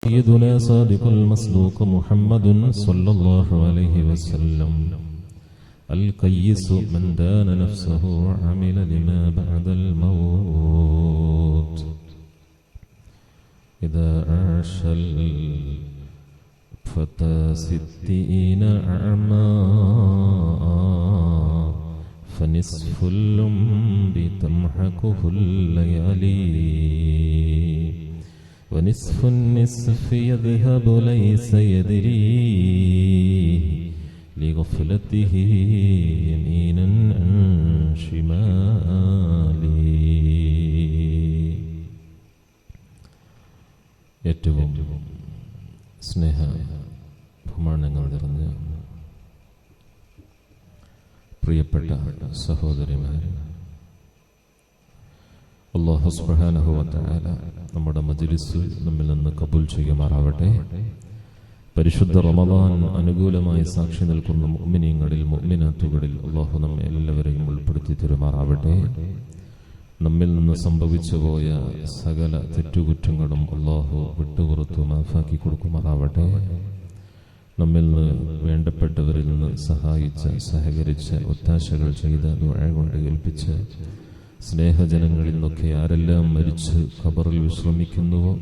سيدنا صادق المصدوق محمد صلى الله عليه وسلم القيس من دان نفسه وعمل لما بعد الموت إذا عاش الفتى 60 عاما فنصف العمر تمحكه الليالي ونصف النصف يذهب ليس يدري لغفلته يمينا عن شمالي. ഏറ്റവും സ്നേഹ ബഹുമാനങ്ങൾ നിറഞ്ഞ പ്രിയപ്പെട്ട സഹോദരിമാരെ, അല്ലാഹു സുബ്ഹാനഹു വ തആല നമ്മുടെ മജ്ലിസ് നമ്മിൽ നിന്ന് കബൂൽ ചെയ്യുമാറാവട്ടെ. പരിശുദ്ധ റമദാൻ അനുകൂലമായി സാക്ഷി നിൽക്കുന്ന മുഅ്മിനീങ്ങളിൽ മുഅ്മിനാത്തുകളിൽ അല്ലാഹു നമ്മെ എല്ലാവരെയും ഉൾപ്പെടുത്തി തരുമാറാവട്ടെ. നമ്മിൽ നിന്ന് സംഭവിച്ചു പോയ സകല തെറ്റുകുറ്റങ്ങളും അല്ലാഹു വിട്ടുപുറത്തു മാഫാക്കി കൊടുക്കുമാറാവട്ടെ. നമ്മിൽ നിന്ന് വേണ്ടപ്പെട്ടവരിൽ നിന്ന് സഹായിച്ച, സഹകരിച്ച, ഒത്താശകൾ ചെയ്ത, ദുആ കൊണ്ട് ഏൽപ്പിച്ച സ്നേഹജനങ്ങളിൽ നിന്നൊക്കെ ആരെല്ലാം മരിച്ച് ഖബറിൽ വിശ്രമിക്കുന്നുവോ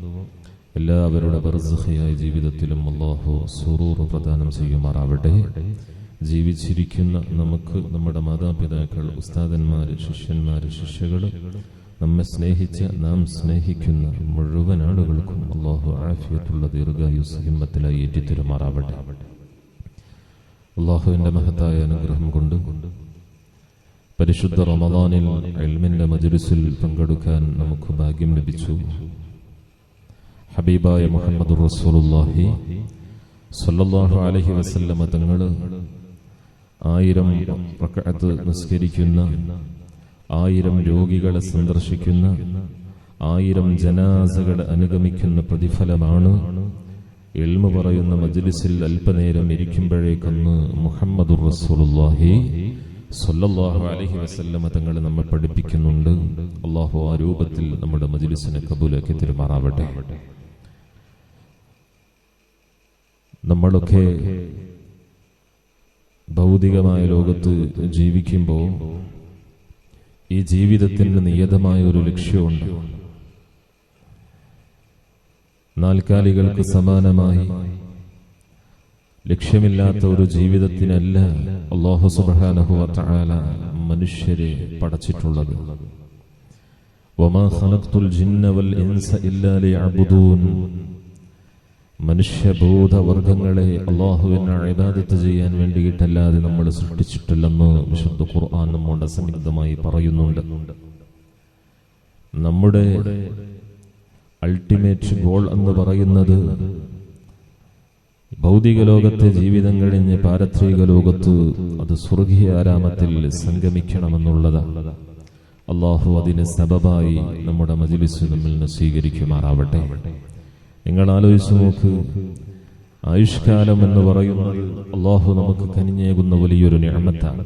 എല്ലാവരുടെ ബർസഖിയായ ജീവിതത്തിലും അല്ലാഹു സുറൂർ പ്രദാനം ചെയ്യുമാറാവട്ടെ. ജീവിച്ചിരിക്കുന്ന നമുക്ക്, നമ്മുടെ മാതാപിതാക്കൾ, ഉസ്താദന്മാര്, ശിഷ്യന്മാര്, ശിഷ്യകള്, നമ്മെ സ്നേഹിച്ച, നാം സ്നേഹിക്കുന്ന മുഴുവൻ ആളുകൾക്കും അല്ലാഹു ആഫിയത്തുള്ള ദീർഘായുസ് ഹിമ്മത്തിലായി ഏറ്റിത്തരുമാറാവട്ടെ. അല്ലാഹുവിന്റെ മഹത്തായ അനുഗ്രഹം കൊണ്ട് പരിശുദ്ധ റമദാനിൽ ഇൽമിന്റെ മജ്ലിസിൽ പങ്കെടുക്കാൻ നമുക്ക് ഭാഗ്യം ലഭിച്ചു. ഹബീബായ മുഹമ്മദുർ റസൂലുള്ളാഹി സ്വല്ലല്ലാഹു അലൈഹി വസല്ലമ തങ്ങൾ 1000 റക്അത്ത് നിസ്കരിക്കുന്ന, 1000 രോഗികളെ സന്ദർശിക്കുന്ന, 1000 ജനാസകളെ അനുഗമിക്കുന്ന പ്രതിഫലമാണ് ഇൽമു പറയുന്ന മജ്ലിസിൽ അല്പനേരം ഇരിക്കുമ്പോഴേക്കൊന്ന് മുഹമ്മദുർ റസൂലുള്ളാഹി സ്വല്ലല്ലാഹു അലൈഹി വസല്ലമ തങ്ങൾ നമ്മെ പഠിപ്പിക്കുന്നുണ്ട്. അല്ലാഹു ആ രൂപത്തിൽ നമ്മുടെ മജ്ലിസിനെ കബൂലാക്കി തരുമാറാവട്ടെ. നമ്മളൊക്കെ ഭൗതികമായ ലോകത്ത് ജീവിക്കുമ്പോൾ ഈ ജീവിതത്തിന് നിയതമായ ഒരു ലക്ഷ്യമുണ്ട്. നാൽക്കാലികൾക്ക് സമാനമായി ലക്ഷ്യമില്ലാത്ത ഒരു ജീവിതത്തിനല്ല അല്ലാഹു സുബ്ഹാനഹു വ തആല മനുഷ്യരെ പടച്ചിട്ടുള്ളത്. വമാ ഖലഖ്തുൽ ജിന്ന വൽ ഇൻസ ഇല്ലാ ലിയഅ്ബുദൂൻ. മനുഷ്യബോധവർഗങ്ങളെ അല്ലാഹുവിനെ ഇബാദത്ത് ചെയ്യാൻ വേണ്ടിയിട്ടല്ലാതെ നമ്മൾ സൃഷ്ടിച്ചിട്ടില്ലെന്ന് വിശുദ്ധ ഖുർആൻ നമ്മോട് സംയുക്തമായി പറയുന്നുണ്ട്. നമ്മുടെ അൾട്ടിമേറ്റ് ഗോൾ എന്ന് പറയുന്നത് ഭൗതിക ലോകത്തെ ജീവിതം കഴിഞ്ഞ് പാരത്രിക ലോകത്ത് അത് സ്വർഗീയ ആരാമത്തിൽ സംഗമിക്കണമെന്നുള്ളതാണ്. അല്ലാഹു അതിന് സബബായി നമ്മുടെ മജ്ലിസ് നമ്മിൽ നിന്ന് സ്വീകരിക്കുമാറാവട്ടെ. നിങ്ങൾ ആലോചിച്ചു നോക്ക്, ആയുഷ്കാലം എന്ന് പറയുന്നത് അല്ലാഹു നമുക്ക് കനിഞ്ഞേകുന്ന വലിയൊരു നിഅമത്താണ്.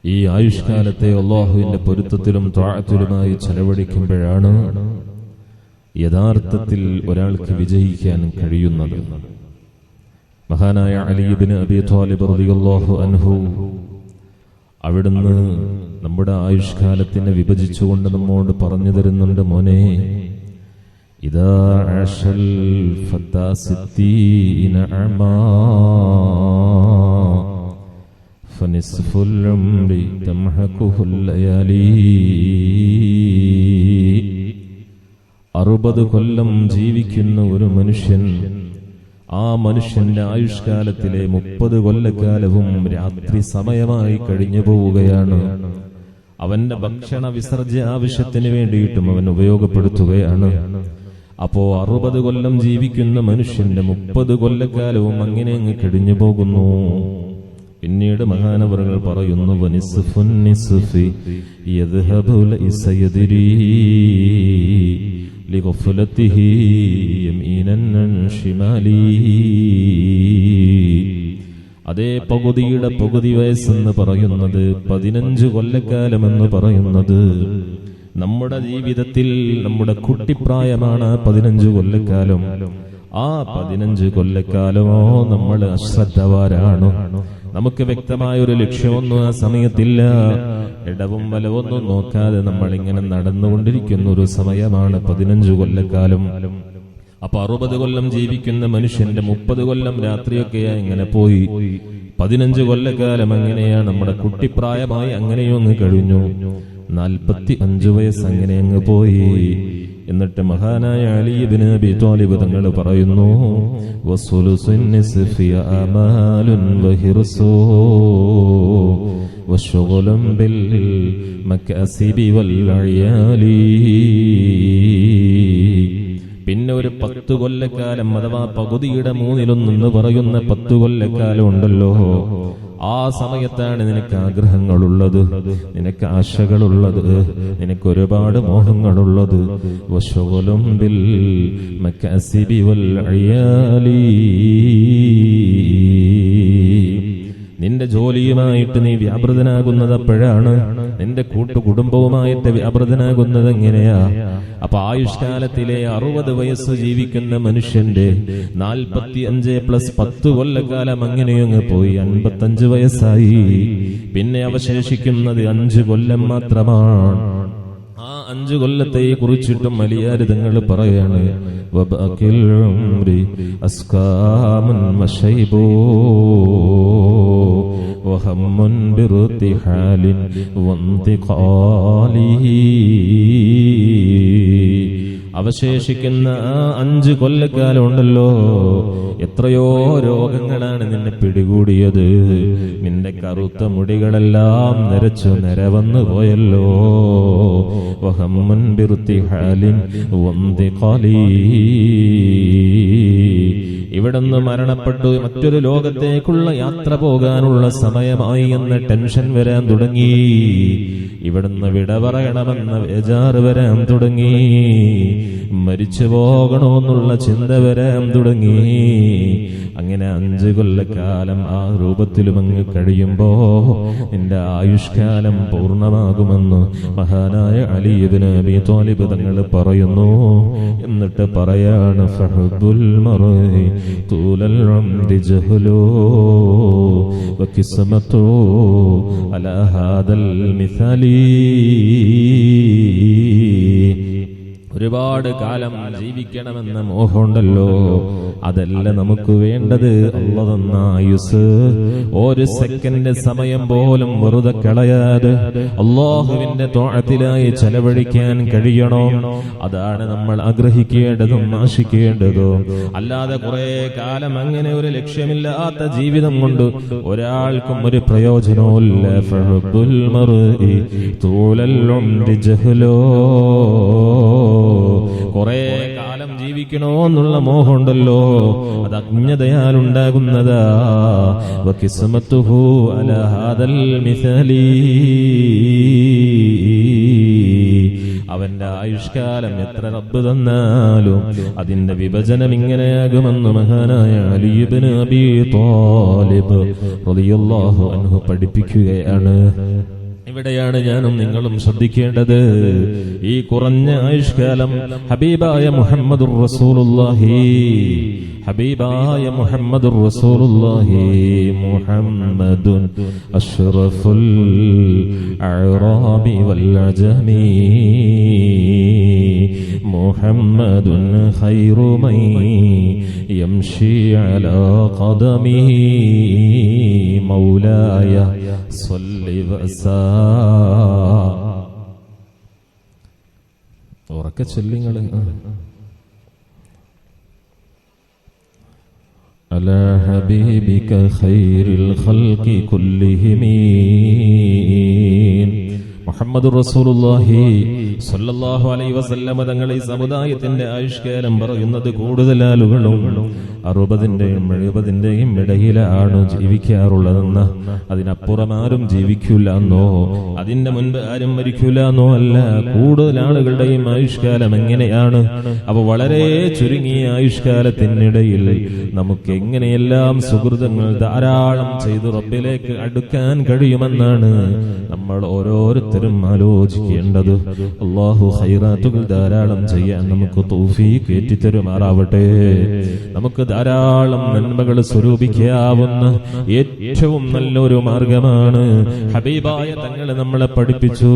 ഈ ആയുഷ്കാലത്തെ അല്ലാഹുവിന്റെ പൊരുത്തത്തിലും ത്വാഅത്തിലുമായി ചെലവഴിക്കുമ്പോഴാണ് യഥാർത്ഥത്തിൽ ഒരാൾക്ക് വിജയിക്കാൻ കഴിയുന്നത്. മഹാനായ അലി ഇബ്നു അബീ ത്വാലിബ് റളിയല്ലാഹു അൻഹു അവിടുന്ന് നമ്മുടെ ആയുഷ്കാലത്തിനെ വിഭജിച്ചുകൊണ്ട് നമ്മോട് പറഞ്ഞു തരുന്നുണ്ട്, മോനെ, ഇദാ അശൽ ഫത്താ 60 അമാ ഫനിസ്ഫുൽ ഉംരി തംഹഖുൽ ലയാലി. 60 കൊല്ലം ജീവിക്കുന്ന ഒരു മനുഷ്യൻ, ആ മനുഷ്യന്റെ ആയുഷ്കാലത്തിലെ 30 കൊല്ലക്കാലവും രാത്രി സമയമായി കഴിഞ്ഞു പോവുകയാണ്. അവന്റെ ഭക്ഷണ വിസർജ്യ ആവശ്യത്തിന് വേണ്ടിയിട്ടും അവൻ ഉപയോഗപ്പെടുത്തുകയാണ്. അപ്പോ 60 കൊല്ലം ജീവിക്കുന്ന മനുഷ്യന്റെ 30 കൊല്ലക്കാലവും അങ്ങനെ അങ്ങ് കഴിഞ്ഞു പോകുന്നു. പിന്നീട് മഹാനവറുകൾ പറയുന്നു, വനിസ്ഫുൻ നിസ്ഫി യദ്ഹബു ലൈസ യദ്രി ലിഗഫലതിഹി യമീനൻ ശിമാലി. അതേ പകുതിയുടെ പകുതി വയസ്സെന്ന് പറയുന്നത് 15 കൊല്ലക്കാലമെന്ന് പറയുന്നത് നമ്മുടെ ജീവിതത്തിൽ നമ്മുടെ കുട്ടിപ്രായമാണ് 15 കൊല്ലക്കാലം. ആ 15 കൊല്ലക്കാലമോ നമ്മൾ അശ്രദ്ധവാരാണ്. നമുക്ക് വ്യക്തമായ ഒരു ലക്ഷ്യമൊന്നും ആ സമയത്തില്ല. ഇടവും വലവൊന്നും നോക്കാതെ നമ്മൾ ഇങ്ങനെ നടന്നുകൊണ്ടിരിക്കുന്ന ഒരു സമയമാണ് 15 കൊല്ലക്കാലം. അപ്പൊ 60 കൊല്ലം ജീവിക്കുന്ന മനുഷ്യന്റെ 30 കൊല്ലം രാത്രിയൊക്കെ ഇങ്ങനെ പോയി. 15 കൊല്ലക്കാലം എങ്ങനെയാണ് നമ്മുടെ കുട്ടിപ്രായമായി അങ്ങനെയോ അങ്ങ് കഴിഞ്ഞു. 45 വയസ്സ് അങ്ങനെ അങ്ങ് പോയി. എന്നിട്ട് മഹാനായ അലി ഇബ്നു അബി ത്വാലിബ് തങ്ങൾ പറയുന്നു, വസുലുസുൻ നിസ്ഫി അമാലുൻ വഹിർസു വശുഗുലുൻ ബിൽ മകാസിബി വൽ അയാലി. പിന്നെ ഒരു 10 കൊല്ലക്കാലം അഥവാ പകുതിയുടെ 1/3 പറയുന്ന 10 കൊല്ലക്കാലം ഉണ്ടല്ലോ, ആ സമയത്താണ് നിനക്ക് ആഗ്രഹങ്ങളുള്ളത്, നിനക്ക് ആശകളുള്ളത്, നിനക്ക് ഒരുപാട് മോഹങ്ങളുള്ളത്. വശുഗുലുൻ ബിൽ മകാസിബി വൽ അയാലി. നിന്റെ ജോലിയുമായിട്ട് നീ വ്യാപൃതനാകുന്നത് അപ്പോഴാണ്. നിന്റെ കൂട്ടുകുടുംബവുമായിട്ട് വ്യാപൃതനാകുന്നത് എങ്ങനെയാ? അപ്പൊ ആയുഷ്കാലത്തിലെ 60 വയസ്സ് ജീവിക്കുന്ന മനുഷ്യന്റെ 45 + 10 കൊല്ലക്കാലം അങ്ങനെയങ്ങ് പോയി 55 വയസ്സായി. പിന്നെ അവശേഷിക്കുന്നത് 5 കൊല്ലം മാത്രമാണ്. ആ 5 കൊല്ലത്തെ കുറിച്ചിട്ടും വലിയാര് തങ്ങൾ പറയാണ്, വബഅകിൽ ഉംരി അസ്കാമുൻ വശൈബു വഹമ്മുൻ ബിർതിഹാലിൻ വന്തിഖാലി. അവശേഷിക്കുന്ന ആ 5 കൊല്ലക്കാലം ഉണ്ടല്ലോ, എത്രയോ രോഗങ്ങളാണ് നിന്നെ പിടികൂടിയത്. നിന്റെ കറുത്ത മുടികളെല്ലാം നരച്ചു നരവന്നു പോയല്ലോ. വഹമ്മുൻ ബിർതിഹാലിൻ വന്തിഖാലി. ഇവിടുന്ന് മരണപ്പെട്ടു മറ്റൊരു ലോകത്തേക്കുള്ള യാത്ര പോകാനുള്ള സമയമായി എന്ന ടെൻഷൻ വരാൻ തുടങ്ങി. ഇവിടുന്ന് വിട പറയണമെന്ന ബേജാറ് വരാൻ തുടങ്ങി. മരിച്ചു പോകണമെന്നുള്ള ചിന്ത വരാൻ തുടങ്ങി. അങ്ങനെ 5 കൊല്ലക്കാലം ആ രൂപത്തിലും അങ്ങ് കഴിയുമ്പോ നിന്റെ ആയുഷ്കാലം പൂർണ്ണമാകുമെന്ന് മഹാനായ അലി ഇബ്നു അബി ത്വാലിബ് തങ്ങൾ പറയുന്നു. എന്നിട്ട് പറയാണ്, ഫഹുബ്ബുൽ മർഇ തൂലൽ ഉംരി ജഹ്ലു വകിസ്മതു അലാ ഹാദൽ മിസാലി. ഒരുപാട് കാലം ജീവിക്കണമെന്ന മോഹമുണ്ടല്ലോ, അതല്ല നമുക്ക് വേണ്ടത്. അല്ലാഹു തന്ന ആയുസ് ഒരു സെക്കൻഡ് സമയം പോലും വെറുതെ കളയാതെ അല്ലാഹുവിന്റെ ത്വഅത്തിലായി ചെലവഴിക്കാൻ കഴിയണം. അതാണ് നമ്മൾ ആഗ്രഹിക്കേണ്ടതും ആശിക്കേണ്ടതും. അല്ലാതെ കുറെ കാലം അങ്ങനെ ഒരു ലക്ഷ്യമില്ലാത്ത ജീവിതം കൊണ്ട് ഒരാൾക്കും ഒരു പ്രയോജനവുമില്ല. ഫഹുബ്ബുൽ മർഇ തൂലൽ ഉംരി ജഹ്ലു. കുറെ കാലം ജീവിക്കണോ എന്നുള്ള മോഹമുണ്ടല്ലോ, അത് അജ്ഞതയാൽ ഉണ്ടാകുന്നതാ. വകിസ്മതുഹു അലാ ഹാദൽ മിസാലി. അവന്റെ ആയുഷ്കാലം എത്ര റബ്ബ് തന്നാലും അതിന്റെ വിഭജനം ഇങ്ങനെയാകുമെന്ന് മഹാനായ അലി ഇബ്നു അബി ത്വാലിബ് റളിയല്ലാഹു അൻഹു പഠിപ്പിക്കുകയാണ്. ഇവിടെയാണ് ഞാനും നിങ്ങളും ശ്രദ്ധിക്കേണ്ടത്. ഈ കുറഞ്ഞ ആയുഷ്കാലം ഹബീബായ മുഹമ്മദുർ റസൂലുള്ളാഹി, ഹബീബായ മുഹമ്മദുർ റസൂലുള്ളാഹി, മുഹമ്മദുൻ അഷ്റഫുൽ അഅറാബി വൽ അജമി, മുഹമ്മദുൻ ഖൈറു മൻ യംശി അലാ ഖദമിഹി മൗലായ സ്വല്ലി വസാ. ഉറക്കെ ചൊല്ലിങ്ങൾ. അലാ ഹബീബിക ഖൈറിൽ ഖൽഖി കുല്ലിഹിം മുഹമ്മദുർ റസൂലുള്ളാഹി സ്വല്ലല്ലാഹു അലൈഹി വസല്ലം തങ്ങൾ ഈ സമുദായത്തിന്റെ ആയുഷ്കാലം പറയുന്നത് കൂടുതൽ ആളുകളും 60ന്റെയും 70ന്റെയും ഇടയിലാണ് ജീവിക്കാറുള്ളതെന്ന്. അതിനപ്പുറം ആരും ജീവിക്കൂല എന്നോ അതിന്റെ മുൻപ് ആരും മരിക്കൂല എന്നോ അല്ല. കൂടുതൽ ആളുകളുടെയും ആയുഷ്കാലം എങ്ങനെയാണ്? അപ്പൊ വളരെ ചുരുങ്ങിയ ആയുഷ്കാലത്തിനിടയിൽ നമുക്ക് എങ്ങനെയെല്ലാം സുഹൃതങ്ങൾ ധാരാളം ചെയ്ത് റബ്ബിലേക്ക് അടുക്കാൻ കഴിയുമെന്നാണ് നമ്മൾ ഓരോരുത്തരും ആലോചിക്കേണ്ടത്. അല്ലാഹു ഖൈറാത്തുകൾ ധാരാളം ചെയ്യാൻ നമുക്ക് തൗഫീഖ് ഏറ്റിത്തരുമാറാവട്ടെ. നമുക്ക് ധാരാളം നന്മകൾ സ്വരൂപിക്കാവുന്ന ഏറ്റവും നല്ലൊരു മാർഗമാണ് ഹബീബായ തങ്ങൾ നമ്മളെ പഠിപ്പിച്ചു.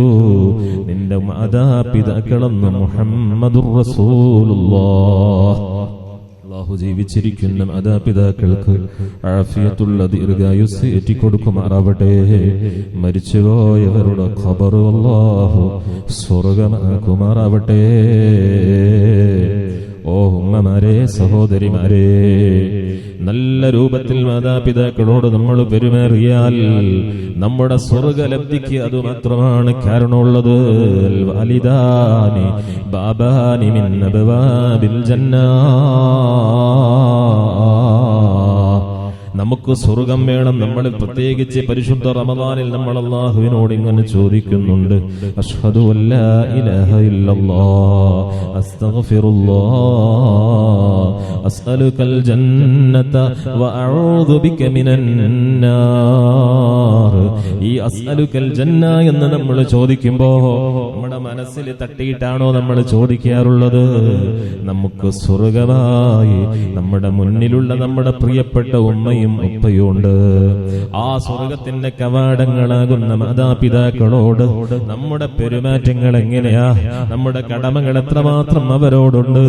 നിന്റെ മാതാപിതാക്കളെന്ന് മുഹമ്മദുർ റസൂലുള്ളാഹ്. അല്ലാഹു ജീവിച്ചിരിക്കുന്ന മാതാപിതാക്കൾക്ക് ആഫിയത്തുള്ള ദീർഘായുസ്സ് ഏറ്റിക്കൊടുക്കുമാറാവട്ടെ. മരിച്ചുപോയവരുടെ ഖബർ അല്ലാഹു സ്വർഗമാക്കുമാറാവട്ടെ. ഓ ഉമ്മമാരെ, സഹോദരിമാരെ, നല്ല രൂപത്തിൽ മാതാപിതാക്കളോട് നമ്മൾ പെരുമാറിയാൽ നമ്മുടെ സ്വർഗലബ്ധിക്ക് അത് മാത്രമാണ് കാരണമുള്ളത്. വാലിദാനി ബാബാനി മിൻ അബ്വാബിൽ ജന്ന. നമുക്ക് സ്വർഗം വേണം. നമ്മൾ പ്രത്യേകിച്ച് പരിശുദ്ധ റമദാനിൽ നമ്മൾ അല്ലാഹുവിനോട് ഇങ്ങനെ ചോദിക്കുന്നുണ്ട്, അഷ്ഹദു അല്ലാ ഇലാഹ ഇല്ലല്ലാഹ് അസ്തഗ്ഫിറുല്ലാഹ് അസ്അലുകൽ ജന്നത വഅഊദു ബിക മിനൻ നാർ. ഈ അസ്അലുകൽ ജന്ന എന്ന് നമ്മൾ ചോദിക്കുമ്പോൾ നമ്മുടെ മനസ്സിൽ തട്ടിയിട്ടാണോ നമ്മൾ ചോദിക്കാറുള്ളത്? നമുക്ക് സ്വർഗമായി നമ്മുടെ മുന്നിലുള്ള നമ്മുടെ പ്രിയപ്പെട്ട ഉമ്മയും ഉപ്പയുണ്ട്. ആ സ്വർഗത്തിന്റെ കവാടങ്ങളാകുന്ന മാതാപിതാക്കളോട് നമ്മുടെ പെരുമാറ്റങ്ങൾ എങ്ങനെയാ? നമ്മുടെ കടമകൾ എത്രമാത്രം അവരോടുണ്ട്?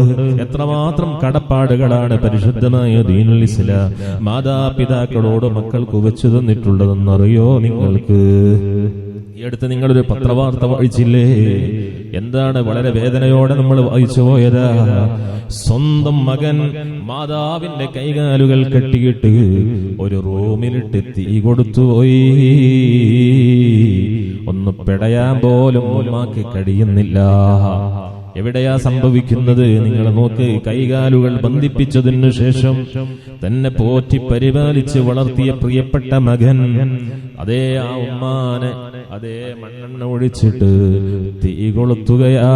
എത്രമാത്രം കടപ്പാടുകളാണ് പരിശുദ്ധമായ ദീനുൽ ഇസ്ലാം മാതാപിതാക്കളോട് മക്കൾക്ക് വെച്ചു തന്നിട്ടുള്ളതെന്നറിയോ നിങ്ങൾക്ക്? ഈ അടുത്ത് നിങ്ങളൊരു പത്രവാർത്ത വായിച്ചില്ലേ? എന്താണ് വളരെ വേദനയോടെ നമ്മൾ വായിച്ചു പോയത്? സ്വന്തം മകൻ മാതാവിന്റെ കൈകാലുകൾ കെട്ടിയിട്ട് ഒരു റൂമിലിട്ട് തീ കൊടുത്തുപോയി. ഒന്ന് പെടയാൻ പോലും ഉമ്മാക്ക് കഴിയുന്നില്ല. എവിടെയാ സംഭവിക്കുന്നത്? നിങ്ങൾ നോക്ക്. കൈകാലുകൾ ബന്ധിപ്പിച്ചതിനു ശേഷം തന്നെ പോറ്റി പരിപാലിച്ച് വളർത്തിയ പ്രിയപ്പെട്ട മകൻ അതേ ആ ഉമ്മാനെ അതേ മണ്ണെണ്ണ ഒഴിച്ചിട്ട് തീ കൊളുത്തുകയാണ്.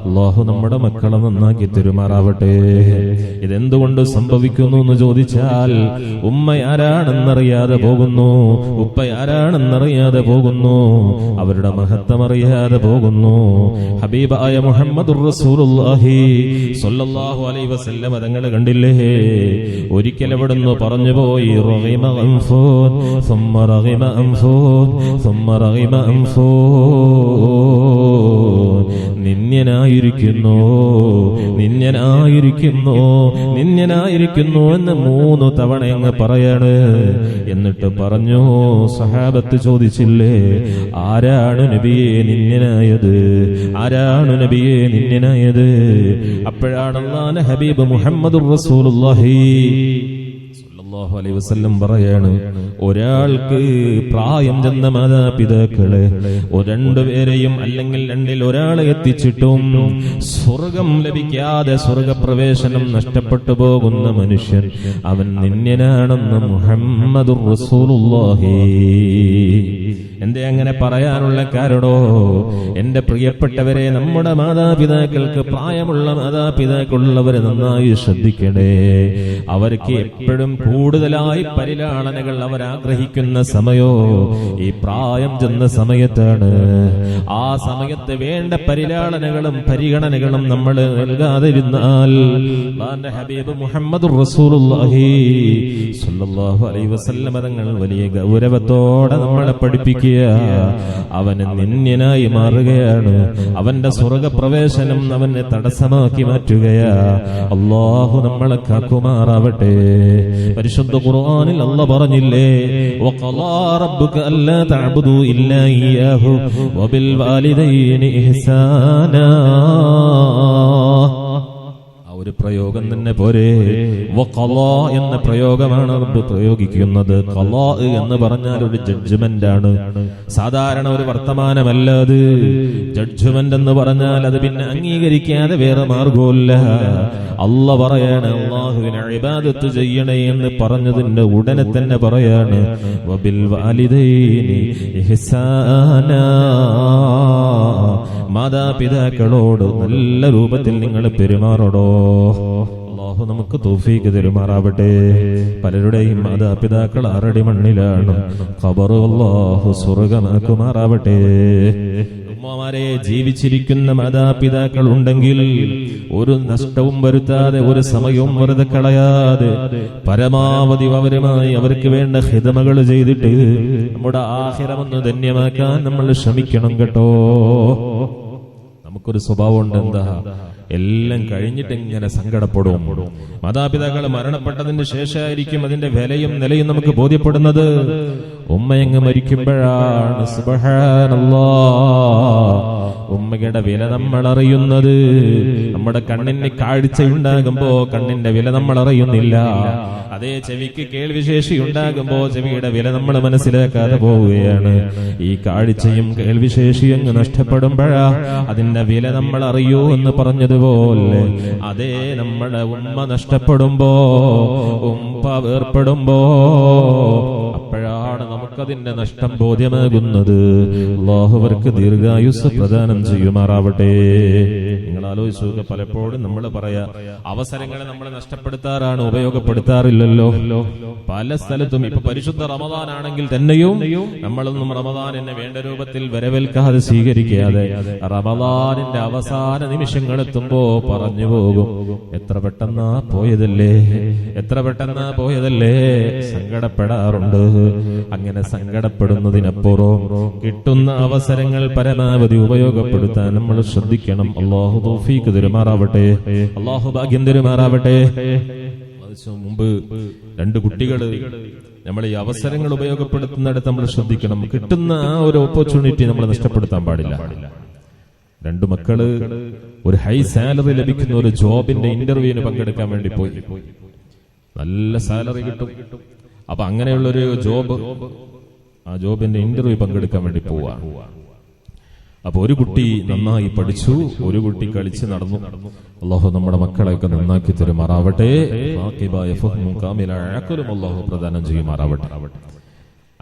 അല്ലാഹു നമ്മുടെ മക്കളെ നന്നാക്കി തെരുമാറാവട്ടെ. ഇതെന്തുകൊണ്ട് സംഭവിക്കുന്നു എന്ന് ചോദിച്ചാൽ, ഉമ്മ ആരാണെന്നറിയാതെ പോകുന്നു, ഉപ്പ ആരാണെന്നറിയാതെ പോകുന്നു, അവരുടെ മഹത്വം അറിയാതെ പോകുന്നു. ഹബീബായ മുഹമ്മദുർ റസൂലുള്ളാഹി സ്വല്ലല്ലാഹു അലൈഹി വസല്ലം തങ്ങൾ കണ്ടില്ലേ? ഒരിക്കൽ എവിടുന്ന് പറഞ്ഞു പോയി, റഗിമ അൻഫൂൻ ثم رغم أنفون ثم رغم أنفون. നിന്യനായിരിക്കുന്നു നിന്യനായിരിക്കുന്നു നിന്യനായിരിക്കുന്നു എന്ന് 3 തവണ അങ്ങ് പറയാണ്. എന്നിട്ട് പറഞ്ഞു, സഹാബത്ത് ചോദിച്ചില്ലേ, ആരാണ് നബിയെ നിന്യനായത്? ആരാണ് നബിയെ നിന്യനായത്? അപ്പോഴാണ് അല്ലാഹുവിന്റെ ഹബീബ് മുഹമ്മദുർ റസൂലുള്ളാഹി സ്വല്ലല്ലാഹു അലൈഹി വസല്ലം പറയാണ്, ഒരാൾക്ക് പ്രായം ചെന്ന മാതാപിതാക്കളെ 2 പേരെയും അല്ലെങ്കിൽ 2-ൽ ഒരാളെ എത്തിച്ചിട്ടും സ്വർഗം ലഭിക്കാതെ സ്വർഗപ്രവേശനം നഷ്ടപ്പെട്ടു പോകുന്ന മനുഷ്യൻ അവൻ നിന്യനാണെന്ന് മുഹമ്മദുർ റസൂലുള്ളാഹി. എന്തേ അങ്ങനെ പറയാനുള്ള കാരണോ? എന്റെ പ്രിയപ്പെട്ടവരെ, നമ്മുടെ മാതാപിതാക്കൾക്ക്, പ്രായമുള്ള മാതാപിതാക്കളുള്ളവരെ നന്നായി ശ്രദ്ധിക്കണേ. അവർക്ക് എപ്പോഴും കൂടുതലായി പരിലാളനകൾ അവരാഗ്രഹിക്കുന്ന സമയോ ഈ പ്രായം ചെന്ന സമയത്താണ്. ആ സമയത്ത് വേണ്ട പരിലാളനകളും പരിഗണനകളും നമ്മൾ നൽകാതിരുന്നാൽ ഹബീബ് മുഹമ്മദുർ റസൂലുള്ളാഹി സ്വല്ലല്ലാഹു അലൈഹി വസല്ലം തങ്ങൾ വലിയ ഗൗരവത്തോടെ നമ്മളെ പഠിപ്പിക്കുക. അവന് നിന്യനായി മാറുകയാണ്. അവന്റെ സ്വർഗപ്രവേശനം അവനെ തടസ്സമാക്കി മാറ്റുകയാ. അല്ലാഹു നമ്മളെ കാക്കുമാറാവട്ടെ. പരിശുദ്ധ ഖുർആനിൽ അല്ലാഹു പറഞ്ഞില്ലേ, വഖളാ റബ്ബുക അല്ലാ തഅബുദു ഇല്ലാ ഇയ്യാഹു വബിൽ വാലിദൈനി ഇഹ്സാനാ. ഒരു പ്രയോഗം തന്നെ പോരെ. വഖളാ എന്ന പ്രയോഗമാണ് റബ്ബ് പ്രയോഗിക്കുന്നത്. ഖളാ എന്ന് പറഞ്ഞാൽ ഒരു ജഡ്ജ്മെന്റ് ആണ്, സാധാരണ ഒരു വർത്തമാനമല്ല അത്. ജഡ്ജ്മെന്റ് എന്ന് പറഞ്ഞാൽ അത് പിന്നെ അംഗീകരിക്കാതെ വേറെ മാർഗമില്ല. അല്ലാഹ് പറയാണ്, അല്ലാഹുവിനെ ഇബാദത്ത് ചെയ്യണേ എന്ന് പറഞ്ഞതിന്റെ ഉടനെ തന്നെ പറയാണ്, വബിൽ വാലിദൈനി ഇഹ്സാനാ, മാതാപിതാക്കളോട് നല്ല രൂപത്തിൽ നിങ്ങൾ പെരുമാറടോ. അല്ലാഹു നമുക്ക് തൗഫീഖ് തരുമാറാവട്ടെ. പലരുടെയും മാതാപിതാക്കൾ ആറടി മണ്ണിലാണ്, ഖബർ അല്ലാഹു സ്വർഗ്ഗമാക്കുമാറാവട്ടെ. ഉമ്മമാരെ, ജീവിച്ചിരിക്കുന്ന മാതാപിതാക്കൾ ഉണ്ടെങ്കിൽ ഒരു നഷ്ടവും വരുത്താതെ, ഒരു സമയവും വെറുതെ കളയാതെ പരമാവധി അവരുമായി അവർക്ക് വേണ്ട ഖിദ്മകൾ ചെയ്തിട്ട് നമ്മുടെ ആഖിറമൊന്ന് ധന്യമാക്കാൻ നമ്മൾ ശ്രമിക്കണം കേട്ടോ. നമുക്കൊരു സ്വഭാവമുണ്ട്, എന്താ, എല്ലാം കഴിഞ്ഞിട്ട് ഇങ്ങനെ സങ്കടപ്പെടും. മാതാപിതാക്കൾ മരണപ്പെട്ടതിന് ശേഷമായിരിക്കും അതിന്റെ വിലയും നിലയും നമുക്ക് ബോധ്യപ്പെടുന്നത്. ഉമ്മയങ്ങ് മരിക്കുമ്പോഴാണ് സുബ്ഹാനല്ലാഹ് ഉമ്മയുടെ വില നമ്മൾ അറിയുന്നത്. നമ്മുടെ കണ്ണിന് കാഴ്ചയുണ്ടാകുമ്പോ കണ്ണിന്റെ വില നമ്മൾ അറിയുന്നില്ല. അതേ ചെവിക്ക് കേൾവിശേഷി ഉണ്ടാകുമ്പോ ചെവിയുടെ വില നമ്മൾ മനസ്സിലാക്കാതെ പോവുകയാണ്. ഈ കാഴ്ചയും കേൾവിശേഷിയും നഷ്ടപ്പെടുമ്പോഴാ അതിന്റെ വില നമ്മൾ അറിയൂ എന്ന് പറഞ്ഞതുപോലെ, അതേ നമ്മുടെ ഉമ്മ നഷ്ടപ്പെടുമ്പോ, ഉമ്മ വേർപ്പെടുമ്പോ, അപ്പോഴാണ് നമുക്കതിന്റെ നഷ്ടം ബോധ്യമാകുന്നത്. അല്ലാഹു അവർക്ക് ദീർഘായുസ് പ്രദാനം ചെയ്യുമാറാവട്ടെ. നിങ്ങൾ ആലോചിച്ചു, പലപ്പോഴും നമ്മൾ പറയാ അവസരങ്ങളെ നമ്മൾ നഷ്ടപ്പെടുത്താറാണ്, ഉപയോഗപ്പെടുത്താറില്ലല്ലോ. പല സ്ഥലത്തും ഇപ്പൊ പരിശുദ്ധ റമദാൻ ആണെങ്കിൽ തന്നെയും നമ്മളൊന്നും റമദാനിനെ വേണ്ട രൂപത്തിൽ വരവേൽക്കാതെ സ്വീകരിക്കാതെ റമദാനിന്റെ അവസാന നിമിഷങ്ങൾ എത്തുമ്പോ പറഞ്ഞു പോകും, എത്ര പെട്ടെന്നാ പോയതല്ലേ, എത്ര പെട്ടെന്നാ പോയതല്ലേ. സങ്കടപ്പെടാറുണ്ട്. അങ്ങനെ സങ്കടപ്പെടുന്നതിനപ്പുറം കിട്ടുന്ന അവസരങ്ങൾ പരമാവധി ഉപയോഗപ്പെടുത്താൻ നമ്മൾ ശ്രദ്ധിക്കണം. അല്ലാഹു തൗഫീഖ് തരുമാറാവട്ടെ, അല്ലാഹു ഭാഗ്യം തരുമാറാവട്ടെ. മുമ്പ് രണ്ട് കുട്ടികള് നമ്മൾ ഈ അവസരങ്ങൾ ഉപയോഗപ്പെടുത്തുന്നിടത്ത് നമ്മൾ ശ്രദ്ധിക്കണം. കിട്ടുന്ന ആ ഒരു ഓപ്പർച്യൂണിറ്റി നമ്മൾ നഷ്ടപ്പെടുത്താൻ പാടില്ല. രണ്ടു മക്കള് ഒരു ഹൈ സാലറി ലഭിക്കുന്ന ഒരു ജോബിന്റെ ഇന്റർവ്യൂവിന് പങ്കെടുക്കാൻ വേണ്ടി പോയി. നല്ല സാലറി കിട്ടും. അപ്പൊ അങ്ങനെയുള്ളൊരു ജോബ്, ആ ജോബിന്റെ ഇന്റർവ്യൂ പങ്കെടുക്കാൻ വേണ്ടി പോവാ. അപ്പൊ ഒരു കുട്ടി നന്നായി പഠിച്ചു, ഒരു കുട്ടി കളിച്ച് നടന്നു. അല്ലാഹു നമ്മുടെ മക്കളെയൊക്കെ നന്നാക്കി തരുമാറാവട്ടെ. അല്ലാഹു പ്രദാനം ചെയ്യുമാറാവട്ടെ.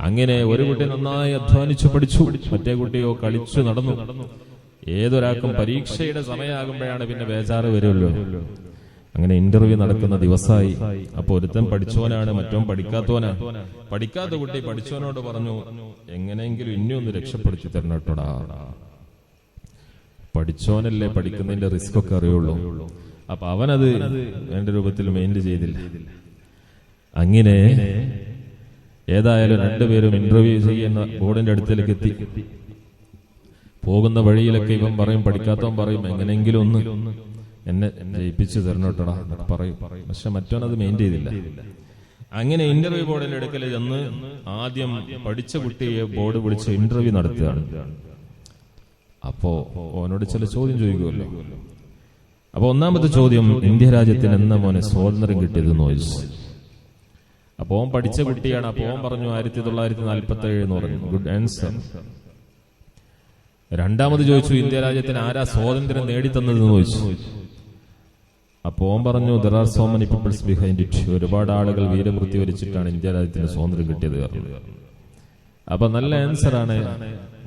അങ്ങനെ ഒരു കുട്ടി നന്നായി അധ്വാനിച്ചു പഠിച്ചു, മറ്റേ കുട്ടിയോ കളിച്ചു നടന്നു. ഏതൊരാൾക്കും പരീക്ഷയുടെ സമയമാകുമ്പോഴാണ് പിന്നെ ബേജാറ് വരുമല്ലോ. അങ്ങനെ ഇന്റർവ്യൂ നടക്കുന്ന ദിവസമായി. അപ്പൊ ഒരുത്തൻ പഠിച്ചവനാണ്, മറ്റവൻ പഠിക്കാത്തവനാണ്. പഠിക്കാത്ത കുട്ടി പഠിച്ചവനോട് പറഞ്ഞു, എങ്ങനെയെങ്കിലും ഇനി ഒന്ന് രക്ഷപ്പെടുത്തി തരണം കേട്ടോടാ. പഠിച്ചോനല്ലേ പഠിക്കുന്നതിന്റെ റിസ്ക് ഒക്കെ അറിയുള്ളൂ. അപ്പൊ അവനത് വേണ്ട രൂപത്തിൽ മെയിൻറ്റെയിൻ ചെയ്തില്ല. അങ്ങനെ ഏതായാലും രണ്ടുപേരും ഇന്റർവ്യൂ ചെയ്യുന്ന ബോർഡിന്റെ അടുത്തേക്ക് എത്തി. പോകുന്ന വഴിയിലൊക്കെ ഇവൻ പറയും, പഠിക്കാത്തവൻ പറയും, എങ്ങനെയെങ്കിലും ഒന്ന് എന്നെ ജയിപ്പിച്ചു തരണോട്ടടാ എന്നൊക്കെ പറയും. പക്ഷെ മറ്റവനത് മെയിൻറ്റെയിൻ ചെയ്തില്ല. അങ്ങനെ ഇന്റർവ്യൂ ബോർഡിന്റെ അടുക്കൽ ചെന്ന് ആദ്യം പഠിച്ച കുട്ടിയെ ബോർഡ് വിളിച്ച് ഇന്റർവ്യൂ നടത്തുകയാണ്. അപ്പോ അവനോട് ചില ചോദ്യം ചോദിക്കുമല്ലോ. അപ്പൊ ഒന്നാമത്തെ ചോദ്യം, ഇന്ത്യ രാജ്യത്തിന് എന്നാ മോനെ സ്വാതന്ത്ര്യം കിട്ടിയതെന്ന് ചോദിച്ചു. അപ്പൊ ഓൻ പഠിച്ച കുട്ടിയാണ്. അപ്പൊ ഓൻ പറഞ്ഞു 1947 എന്ന് പറഞ്ഞു. Good answer. രണ്ടാമത് ചോദിച്ചു, ഇന്ത്യ രാജ്യത്തിന് ആരാ സ്വാതന്ത്ര്യം നേടിത്തന്നതെന്ന് ചോദിച്ചു. അപ്പൊ ഓൻ പറഞ്ഞു, there are so many peoples behind it. ഒരുപാട് ആളുകൾ വീരമൃത്യു വരിച്ചിട്ടാണ് ഇന്ത്യ രാജ്യത്തിന് സ്വാതന്ത്ര്യം കിട്ടിയത്. അപ്പൊ നല്ല ആൻസർ ആണ്.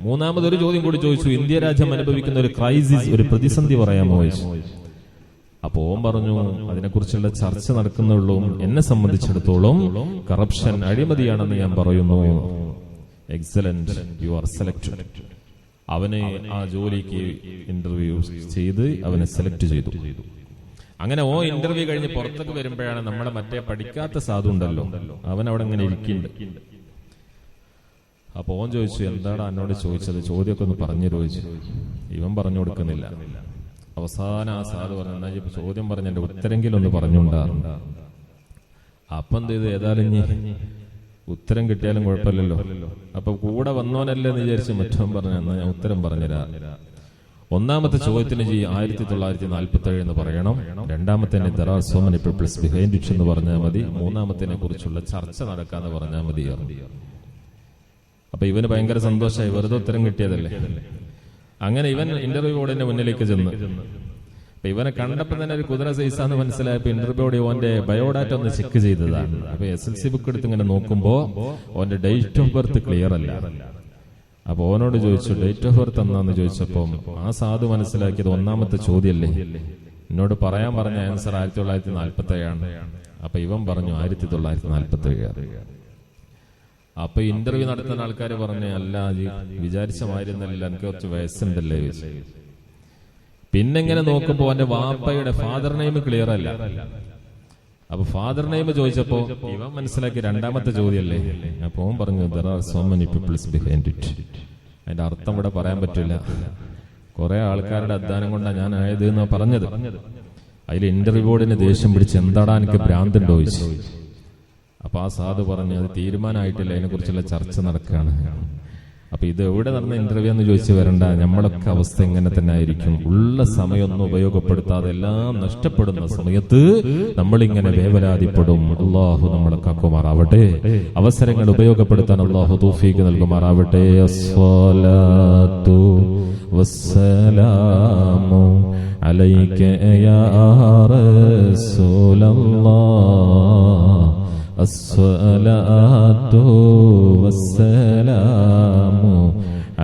മൂന്നാമതൊരു ചോദ്യം കൂടി ചോദിച്ചു, ഇന്ത്യ രാജ്യം അനുഭവിക്കുന്ന ഒരു ക്രൈസിസ്, ഒരു പ്രതിസന്ധി പറയാമോ ചോദിച്ചു. അപ്പൊ ഓൻ പറഞ്ഞു, അതിനെക്കുറിച്ചുള്ള ചർച്ച നടക്കുന്നുള്ളൂ. എന്നെ സംബന്ധിച്ചിടത്തോളം കറപ്ഷൻ, അഴിമതിയാണെന്ന് ഞാൻ പറയുന്നു. Excellent, you are selected. അവനെ ആ ജോലിക്ക് ഇന്റർവ്യൂ ചെയ്ത് അവനെ സെലക്ട് ചെയ്തു. അങ്ങനെ ഓ ഇന്റർവ്യൂ കഴിഞ്ഞ് പുറത്തേക്ക് വരുമ്പോഴാണ് നമ്മളെ മറ്റേ പഠിക്കാത്ത സാധു ഉണ്ടല്ലോ, അവൻ അവിടെ ഇങ്ങനെ ഇരിക്കുന്നുണ്ട്. അപ്പൊ ഓൻ ചോദിച്ചു, എന്താണ് എന്നോട് ചോദിച്ചത്, ചോദ്യമൊക്കെ ഒന്ന് പറഞ്ഞു ചോദിച്ചു. ഇവൻ പറഞ്ഞു കൊടുക്കുന്നില്ല. അവസാനം ആ സാധു പറഞ്ഞു, എന്നാ ചോദ്യം പറഞ്ഞ എന്റെ ഉത്തരെങ്കിലും ഒന്ന് പറഞ്ഞുണ്ടാറുണ്ട്. അപ്പം എന്ത് ചെയ്ത്, ഏതായാലും ഉത്തരം കിട്ടിയാലും കുഴപ്പമില്ലല്ലോ. അപ്പൊ കൂടെ വന്നോനല്ലേ എന്ന് വിചാരിച്ച് മറ്റവൻ പറഞ്ഞു, എന്നാ ഞാൻ ഉത്തരം പറഞ്ഞുതരാ. ഒന്നാമത്തെ ചോദ്യത്തിന് 1947 എന്ന് പറയണം, രണ്ടാമത്തേനെ there are so many people behind it എന്ന് പറഞ്ഞാൽ മതി, മൂന്നാമത്തിനെ കുറിച്ചുള്ള ചർച്ച നടക്കാന്ന് പറഞ്ഞാൽ മതി. അപ്പൊ ഇവന് ഭയങ്കര സന്തോഷമായി, വെറുതെ ഉത്തരം കിട്ടിയതല്ലേ. അങ്ങനെ ഇവൻ ഇന്റർവ്യൂ ബോർഡിന്റെ മുന്നിലേക്ക് ചെന്ന്. അപ്പൊ ഇവനെ കണ്ടപ്പോ തന്നെ ഒരു കുതിര സൈസാന്ന് മനസ്സിലായപ്പോ ഇന്റർവ്യൂ ബോർഡ് ഓന്റെ ബയോഡാറ്റ ഒന്ന് ചെക്ക് ചെയ്തതാണ്. അപ്പൊ SLC ബുക്ക് എടുത്ത് ഇങ്ങനെ നോക്കുമ്പോ ഓന്റെ ഡേറ്റ് ഓഫ് ബർത്ത് ക്ലിയർ അല്ല. അപ്പൊ ഓനോട് ചോദിച്ചു ഡേറ്റ് ഓഫ് ബർത്ത് എന്നാന്ന് ചോദിച്ചപ്പോ ആ സാധു മനസ്സിലാക്കിയത് ഒന്നാമത്തെ ചോദ്യമല്ലേ, എന്നോട് പറയാൻ പറഞ്ഞ ആൻസർ 1947. അപ്പൊ ഇവൻ പറഞ്ഞു 1947. അപ്പൊ ഇന്റർവ്യൂ നടത്തുന്ന ആൾക്കാർ പറഞ്ഞു അല്ല വിചാരിച്ച മാതിരിയൊന്നല്ല, എനിക്ക് കുറച്ച് വയസ്സുണ്ടല്ലേ. പിന്നെങ്ങനെ നോക്കുമ്പോ അവന്റെ വാപ്പയുടെ ഫാദർ നെയിം ക്ലിയർ അല്ല. അപ്പൊ ഫാദർ നെയിം ചോദിച്ചപ്പോ ഇവൻ മനസ്സിലാക്കി രണ്ടാമത്തെ ചോദ്യമല്ലേ. അപ്പൊ അവൻ പറഞ്ഞു there are so many people behind it. അതിന്റെ അർത്ഥം ഇവിടെ പറയാൻ പറ്റില്ല, കുറെ ആൾക്കാരുടെ അധ്വാനം കൊണ്ടാണ് ഞാൻ ആയത് എന്നാ പറഞ്ഞത്. അതിൽ ഇന്റർവ്യൂ ബോർഡിന് ദേഷ്യം പിടിച്ച് എന്താടാ എനിക്ക് ഭ്രാന്തുണ്ടോ ചോദിച്ചു. അപ്പൊ ആ സാധു പറഞ്ഞു അത് തീരുമാനമായിട്ടില്ല, അതിനെ കുറിച്ചുള്ള ചർച്ച നടക്കുകയാണ്. അപ്പൊ ഇത് എവിടെ നടന്ന ഇന്റർവ്യൂ എന്ന് ചോദിച്ചു വരണ്ട, നമ്മളൊക്കെ അവസ്ഥ ഇങ്ങനെ തന്നെ ആയിരിക്കും. ഉള്ള സമയമൊന്നും ഉപയോഗപ്പെടുത്താതെ എല്ലാം നഷ്ടപ്പെടുന്ന സമയത്ത് നമ്മളിങ്ങനെ വേവലാതിപ്പെടും. അള്ളാഹു നമ്മളെ കാക്കുമാറാവട്ടെ, അവസരങ്ങൾ ഉപയോഗപ്പെടുത്താൻ അള്ളാഹു തൗഫീഖ് നൽകുമാറാവട്ടെ. അസ്സലാത്തു വസ്സലാമു അലൈക യാ റസൂലല്ലാഹ്, അസ്സലാത്തു വസ്സലാമു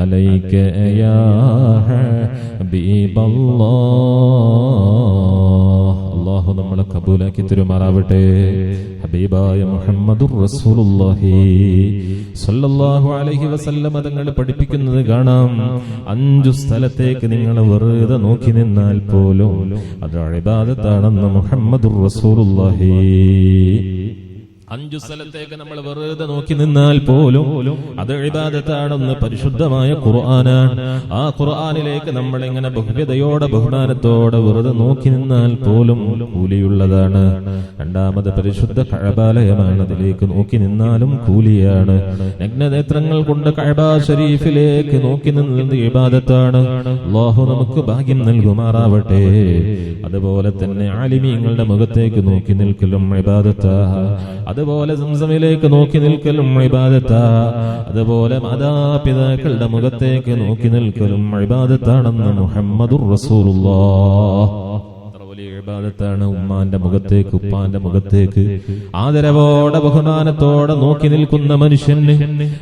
അലൈക യാ ഹബീബല്ലാഹ്. അല്ലാഹു നമ്മളെ കബൂലാക്കി തരുമാറാവട്ടെ. ഹബീബായ മുഹമ്മദുർ റസൂലുള്ളാഹി സ്വല്ലല്ലാഹു അലൈഹി വസല്ലം തങ്ങൾ പഠിപ്പിക്കുന്നത് കാണാം, 5 സ്ഥലത്തേക്ക് നിങ്ങൾ വെറുതെ നോക്കി നിന്നാൽ പോലും അത് ഇബാദത്താണെന്ന് മുഹമ്മദുർ റസൂലുള്ളാഹി. 5 സ്ഥലത്തേക്ക് നമ്മൾ വെറുതെ നോക്കി നിന്നാൽ പോലും അത് ഇബാദത്താണെന്ന് പരിശുദ്ധമായ ഖുർആനാണ്. ആ ഖുർആനിലേക്ക് നമ്മൾ ഇങ്ങനെ ബഹുവ്യതയോടെ ബഹുമാനത്തോടെ വെറുതെ നോക്കി നിന്നാൽ പോലും കൂലിയുള്ളതാണ്. രണ്ടാമത് പരിശുദ്ധ കഅബാലയമാണ്, അതിലേക്ക് നോക്കി നിന്നാലും കൂലിയാണ്. നഗ്നനേത്രങ്ങൾ കൊണ്ട് കഅബ ശരീഫിലേക്ക് നോക്കി നിന്നത് ഇബാദത്താണ്. അല്ലാഹു നമുക്ക് ഭാഗ്യം നൽകുമാറാവട്ടെ. അതുപോലെ തന്നെ ആലിമീങ്ങളുടെ മുഖത്തേക്ക് നോക്കി നിൽക്കലും ഇബാദത്താ, അതുപോലെ സംസമിലേക്ക് നോക്കി നിൽക്കലും ഇബാദത്താ, അതുപോലെ മാതാപിതാക്കളുടെ മുഖത്തേക്ക് നോക്കി നിൽക്കലും ഇബാദത്താണെന്ന് മുഹമ്മദുർ റസൂലുള്ളാഹ്. ഇബാദത്താണ് ഉമ്മാന്റെ മുഖത്തേക്ക് ഉപ്പാന്റെ മുഖത്തേക്ക് ആദരവോടെ ബഹുമാനത്തോടെ നോക്കി നിൽക്കുന്ന മനുഷ്യന്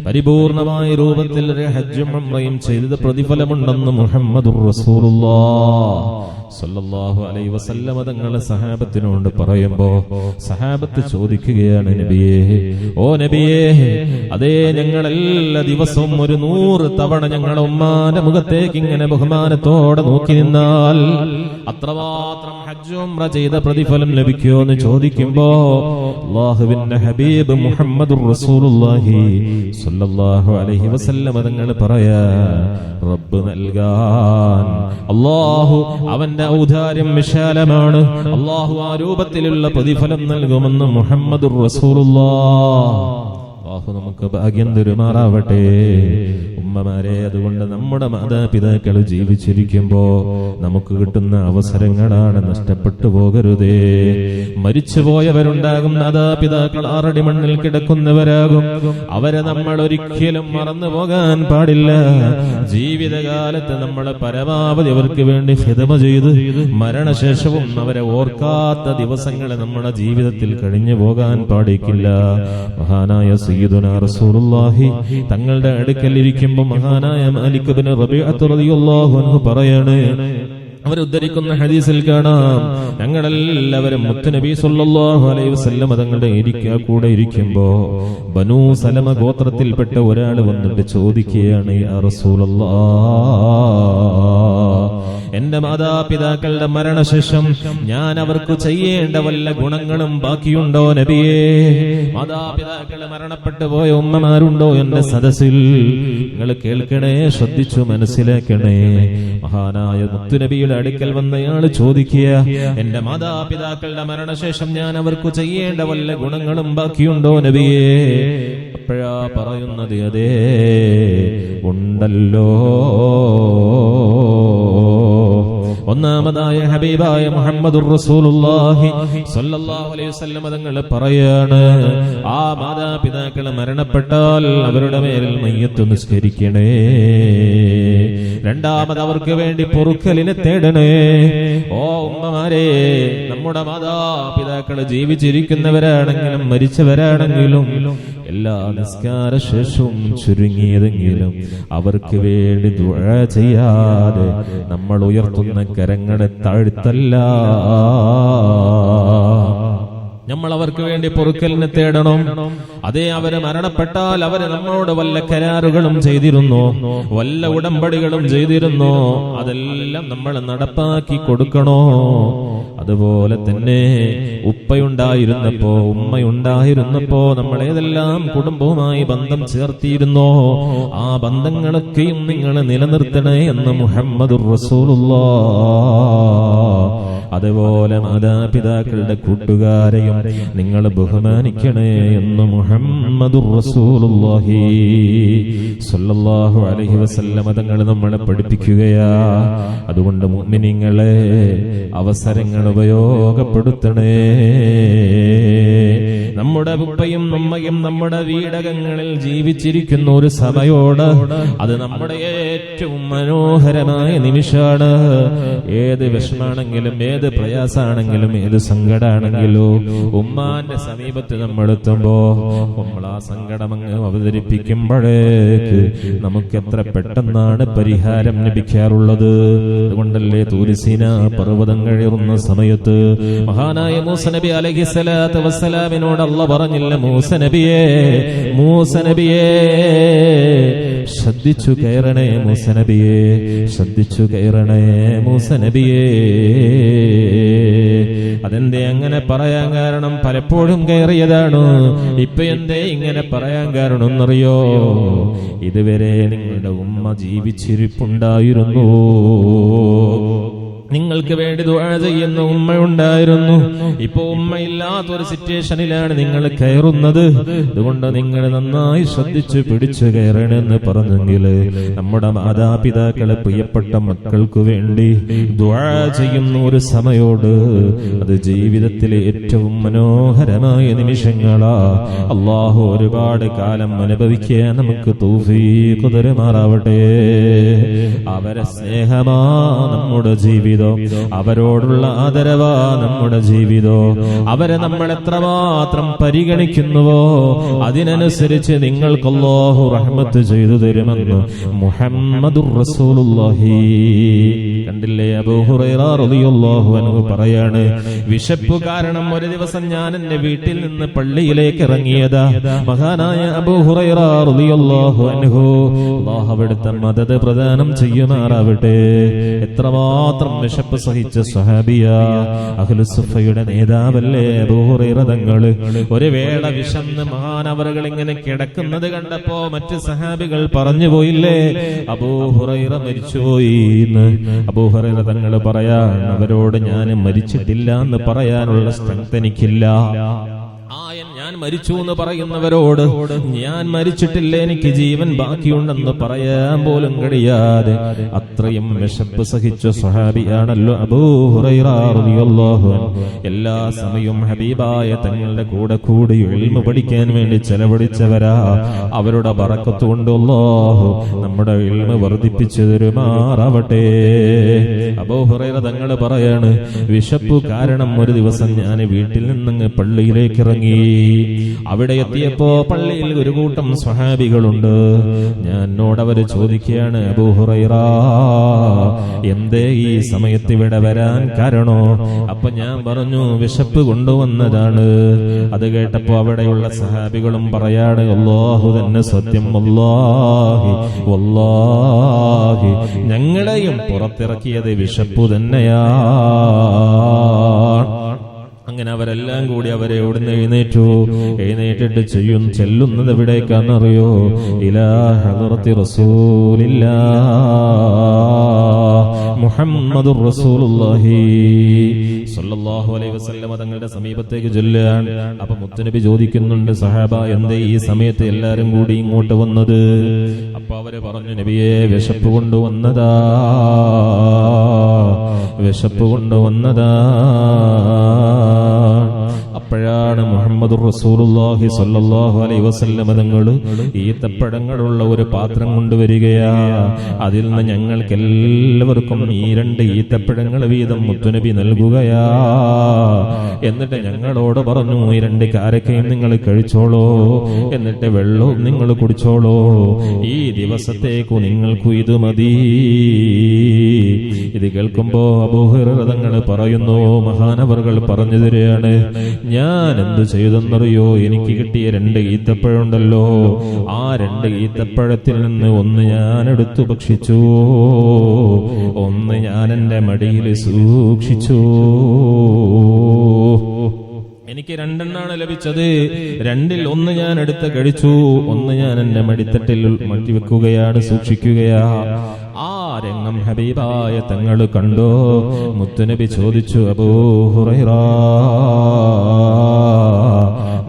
പരിപൂർണമായ രൂപത്തിൽ ഹജ്ജും ഉംറയും ചെയ്തത് പ്രതിഫലമുണ്ടെന്ന് മുഹമ്മദുർ റസൂലുള്ളാഹ് സല്ലല്ലാഹു അലൈഹി വസല്ലം തങ്ങളെ സഹാബത്തിനോട് പറയുമ്പോ സഹാബത്ത് ചോദിക്കുകയാണ്, നബിയേ, ഓ നബിയേ, അതേ ഞങ്ങളെല്ലാ ദിവസവും 100 തവണ ഞങ്ങളുടെ ഉമ്മാന്റെ മുഖത്തേക്ക് ഇങ്ങനെ ബഹുമാനത്തോടെ നോക്കി നിന്നാൽ അത്രമാത്രം ഹജ്ജ് ഉംറ ചെയ്ത പ്രതിഫലം ലഭിക്കുമോ എന്ന് ചോദിക്കുമ്പോ അല്ലാഹുവിന്റെ ഹബീബ് മുഹമ്മദുർ റസൂലുള്ളാഹി സ്വല്ലല്ലാഹു അലൈഹി വസല്ലം തങ്ങൾ പറയാ, റബ്ബ് നൽകാൻ അല്ലാഹു അവന്റെ ഔദാര്യം വിശാലമാണ്. അല്ലാഹു ആ രൂപത്തിലുള്ള പ്രതിഫലം നൽകുമെന്ന് മുഹമ്മദുർ റസൂലുള്ളാഹ്. അല്ലാഹു നമുക്ക് ഭാഗ്യം തരുമാറാവട്ടെ. ഉമ്മമാരെ, അതുകൊണ്ട് നമ്മുടെ മാതാപിതാക്കൾ ജീവിച്ചിരിക്കുമ്പോ നമുക്ക് കിട്ടുന്ന അവസരങ്ങളാണ്, നഷ്ടപ്പെട്ടു പോകരുതേ. മരിച്ചുപോയവരുണ്ടാകും, മാതാപിതാക്കൾ 6 അടി മണ്ണിൽ കിടക്കുന്നവരാകും. അവരെ നമ്മൾ ഒരിക്കലും മറന്നു പോകാൻ പാടില്ല. ജീവിതകാലത്ത് നമ്മൾ പരമാവധി അവർക്ക് വേണ്ടി ഖിദ്മ ചെയ്ത് മരണശേഷവും അവരെ ഓർക്കാത്ത ദിവസങ്ങൾ നമ്മുടെ ജീവിതത്തിൽ കഴിഞ്ഞു പോകാൻ പാടില്ല. മഹാനായ സയ്യിദുനാ റസൂലുള്ളാഹി തങ്ങളുടെ അടുക്കൽ ഇരിക്കുമ്പോൾ മഹാനായ മാലിക് ഇബ്നു റബീഅത്ത് റളിയല്ലാഹു അൻഹു പറയാണ്, അവരുദ്ധരിക്കുന്ന ഹദീസിൽ കാണാം, ഞങ്ങളെല്ലാവരും മുത്തുനബി സല്ലല്ലാഹു അലൈഹി വസല്ലം തങ്ങളുടെ കൂടെ ഇരിക്കുമ്പോ ബനൂ സലമ ഗോത്രത്തിൽപ്പെട്ട ഒരാൾ വന്നിട്ട് ചോദിക്കുകയാണ്, യാ റസൂലല്ലാഹ്, എന്റെ മാതാപിതാക്കളുടെ മരണശേഷം ഞാൻ അവർക്ക് ചെയ്യേണ്ട വല്ല ഗുണങ്ങളും ബാക്കിയുണ്ടോ നബിയേ? മാതാപിതാക്കൾ മരണപ്പെട്ടു പോയ ഉമ്മമാരുണ്ടോ എന്റെ സദസ്സിൽ? നിങ്ങൾ കേൾക്കണേ, ശ്രദ്ധിച്ചു മനസ്സിലാക്കണേ. മഹാനായ മുത്തുനബിയുടെ അടുക്കൽ വന്നയാൾ ചോദിക്കുക, എന്റെ മാതാപിതാക്കളുടെ മരണശേഷം ഞാൻ അവർക്ക് ചെയ്യേണ്ട വല്ല ഗുണങ്ങളും ബാക്കിയുണ്ടോ നബിയേ? അപ്പോഴാ പറയുന്നത്, അതേ ഉണ്ടല്ലോ. ഒന്നാമതായ ഹബീബായ മുഹമ്മദുർ റസൂലുള്ളാഹി സ്വല്ലല്ലാഹു അലൈഹി വസല്ലം തങ്ങൾ പറയാണ്, ആ മാതാപിതാക്കൾ മരണപ്പെട്ടാൽ അവരുടെ മേലിൽ മയ്യത്ത് നിസ്കരിക്കണേ. രണ്ടാമത് അവർക്ക് വേണ്ടി പൊറുക്കലിനെ തേടണേ. ഓ ഉമ്മമാരെ, നമ്മുടെ മാതാപിതാക്കൾ ജീവിച്ചിരിക്കുന്നവരാണെങ്കിലും മരിച്ചവരാണെങ്കിലും എല്ലാ നിസ്കാര ശേഷവും ചുരുങ്ങിയതെങ്കിലും അവർക്ക് വേണ്ടി ദുആ ചെയ്യാതെ നമ്മൾ ഉയർത്തുന്ന കരങ്ങളെ താഴ്ത്തല്ല. നമ്മൾ അവർക്ക് വേണ്ടി പൊറുക്കലിനെ തേടണം. അതേ, അവര് മരണപ്പെട്ടാൽ അവര് നമ്മളോട് വല്ല കരാറുകളും ചെയ്തിരുന്നോ, വല്ല ഉടമ്പടികളും ചെയ്തിരുന്നോ, അതെല്ലാം നമ്മൾ നടപ്പാക്കി കൊടുക്കണോ. അതുപോലെ തന്നെ ഉപ്പയുണ്ടായിരുന്നപ്പോ ഉമ്മയുണ്ടായിരുന്നപ്പോ നമ്മൾ ഏതെല്ലാം കുടുംബവുമായി ബന്ധം ചേർത്തിയിരുന്നോ, ആ ബന്ധങ്ങളൊക്കെയും നിങ്ങൾ നിലനിർത്തണേ എന്ന് മുഹമ്മദുർ റസൂലുള്ളാഹ്. അതുപോലെ മാതാപിതാക്കളുടെ കൂട്ടുകാരെയും നിങ്ങൾ ബഹുമാനിക്കണേ എന്ന് മുഹമ്മദുർ റസൂലുള്ളാഹി സ്വല്ലല്ലാഹു അലൈഹി വസല്ലം തങ്ങൾ നമ്മളെ പഠിപ്പിക്കുകയാ. അതുകൊണ്ട് മുഅ്മിനീങ്ങളെ, അവസരങ്ങൾ ഉപയോഗപ്പെടുത്തണേ. നമ്മുടെ ഉപ്പയും ഉമ്മയും നമ്മുടെ വീടകങ്ങളിൽ ജീവിച്ചിരിക്കുന്ന ഒരു സമയോട് അത് നമ്മുടെ ഏറ്റവും മനോഹരമായ നിമിഷമാണ്. ഏത് വിഷമാണെങ്കിലും, ഏത് പ്രയാസാണെങ്കിലും, ഏത് സങ്കടാണെങ്കിലും ഉമ്മാന്റെ സമീപത്ത് നമ്മൾ എത്തുമ്പോ നമ്മൾ ആ സങ്കടം അങ്ങ് അവതരിപ്പിക്കുമ്പോഴേക്ക് നമുക്ക് എത്ര പെട്ടെന്നാണ് പരിഹാരം ലഭിക്കാറുള്ളത്. അതുകൊണ്ടല്ലേ തൂരിസീന പർവ്വതം കയറുന്ന സമയത്ത് മഹാനായ മൂസ നബി അലൈഹിസ്സലാത്തു വസ്സലാമിനോട് അല്ലാഹു പറഞ്ഞില്ല, മൂസ നബിയേ, മൂസ നബിയേ, ശ്രദ്ധിച്ചു കയറണേ മൂസ നബിയേ, ശ്രദ്ധിച്ചു കയറണേ മൂസ നബിയേ. അതെന്തേ അങ്ങനെ പറയാൻ കാരണം? പലപ്പോഴും കയറിയതാണ്. ഇപ്പൊ എന്തേ ഇങ്ങനെ പറയാൻ കാരണം എന്നറിയോ? ഇതുവരെ നിങ്ങളുടെ ഉമ്മ ജീവിച്ചിരിപ്പുണ്ടായിരുന്നു, നിങ്ങൾക്ക് വേണ്ടി ദുആ ചെയ്യുന്ന ഉമ്മയുണ്ടായിരുന്നു. ഇപ്പൊ ഉമ്മയില്ലാത്തൊരു സിറ്റുവേഷനിലാണ് നിങ്ങൾ കയറുന്നത്. അതുകൊണ്ട് നിങ്ങൾ നന്നായി ശ്രദ്ധിച്ചു പിടിച്ചു കയറണമെന്ന് പറഞ്ഞെങ്കിൽ നമ്മുടെ മാതാപിതാക്കളെ, പ്രിയപ്പെട്ട മക്കൾക്ക് വേണ്ടി ദുആ ചെയ്യുന്ന ഒരു സമയോട് അത് ജീവിതത്തിലെ ഏറ്റവും മനോഹരമായ നിമിഷങ്ങളാ. അല്ലാഹു ഒരുപാട് കാലം അനുഭവിക്കാൻ നമുക്ക് തൗഫീഖ് തരുമാറാവട്ടെ. അവരെ സ്നേഹമാ നമ്മുടെ ജീവിതം, അവരോടുള്ള ആദരവാ നമ്മുടെ ജീവിതം. അവരെ നമ്മൾ എത്രമാത്രം പരിഗണിക്കുന്നുവോ അതിനനുസരിച്ച് നിങ്ങൾക്ക് അല്ലാഹു റഹ്മത്ത് ചെയ്തു തരുമെന്ന് മുഹമ്മദുർ റസൂലുള്ളാഹി. കണ്ടില്ലേ, അബൂ ഹുറൈറ റളിയല്ലാഹു അൻഹു പറയാണ്, വിശപ്പ് കാരണം ഒരു ദിവസം ഞാൻ എന്റെ വീട്ടിൽ നിന്ന് പള്ളിയിലേക്ക് ഇറങ്ങിയതാ. മഹാനായ അബൂ ഹുറൈറ റളിയല്ലാഹു അൻഹു, അല്ലാഹു അവിടുത്തെ മദദ് പ്രദാനം ചെയ്യുമാറാവട്ടെ. എത്രമാത്രം വിശപ്പ് സഹിച്ച സ്വഹാബിയ, അഹ്ലുസുഫയുടെ നേതാവല്ലേ അബൂ ഹുറൈറ തങ്ങൾ. ഒരു വേള വിശന്ന് മഹാനവറുകൾ ഇങ്ങനെ കിടക്കുന്നത് കണ്ടപ്പോ മറ്റ് സഹാബികൾ പറഞ്ഞു പോയില്ലേ, അബൂ ഹുറൈറ മരിച്ചുപോയി എന്ന്. അബൂ ഹുറൈറ തങ്ങൾ പറയാൻ, അവരോട് ഞാൻ മരിച്ചിട്ടില്ല എന്ന് പറയാനുള്ള സ്ട്രെങ്ത് എനിക്കില്ല. ഞാൻ മരിച്ചു എന്ന് പറയുന്നവരോട് ഞാൻ മരിച്ചിട്ടില്ല, എനിക്ക് ജീവൻ ബാക്കിയുണ്ടെന്ന് പറയാൻ പോലും കഴിയാതെ അത്രയും വിശപ്പ് സഹിച്ച സ്വഹാബിയാണല്ലോ അബൂ ഹുറൈറ റളിയല്ലാഹു അൻഹു. എല്ലാ സമയവും ഹബീബായ തങ്ങളുടെ കൂടെ കൂടി ഇൽമു പഠിക്കാൻ വേണ്ടി ചെലവഴിച്ചവരാ. അവരുടെ ബറക്കത്ത് കൊണ്ട് അല്ലാഹു നമ്മുടെ ഇൽമു വർദ്ധിപ്പിച്ചു തരുമാറാവട്ടെ. അബൂ ഹുറൈറ തങ്ങൾ പറയാണ്, വിശപ്പ് കാരണം ഒരു ദിവസം ഞാൻ വീട്ടിൽ നിന്നങ്ങ് പള്ളിയിലേക്ക് ഇറങ്ങി. അവിടെ എത്തിയപ്പോ പള്ളിയിൽ ഒരു കൂട്ടം സ്വഹാബികളുണ്ട്. എന്നോട് അവര് ചോദിക്കുകയാണ്, അബൂ ഹുറൈറ, എന്തേ ഈ സമയത്ത് ഇവിടെ വരാൻ കാരണോ? അപ്പൊ ഞാൻ പറഞ്ഞു, വിശപ്പ് കൊണ്ടുവന്നതാണ്. അത് കേട്ടപ്പോ അവിടെയുള്ള സ്വഹാബികളും പറയാണ്, അല്ലാഹു തന്നെ സത്യം, വല്ലാഹി വല്ലാഹി ഞങ്ങളെയും പുറത്തിറക്കിയത് വിശപ്പു തന്നെയാ. അങ്ങനെ അവരെല്ലാം കൂടി അവരെ എവിടുന്ന് എഴുന്നേറ്റിട്ട് ചെല്ലുന്നത് എവിടേക്കാണെന്നറിയോ? ഇലാ ഹദറത്തി റസൂലില്ലാഹ് മുഹമ്മദുർ റസൂലുള്ളാഹി സ്വല്ലല്ലാഹു അലൈഹി വസല്ലം തങ്ങളുടെ സമീപത്തേക്ക് ചെല്ലാൻ. അപ്പൊ മുത്തുനബി ചോദിക്കുന്നുണ്ട്, സഹാബ എന്തേ ഈ സമയത്ത് എല്ലാരും കൂടി ഇങ്ങോട്ട് വന്നത്? അപ്പൊ അവര് പറഞ്ഞു, നബിയെ, വിശപ്പ് കൊണ്ടുവന്നതാ, വിശപ്പ് കൊണ്ടുവന്നതാ. അപ്പോഴാണ് മുഹമ്മദുർ റസൂലുള്ളാഹി സ്വല്ലല്ലാഹു അലൈഹി വസല്ലം തങ്ങൾ ഈത്തപ്പഴങ്ങളുള്ള ഒരു പാത്രം കൊണ്ടുവരികയാ. അതിൽ നിന്ന് ഞങ്ങൾക്ക് എല്ലാവർക്കും ഈ 2 ഈത്തപ്പഴങ്ങൾ വീതം മുത്തുനബി നൽകുകയാ. എന്നിട്ട് ഞങ്ങളോട് പറഞ്ഞു, ഈ 2 കാരക്കയും നിങ്ങൾ കഴിച്ചോളൂ, എന്നിട്ട് വെള്ളവും നിങ്ങൾ കുടിച്ചോളൂ, ഈ ദിവസത്തേക്കു നിങ്ങൾക്കു ഇത് മതി. ഇത് കേൾക്കുമ്പോ അബൂ ഹുറൈറ തങ്ങൾ പറയുന്നു, മഹാനവറുകൾ പറഞ്ഞു തരികയാണ്, ഞാൻ എന്ത് ചെയ്തെന്നറിയോ? എനിക്ക് കിട്ടിയ 2 ഈത്തപ്പഴമുണ്ടല്ലോ, ആ 2 ഈത്തപ്പഴത്തിൽ നിന്ന് ഒന്ന് ഞാൻ എടുത്തു ഭക്ഷിച്ചു, ഒന്ന് ഞാൻ എന്റെ മടിയിൽ സൂക്ഷിച്ചു. എനിക്ക് 2 എണ്ണാണ് ലഭിച്ചത്. 2-ൽ 1 ഞാൻ എടുത്ത് കഴിച്ചു, 1 ഞാൻ എന്റെ മടിത്തട്ടിൽ മാറ്റിവെക്കുകയാണ്, സൂക്ഷിക്കുകയാ. ആ രംഗം ഹബീബായ തങ്ങൾ കണ്ടോ? മുത്തുനബി ചോദിച്ചു, അബൂ ഹുറൈറ,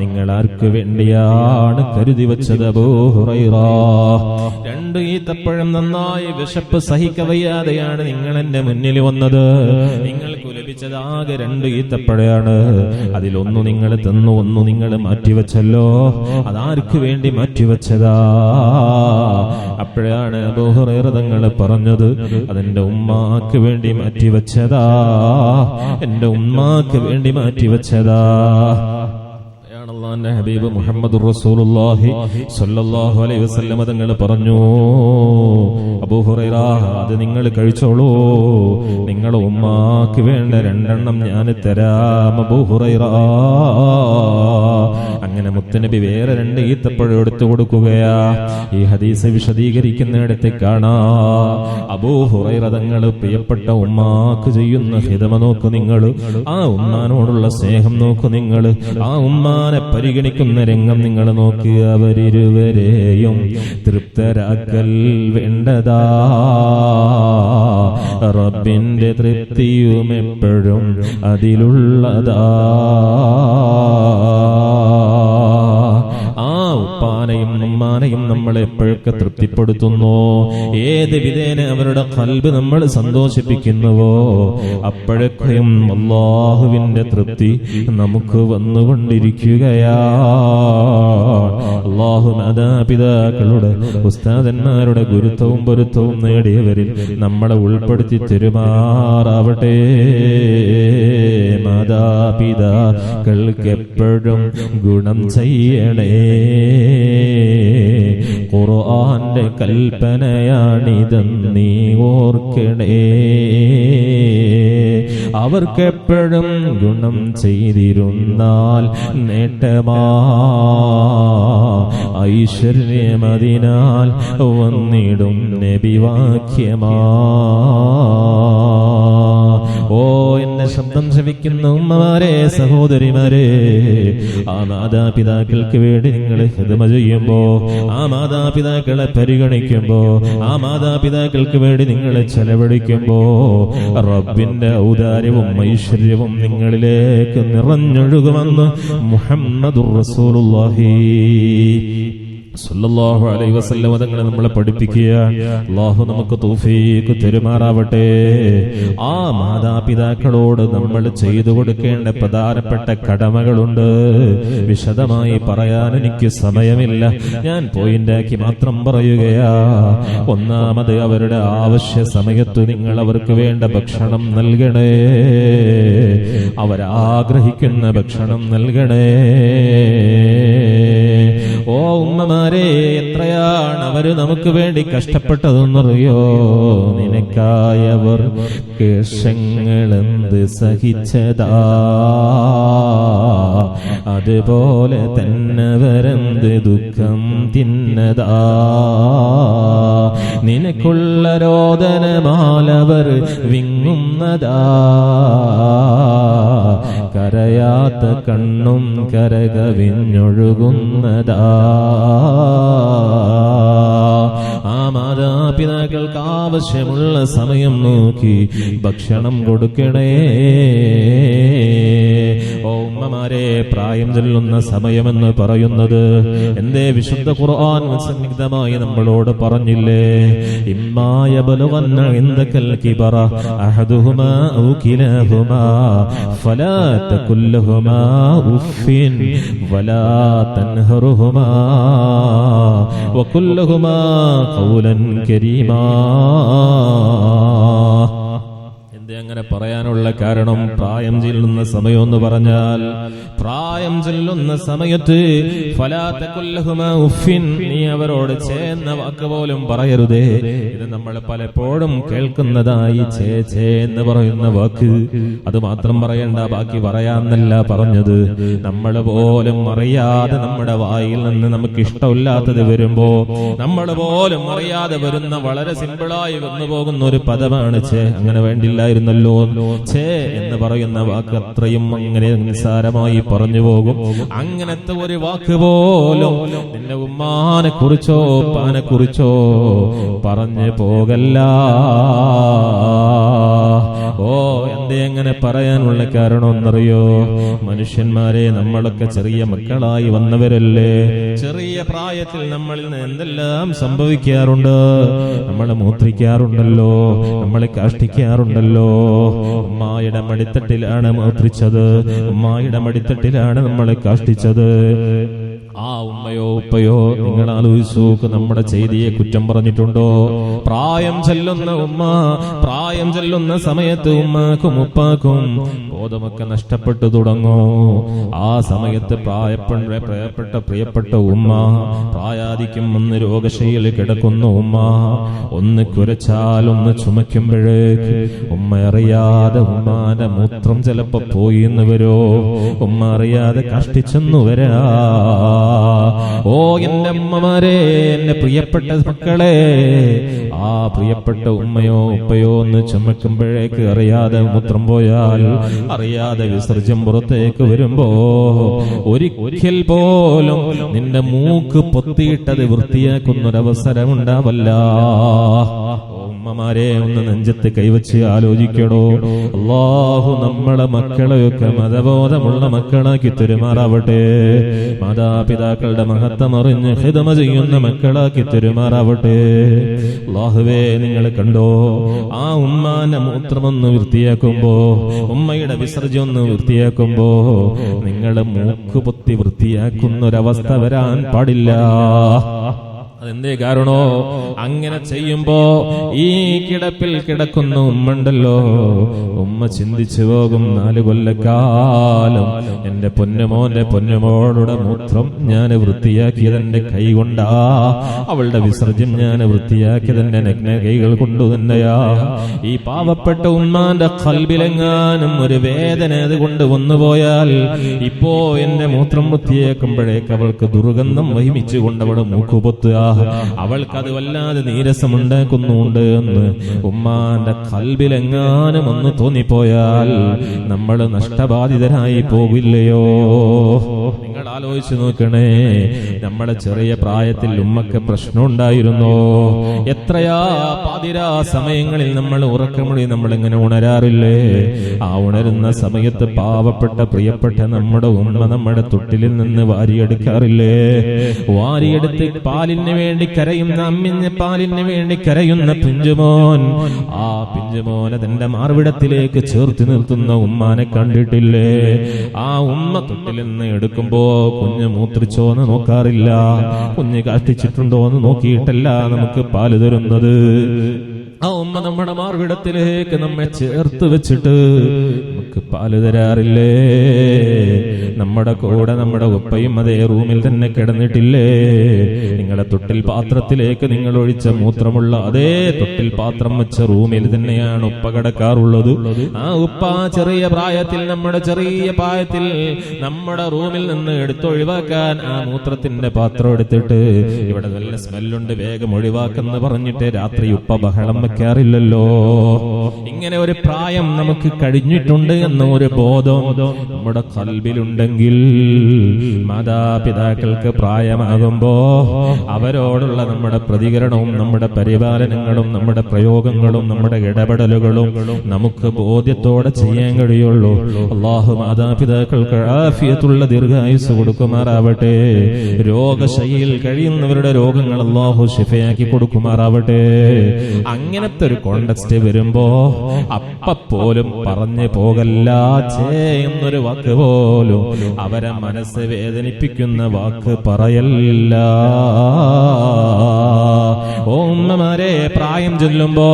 നിങ്ങൾ ആർക്ക് വേണ്ടിയാണ് കരുതി വച്ചത് അബൂ ഹുറൈറ? 2 ഈത്തപ്പഴം നന്നായി വിശപ്പ് സഹിക്കവയ്യാതെയാണ് നിങ്ങൾ എന്റെ മുന്നിൽ വന്നത്. നിങ്ങൾക്ക് ലഭിച്ചത് ആകെ 2 ഈത്തപ്പഴയാണ്. അതിലൊന്നു നിങ്ങൾ തന്നു, ഒന്ന് നിങ്ങൾ മാറ്റിവെച്ചല്ലോ. അതാർക്ക് വേണ്ടി മാറ്റിവെച്ചതാ? അപ്പോഴാണ് അബൂ ഹുറൈറ തങ്ങൾ പറഞ്ഞത്, അതെന്റെ ഉമ്മാക്ക് വേണ്ടി മാറ്റിവെച്ചതാ, എന്റെ ഉമ്മാക്ക് വേണ്ടി മാറ്റിവെച്ചതാ. അല്ലാഹുവിന്റെ ഹബീബ് മുഹമ്മദുർ റസൂലുള്ളാഹി സ്വല്ലല്ലാഹു അലൈഹി വസല്ലം തങ്ങൾ പറഞ്ഞു, അബൂ ഹുറൈറ, അത് നിങ്ങൾ കഴിച്ചോളൂ, നിങ്ങളുടെ ഉമ്മാക്ക് വേണ്ട 2 എണ്ണം ഞാൻ തരാം അബൂ ഹുറൈറ. അങ്ങനെ മുത്തുനബി വേറെ 2 ഈത്തപ്പഴം എടുത്തു കൊടുക്കുകയാ. ഈ ഹദീസ് വിശദീകരിക്കുന്നിടത്ത് കാണാ, അബൂ ഹുറൈറ തങ്ങൾ പ്രിയപ്പെട്ട ഉമ്മാക്ക് ചെയ്യുന്ന ഹിദമ നോക്കു നിങ്ങൾ, ആ ഉമ്മാനോടുള്ള സ്നേഹം നോക്കു നിങ്ങൾ, ആ ഉമ്മാനെ പരിഗണിക്കുന്ന രംഗം നിങ്ങൾ നോക്കുക. അവരിരുവരെയും തൃപ്തരാക്കൽ വേണ്ടതാ, റബ്ബിന്റെ തൃപ്തിയും എപ്പോഴും അതിലുള്ളതാ. ആ ഉപ്പാനെയും ഉമ്മാനെയും നമ്മൾ എപ്പോഴൊക്കെ തൃപ്തിപ്പെടുത്തുന്നോ, ഏത് വിധേന അവരുടെ ഖൽബ് നമ്മൾ സന്തോഷിപ്പിക്കുന്നുവോ, അപ്പോഴൊക്കെയും അല്ലാഹുവിന്റെ തൃപ്തി നമുക്ക് വന്നുകൊണ്ടിരിക്കുകയാ. അല്ലാഹു മാതാപിതാക്കളുടെ ഉസ്താദന്മാരുടെ ഗുരുത്വവും പൊരുത്തവും നേടിയവരിൽ നമ്മളെ ഉൾപ്പെടുത്തി തെരുമാറാവട്ടെ. മാതാപിതാക്കൾക്ക് എപ്പോഴും ഗുണം ചെയ്യണേ. ഖുർആന്റെ കൽപ്പനയാണിതെന്നീ ഓർക്കണേ. അവർക്കെപ്പോഴും ഗുണം ചെയ്തിരുന്നാൽ നേട്ടമാ, ഐശ്വര്യമതിനാൽ വന്നിടും നബിവാക്യമാ. ഓ എന്റെ ശബ്ദം ശ്രവിക്കുന്ന ഉമ്മമാരെ, സഹോദരിമാരെ, ആ മാതാപിതാക്കൾക്ക് വേണ്ടി നിങ്ങൾ ഖിദ്മ ചെയ്യുമ്പോ, ആ മാതാപിതാക്കളെ പരിഗണിക്കുമ്പോ, ആ മാതാപിതാക്കൾക്ക് വേണ്ടി നിങ്ങൾ ചെലവഴിക്കുമ്പോ, റബ്ബിന്റെ ഔദാര്യവും ഐശ്വര്യവും നിങ്ങളിലേക്ക് നിറഞ്ഞൊഴുകുമെന്ന് മുഹമ്മദുർ റസൂലുള്ളാഹി സല്ലല്ലാഹു അലൈഹി വസല്ലം തങ്ങളെ നമ്മളെ പഠിപ്പിക്കുക. അല്ലാഹു നമുക്ക് തൗഫീഖ് തരുമാറാവട്ടെ. ആ മാതാപിതാക്കളോട് നമ്മൾ ചെയ്തു കൊടുക്കേണ്ട പ്രധാനപ്പെട്ട കടമകളുണ്ട്. വിശദമായി പറയാൻ എനിക്ക് സമയമില്ല, ഞാൻ പോയിന്റാക്കി മാത്രം പറയുകയാ. ഒന്നാമത്, അവരുടെ ആവശ്യ സമയത്ത് നിങ്ങൾ അവർക്ക് വേണ്ട ഭക്ഷണം നൽകണേ, അവരാഗ്രഹിക്കുന്ന ഭക്ഷണം നൽകണേ. ഓ ഉമ്മമാരെ, എത്രയാണ് അവര് നമുക്ക് വേണ്ടി കഷ്ടപ്പെട്ടതെന്നറിയോ? നിനക്കായവർ കേശങ്ങളെന്ത് സഹിച്ചതാ, അതുപോലെ തന്നെ വരെന്ത് ദുഃഖം തിന്നതാ. നിനക്കുള്ള രോദനമാലവർ വിങ്ങുന്നതാ, കരയാത്ത കണ്ണും കരകവിഞ്ഞൊഴുകുന്നതാ. ആ മാതാപിതാക്കൾക്ക് ആവശ്യമുള്ള സമയം നോക്കി ഭക്ഷണം കൊടുക്കണേ. ഓ ഉമ്മമാരെ, പ്രായം ചെല്ലുന്ന സമയമെന്ന് പറയുന്നത്? എന്തേ വിശുദ്ധ ഖുർആൻ സംയുക്തമായി നമ്മളോട് പറഞ്ഞില്ലേ? ഇമ്മാ യബ്ലുഗന്ന ഇൻദകൽ കിബറ അഹദുഹുമാ ഔ കിലാഹുമാ ഫലാ തഖുൽ ലഹുമാ ഉഫിൻ വലാ തൻഹറുഹുമാ വഖുൽ ലഹുമാ ഖൗലൻ കരീമാ. അങ്ങനെ പറയാനുള്ള കാരണം, പ്രായം ചെല്ലുന്ന സമയം എന്ന് പറഞ്ഞാൽ, പ്രായം ചെല്ലുന്ന സമയത്ത് ഫലാ തഖുൽ ലഹുമാ ഉഫിൻ, നീ അവരോട് ചേന്ന വാക്ക് പോലും പറയരുതേ. ഇത് നമ്മൾ പലപ്പോഴും കേൾക്കുന്നതായി ചേ എന്ന് പറയുന്ന വാക്ക്. അത് മാത്രം പറയണ്ട, ബാക്കി പറയാന്നല്ല പറഞ്ഞത്. നമ്മൾ പോലും അറിയാതെ നമ്മുടെ വായിൽ നിന്ന് നമുക്ക് ഇഷ്ടമില്ലാത്തത് വരുമ്പോ നമ്മൾ പോലും അറിയാതെ വരുന്ന വളരെ സിമ്പിളായി വന്നു പോകുന്ന ഒരു പദമാണ് ചേ. അങ്ങനെ വേണ്ടില്ലായിരുന്നു ഛേ എന്ന് പറയുന്ന വാക്ക് അത്രയും അങ്ങനെ നിസ്സാരമായി പറഞ്ഞു പോകും. അങ്ങനത്തെ ഒരു വാക്ക് പോലും നിന്റെ ഉമ്മാനെ കുറിച്ചോ ഉപ്പാനെ കുറിച്ചോ പറഞ്ഞു പോകല്ല. ഓ, എന്തേ അങ്ങനെ പറയാനുള്ള കാരണം എന്നറിയോ? മനുഷ്യന്മാരെ, നമ്മളൊക്കെ ചെറിയ മക്കളായി വന്നവരല്ലേ. ചെറിയ പ്രായത്തിൽ നമ്മളിൽ നിന്ന് എന്തെല്ലാം സംഭവിക്കാറുണ്ട്. നമ്മളെ മൂത്രിക്കാറുണ്ടല്ലോ, നമ്മളെ കാഷ്ടിക്കാറുണ്ടല്ലോ. ഉമ്മായുടെ മടിത്തട്ടിലാണ് മൂത്രിച്ചത്, ഉമ്മായുടെ മടിത്തട്ടിലാണ് നമ്മളെ കാഷ്ടിച്ചത്. ആ ഉമ്മയോ ഉപ്പയോ നിങ്ങൾ ആലോചിച്ചു, നമ്മുടെ ചെയ്തിയെ കുറ്റം പറഞ്ഞിട്ടുണ്ടോ? പ്രായം ചെല്ലുന്ന ഉമ്മ, പ്രായം ചെല്ലുന്ന സമയത്ത് ഉമ്മാക്കും ഉപ്പാക്കും ബോധമൊക്കെ നഷ്ടപ്പെട്ടു തുടങ്ങൂ. ആ സമയത്ത് പ്രിയപ്പെട്ട ഉമ്മ, പ്രായാധിക്യം ഒന്ന് രോഗശൈലിയിൽ കിടക്കുന്ന ഉമ്മ, ഒന്ന് കുരച്ചാൽ ഒന്ന് ചുമയ്ക്കുമ്പോഴേക്ക് ഉമ്മ അറിയാതെ ഉമ്മാന്റെ മൂത്രം ചിലപ്പോ പോയി എന്ന് വരോ, ഉമ്മ അറിയാതെ കഷ്ടിച്ചെന്നു വരാ. ഓ എന്റെ അമ്മമാരെ, എന്റെ പ്രിയപ്പെട്ട മക്കളെ, ആ പ്രിയപ്പെട്ട ഉമ്മയോ ഉപ്പയോ ഒന്ന് ചുമക്കുമ്പോഴേക്ക് അറിയാതെ മൂത്രം പോയാൽ, അറിയാതെ വിസർജ്യം പുറത്തേക്ക് വരുമ്പോ ഒരിക്കൽ പോലും നിന്റെ മൂക്ക് പൊത്തിയിട്ടത് വൃത്തിയാക്കുന്നൊരവസരം ഉണ്ടാവല്ല. ഉമ്മമാരെ, ഒന്ന് നെഞ്ചത്ത് കൈവച്ച് ആലോചിക്കണോ. അല്ലാഹു നമ്മളെ മക്കളെയൊക്കെ മതബോധമുള്ള മക്കളാക്കി തെരുമാറാവട്ടെ. മാതാപിതാക്കളുടെ മഹത്വം അറിഞ്ഞ് ഖിദ്മ ചെയ്യുന്ന മക്കളാക്കി തെരുമാറാവട്ടെ. അല്ലാഹുവേ, നിങ്ങൾ കണ്ടോ, ആ ഉമ്മാന്റെ മൂത്രമൊന്ന് വൃത്തിയാക്കുമ്പോ, ഉമ്മയുടെ വിസർജ്യം ഒന്ന് വൃത്തിയാക്കുമ്പോ നിങ്ങളെ മൂക്ക് പൊത്തി വൃത്തിയാക്കുന്നൊരവസ്ഥ വരാൻ പാടില്ല. അതെന്തേ കാരണോ? അങ്ങനെ ചെയ്യുമ്പോ ഈ കിടപ്പിൽ കിടക്കുന്ന ഉമ്മണ്ടല്ലോ, ഉമ്മ ചിന്തിച്ചു പോകും, 4 കൊല്ലക്കാലം എന്റെ പൊന്നുമോന്റെ പൊന്നുമോളുടെ മൂത്രം ഞാൻ വൃത്തിയാക്കിയത് എന്റെ കൈ കൊണ്ടാ, അവളുടെ വിസർജ്യം ഞാൻ വൃത്തിയാക്കിയത് എന്റെ നഗ്ന കൈകൾ കൊണ്ടു തന്നെയാ. ഈ പാവപ്പെട്ട ഉമ്മാന്റെ ഖൽബിലെങ്ങാനും ഒരു വേദന അതുകൊണ്ട് വന്നുപോയാൽ, ഇപ്പോ എന്റെ മൂത്രം വൃത്തിയാക്കുമ്പോഴേക്ക് അവൾക്ക് ദുർഗന്ധം വഹിമിച്ചുകൊണ്ട് അവളെ മൂക്കുപൊത്തുക, അവൾക്കത് വല്ലാതെ നീരസമുണ്ടാക്കുന്നുണ്ട് എന്ന് ഉമ്മാന്റെ ഖൽബിലെങ്ങാനും ഒന്ന് തോന്നിപ്പോയാൽ നമ്മൾ നഷ്ടബാധിതരായി പോകില്ലയോ? നിങ്ങൾ ആലോചിച്ചു നോക്കണേ, നമ്മുടെ ചെറിയ പ്രായത്തിൽ ഉമ്മക്ക് പ്രശ്നം ഉണ്ടായിരുന്നോ? എത്രയാ പാതിരാ സമയങ്ങളിൽ നമ്മൾ ഉറക്കമൊഴി നമ്മളിങ്ങനെ ഉണരാറില്ലേ? ആ ഉണരുന്ന സമയത്ത് പാവപ്പെട്ട പ്രിയപ്പെട്ട നമ്മുടെ ഉമ്മ നമ്മുടെ തൊട്ടിലിൽ നിന്ന് വാരിയെടുക്കാറില്ലേ? വാരിയെടുത്ത് പാലിന് വേണ്ടി കരയുന്ന, അമ്മിഞ്ഞ പാലിന് വേണ്ടി കരയുന്ന പിഞ്ചുമോൻ, ആ പിഞ്ചുമോനെ തന്റെ മാർവിടത്തിലേക്ക് ചേർത്ത് നിർത്തുന്ന ഉമ്മാനെ കണ്ടിട്ടില്ലേ? ആ ഉമ്മ തൊട്ടിൽ നിന്ന് എടുക്കുമ്പോ കുഞ്ഞ് മൂത്രിച്ചോന്ന് നോക്കാറില്ല, കുഞ്ഞ് കാഷ്ടിച്ചിട്ടുണ്ടോ എന്ന് നോക്കിയിട്ടല്ല നമുക്ക് പാല് തരുന്നത്. ആ ഉമ്മ നമ്മുടെ മാർവിടത്തിലേക്ക് നമ്മെ ചേർത്ത് വെച്ചിട്ട് നമുക്ക് പാല് തരാറില്ലേ? നമ്മുടെ കൂടെ നമ്മുടെ ഉപ്പയും അതേ റൂമിൽ തന്നെ കിടന്നിട്ടില്ലേ? നിങ്ങളുടെ തൊട്ടിൽ പാത്രത്തിലേക്ക് നിങ്ങൾ ഒഴിച്ച മൂത്രമുള്ള അതേ തൊട്ടിൽ പാത്രം വെച്ച റൂമിൽ തന്നെയാണ് ഉപ്പ കിടക്കാറുള്ളത്. ആ ഉപ്പ ചെറിയ പ്രായത്തിൽ, നമ്മുടെ ചെറിയ പ്രായത്തിൽ നമ്മുടെ റൂമിൽ നിന്ന് എടുത്തൊഴിവാക്കാൻ ആ മൂത്രത്തിന്റെ പാത്രം എടുത്തിട്ട്, ഇവിടെ നല്ല സ്മെല്ലുണ്ട് വേഗം ഒഴിവാക്കെന്ന് പറഞ്ഞിട്ട് രാത്രി ഉപ്പ ബഹളം വെക്കാറില്ലല്ലോ. ഇങ്ങനെ ഒരു പ്രായം നമുക്ക് കഴിഞ്ഞിട്ടുണ്ട് എന്ന ഒരു ബോധം നമ്മുടെ ഖൽബിലുണ്ടെങ്കിൽ മാതാപിതാക്കൾക്ക് പ്രായമാകുമ്പോ അവരോടുള്ള നമ്മുടെ പ്രതികരണവും നമ്മുടെ പരിപാലനങ്ങളും നമ്മുടെ പ്രയോഗങ്ങളും നമ്മുടെ ഇടപെടലുകളും നമുക്ക് ബോധ്യത്തോടെ ചെയ്യാൻ കഴിയുള്ളൂ. അല്ലാഹു മാതാപിതാക്കൾക്ക് ആഫിയത്തുള്ള ദീർഘായുസ് കൊടുക്കുമാറാവട്ടെ. രോഗശൈലിയിൽ കഴിയുന്നവരുടെ രോഗങ്ങൾ അല്ലാഹു ശിഫയാക്കി കൊടുക്കുമാറാവട്ടെ. അങ്ങനത്തെ ഒരു കോണ്ടെക്സ്റ്റ് വരുമ്പോ അപ്പോലും പറഞ്ഞു പോകല്ല എന്നൊരു വാക്ക് പോലും അവരെ മനസ്സ് വേദനിപ്പിക്കുന്ന വാക്ക് പറയല്ല. ഓ ഉമ്മമാരെ, പ്രായം ചൊല്ലുമ്പോ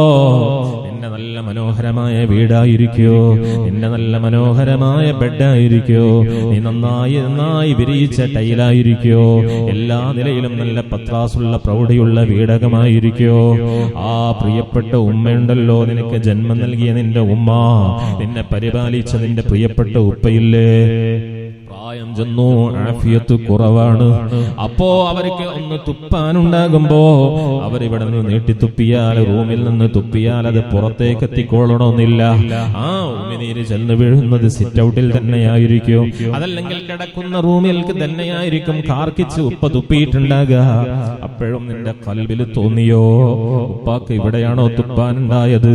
നിന്റെ നല്ല മനോഹരമായ വീടായിരിക്കോ, നിന്റെ നല്ല മനോഹരമായ ബെഡായിരിക്കോ, നീ നന്നായി വിരിയിച്ച ടൈലായിരിക്കോ, എല്ലാ നിലയിലും നല്ല പത്രാസുള്ള പ്രൗഢിയുള്ള വീടകമായിരിക്കോ. ആ പ്രിയപ്പെട്ട ഉമ്മയുണ്ടല്ലോ, നിനക്ക് ജന്മം നൽകിയ നിന്റെ ഉമ്മ, നിന്നെ പരിപാലിച്ച നിന്റെ പ്രിയപ്പെട്ട ഉപ്പയില്ലേ, പ്രായം ചെന്നു, ആഫിയത്ത് കുറവാണ്. അപ്പോ അവർക്ക് ഒന്ന് തുപ്പാനുണ്ടാകുമ്പോ അവരിവിടെ നിന്ന് നീട്ടി തുപ്പിയാൽ, റൂമിൽ നിന്ന് തുപ്പിയാൽ അത് പുറത്തേക്ക് എത്തിക്കൊള്ളണമെന്നില്ല. ആ ഉമിനീര് ചെന്ന് വീഴുന്നത് സിറ്റ് ഔട്ടിൽ തന്നെയായിരിക്കും, അതല്ലെങ്കിൽ കിടക്കുന്ന റൂമിൽ തന്നെയായിരിക്കും കാർക്കിച്ച് ഉപ്പ തുപ്പിയിട്ടുണ്ടാകുക. അപ്പോഴും നിന്റെ ഖൽബിൽ തോന്നിയോ, ഉപ്പാക്ക് ഇവിടെയാണോ തുപ്പാനുണ്ടായത്,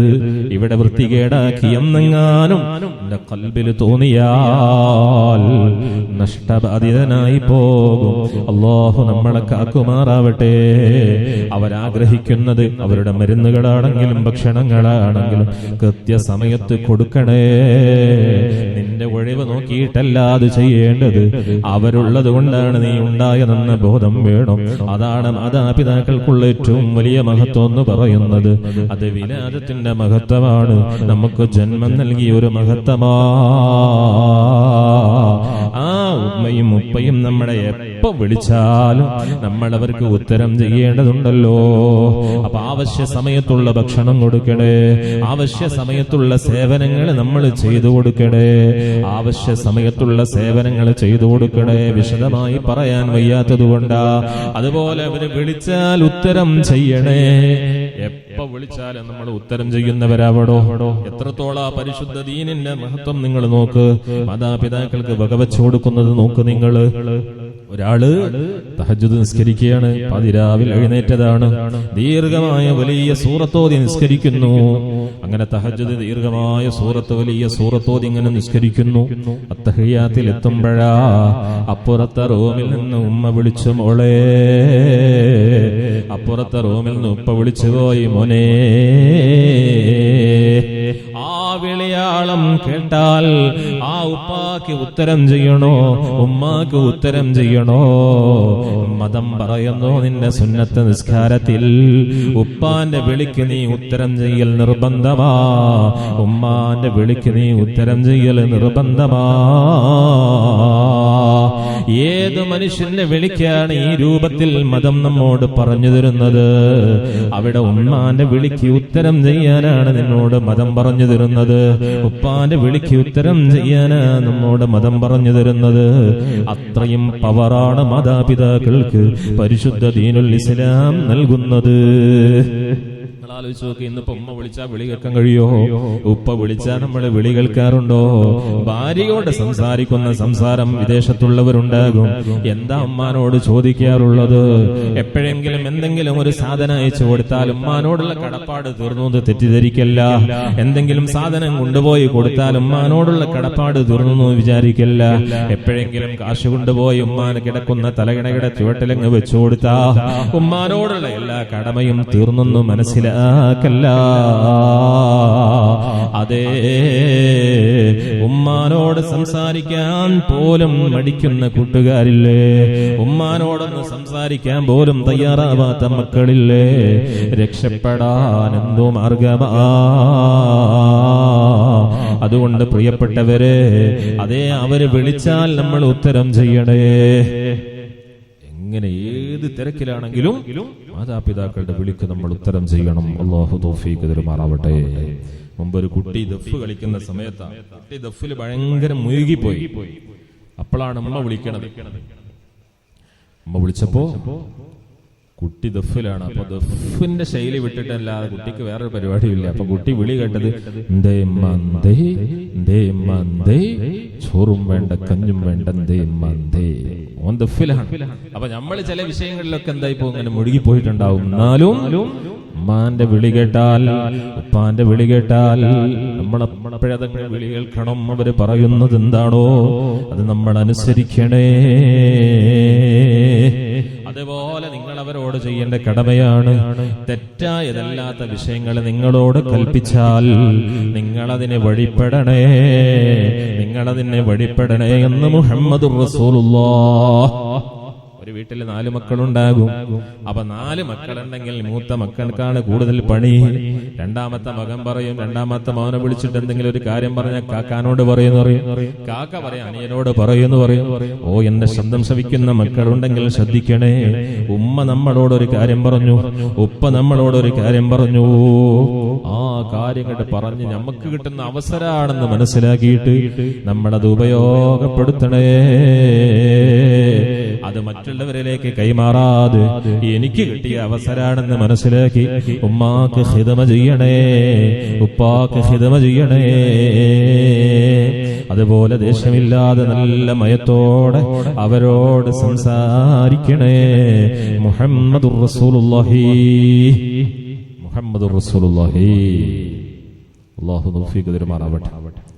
ഇവിടെ വൃത്തികേടാക്കി എന്നെങ്ങാനും നിന്റെ ഖൽബിൽ തോന്നിയാൽ നഷ്ടബാധിതനായി പോകും. അല്ലാഹു നമ്മളെ കാക്കുമാറാവട്ടെ. അവരാഗ്രഹിക്കുന്നത് അവരുടെ മരുന്നുകളാണെങ്കിലും ഭക്ഷണങ്ങളാണെങ്കിലും കൃത്യസമയത്ത് കൊടുക്കണേ. നിന്റെ ഒഴിവ് നോക്കിയിട്ടല്ല അത് ചെയ്യേണ്ടത്, അവരുള്ളത് കൊണ്ടാണ് നീ ഉണ്ടായതെന്ന ബോധം വേണം. അതാണ് മാതാപിതാക്കൾക്കുള്ള ഏറ്റവും വലിയ മഹത്വം എന്ന് പറയുന്നത്. അത് വിലാദത്തിന്റെ മഹത്വമാണ്, നമുക്ക് ജന്മം നൽകിയ ഒരു മഹത്വമാ. ആ ഉമ്മയും ഉപ്പയും നമ്മളെ എപ്പോ വിളിച്ചാലും നമ്മൾ അവർക്ക് ഉത്തരം ചെയ്യേണ്ടതുണ്ടല്ലോ. അപ്പൊ ആവശ്യ സമയത്തുള്ള ഭക്ഷണം കൊടുക്കണേ, ആവശ്യ സമയത്തുള്ള സേവനങ്ങൾ നമ്മൾ ചെയ്തു കൊടുക്കണേ, ആവശ്യ സമയത്തുള്ള സേവനങ്ങൾ ചെയ്തു കൊടുക്കണേ. വിശദമായി പറയാൻ വയ്യാത്തത് കൊണ്ടാ. അതുപോലെ അവര് വിളിച്ചാൽ ഉത്തരം ചെയ്യണേ. എപ്പോ വിളിച്ചാലും നമ്മൾ ഉത്തരം ചെയ്യുന്നവരാവടോ. എത്രത്തോളം പരിശുദ്ധ ദീനിന്റെ മഹത്വം നിങ്ങൾ നോക്ക്. മാതാപിതാക്കൾക്ക് വകവെച്ചു കൊടുക്കുന്നത് നോക്ക് നിങ്ങൾ. ഒരാള് തഹജ്ജുദ് നിസ്കരിക്കുകയാണ്, പതിരാവിൽ എഴുന്നേറ്റതാണ്, ദീർഘമായ വലിയ സൂറത്തോതി നിസ്കരിക്കുന്നു. അങ്ങനെ തഹജ്ജുദ് ദീർഘമായ സൂറത്ത്, വലിയ സൂറത്തോതി ഇങ്ങനെ നിസ്കരിക്കുന്നു. അത്തഹിയ്യാത്തിൽ എത്തുമ്പോഴാ അപ്പുറത്തെ റൂമിൽ നിന്ന് ഉമ്മ വിളിച്ചു, മോളെ. അപ്പുറത്തെ റൂമിൽ നിന്ന് ഉപ്പ വിളിച്ചു പോയി, മോനെ. ആ വിളിയാളം കേട്ടാൽ ആ ഉപ്പാക്ക് ഉത്തരം ചെയ്യണോ, ഉമ്മാക്ക് ഉത്തരം ചെയ്യണോ? മതം പറയുന്നു, നിന്റെ സുന്നത്ത് നിസ്കാരത്തിൽ ഉപ്പാന്റെ വിളിക്ക് നീ ഉത്തരം ചെയ്യൽ നിർബന്ധമാ, ഉമ്മാന്റെ വിളിക്ക് നീ ഉത്തരം ചെയ്യൽ നിർബന്ധമാ. ഏത് മനുഷ്യന്റെ വിളിക്കാണ് ഈ രൂപത്തിൽ മതം നമ്മോട് പറഞ്ഞു തരുന്നത്? അവിടെ ഉമ്മാന്റെ വിളിക്ക് ഉത്തരം ചെയ്യാനാണ് നിന്നോട് മതം പറഞ്ഞു തരുന്നത്, ഉപ്പാന്റെ വിളിക്ക് ഉത്തരം ചെയ്യാനാ നമ്മോട് മതം പറഞ്ഞു തരുന്നത്. അത്രയും പവറാണ് മാതാപിതാക്കൾക്ക് പരിശുദ്ധ ദീനുൽ ഇസ്ലാം നൽകുന്നത്. ആലോചിച്ച് നോക്കി, ഇന്നിപ്പോ ഉമ്മ വിളിച്ചാൽ വിളി കേൾക്കാൻ കഴിയോ? ഉപ്പ വിളിച്ചാൽ നമ്മൾ വിളി കേൾക്കാറുണ്ടോ? ഭാര്യയോട് സംസാരിക്കുന്ന സംസാരം വിദേശത്തുള്ളവരുണ്ടാകും. എന്താ ഉമ്മാനോട് ചോദിക്കാറുള്ളത്? എപ്പോഴെങ്കിലും എന്തെങ്കിലും ഒരു സാധനം അയച്ചു കൊടുത്താൽ ഉമ്മാനോടുള്ള കടപ്പാട് തീർന്നു എന്ന് തെറ്റിദ്ധരിക്കല്ല. എന്തെങ്കിലും സാധനം കൊണ്ടുപോയി കൊടുത്താൽ ഉമ്മാനോടുള്ള കടപ്പാട് തീർന്നു വിചാരിക്കല്ല. എപ്പോഴെങ്കിലും കാശ് കൊണ്ടുപോയി ഉമ്മാന് കിടക്കുന്ന തലകിണയുടെ ചുവട്ടിലങ്ങ് വെച്ചു കൊടുത്താ ഉമ്മാനോടുള്ള എല്ലാ കടമയും തീർന്നു മനസ്സിലാക്കല്ല. അതേ, ഉമ്മാനോട് സംസാരിക്കാൻ പോലും മടിക്കുന്ന കൂട്ടുകാരില്ലേ? ഉമ്മാനോടൊന്ന് സംസാരിക്കാൻ പോലും തയ്യാറാവാത്ത മക്കളില്ലേ? രക്ഷപ്പെടാൻ എന്തോ മാർഗമാ. അതുകൊണ്ട് പ്രിയപ്പെട്ടവരെ, അതേ, അവര് വിളിച്ചാൽ നമ്മൾ ഉത്തരം ചെയ്യണേ. ഇങ്ങനെ ഏത് തിരക്കിലാണെങ്കിലും മാതാപിതാക്കളുടെ വിളിക്ക് നമ്മൾ ഉത്തരം ചെയ്യണം. അല്ലാഹു തൗഫീഖ് തരുമാറാവട്ടെ. മുമ്പ് ഒരു കുട്ടി ദഫ് കളിക്കുന്ന സമയത്താണ്, കുട്ടി ദഫിൽ ഭയങ്കര മുഴുകിപ്പോയി. അപ്പോഴാണ് അമ്മ വിളിക്കണത്. അമ്മ വിളിച്ചപ്പോ കുട്ടി ദഫിലാണ്. അപ്പൊ ദഫിന്റെ ശൈലി വിട്ടിട്ടല്ലാതെ കുട്ടിക്ക് വേറൊരു പരിപാടിയില്ല. അപ്പൊ കുട്ടി വിളി കേട്ടത് എന്തേ മന്ദേ എന്തേ മന്ദേ, ചോറും വേണ്ട കഞ്ഞും വേണ്ട എന്തേ മന്ദേ, ഓൻ ദഫിലാണ്. അപ്പൊ നമ്മൾ ചില വിഷയങ്ങളിലൊക്കെ എന്തായിപ്പോ ഇങ്ങനെ മുഴുകിപ്പോയിട്ടുണ്ടാവും. എന്നാലും ഉമ്മാന്റെ വിളി കേട്ടാൽ, ഉപ്പാന്റെ വിളി കേട്ടാൽ നമ്മളെപ്പോഴതങ്ങനെ വിളി കേൾക്കണം. അവര് പറയുന്നത് എന്താണോ അത് നമ്മൾ അനുസരിക്കണേ. അതുപോലെ നിങ്ങൾ അവരോട് ചെയ്യേണ്ട കടമയാണ്. തെറ്റായതല്ലാത്ത വിഷയങ്ങൾ നിങ്ങളോട് കൽപ്പിച്ചാൽ നിങ്ങളതിനെ വഴിപ്പെടണേ, നിങ്ങളതിനെ വഴിപ്പെടണേ എന്ന് മുഹമ്മദുർ റസൂലുള്ളാഹ്. ഒരു വീട്ടിൽ 4 മക്കളുണ്ടാകും. അപ്പൊ 4 മക്കളുണ്ടെങ്കിൽ മൂത്ത മക്കൾക്കാണ് കൂടുതൽ പണി. രണ്ടാമത്തെ മകൻ പറയും, രണ്ടാമത്തെ മകനെ വിളിച്ചിട്ട് എന്തെങ്കിലും ഒരു കാര്യം പറഞ്ഞാൽ കാക്കാനോട് പറയുന്നു പറയും, കാക്ക പറയാം അനിയനോട് പറയുന്നു പറയും. ഓ, എന്റെ ശബ്ദം ശ്രവിക്കുന്ന മക്കളുണ്ടെങ്കിൽ ശ്രദ്ധിക്കണേ. ഉമ്മ നമ്മളോടൊരു കാര്യം പറഞ്ഞു, ഉപ്പ നമ്മളോടൊരു കാര്യം പറഞ്ഞു. ആ കാര്യങ്ങൾ പറഞ്ഞ് നമുക്ക് കിട്ടുന്ന അവസരമാണെന്ന് മനസ്സിലാക്കിയിട്ട് നമ്മളത് ഉപയോഗപ്പെടുത്തണേ. അത് മറ്റുള്ളവരിലേക്ക് കൈമാറാതെ എനിക്ക് കിട്ടിയ അവസരമാണെന്ന് മനസ്സിലാക്കി ഉമ്മാക്ക് ഖിദ്മ ചെയ്യണേ, ഉപ്പാക്ക് ഖിദ്മ ചെയ്യണേ. അതുപോലെ ദേഷ്യമില്ലാതെ നല്ല മയത്തോടെ അവരോട് സംസാരിക്കണേ. മുഹമ്മദുർ റസൂലുള്ളാഹി, മുഹമ്മദുർ റസൂലുള്ളാഹി. അല്ലാഹു തൗഫീഖ് തരുമാറാവട്ടെ.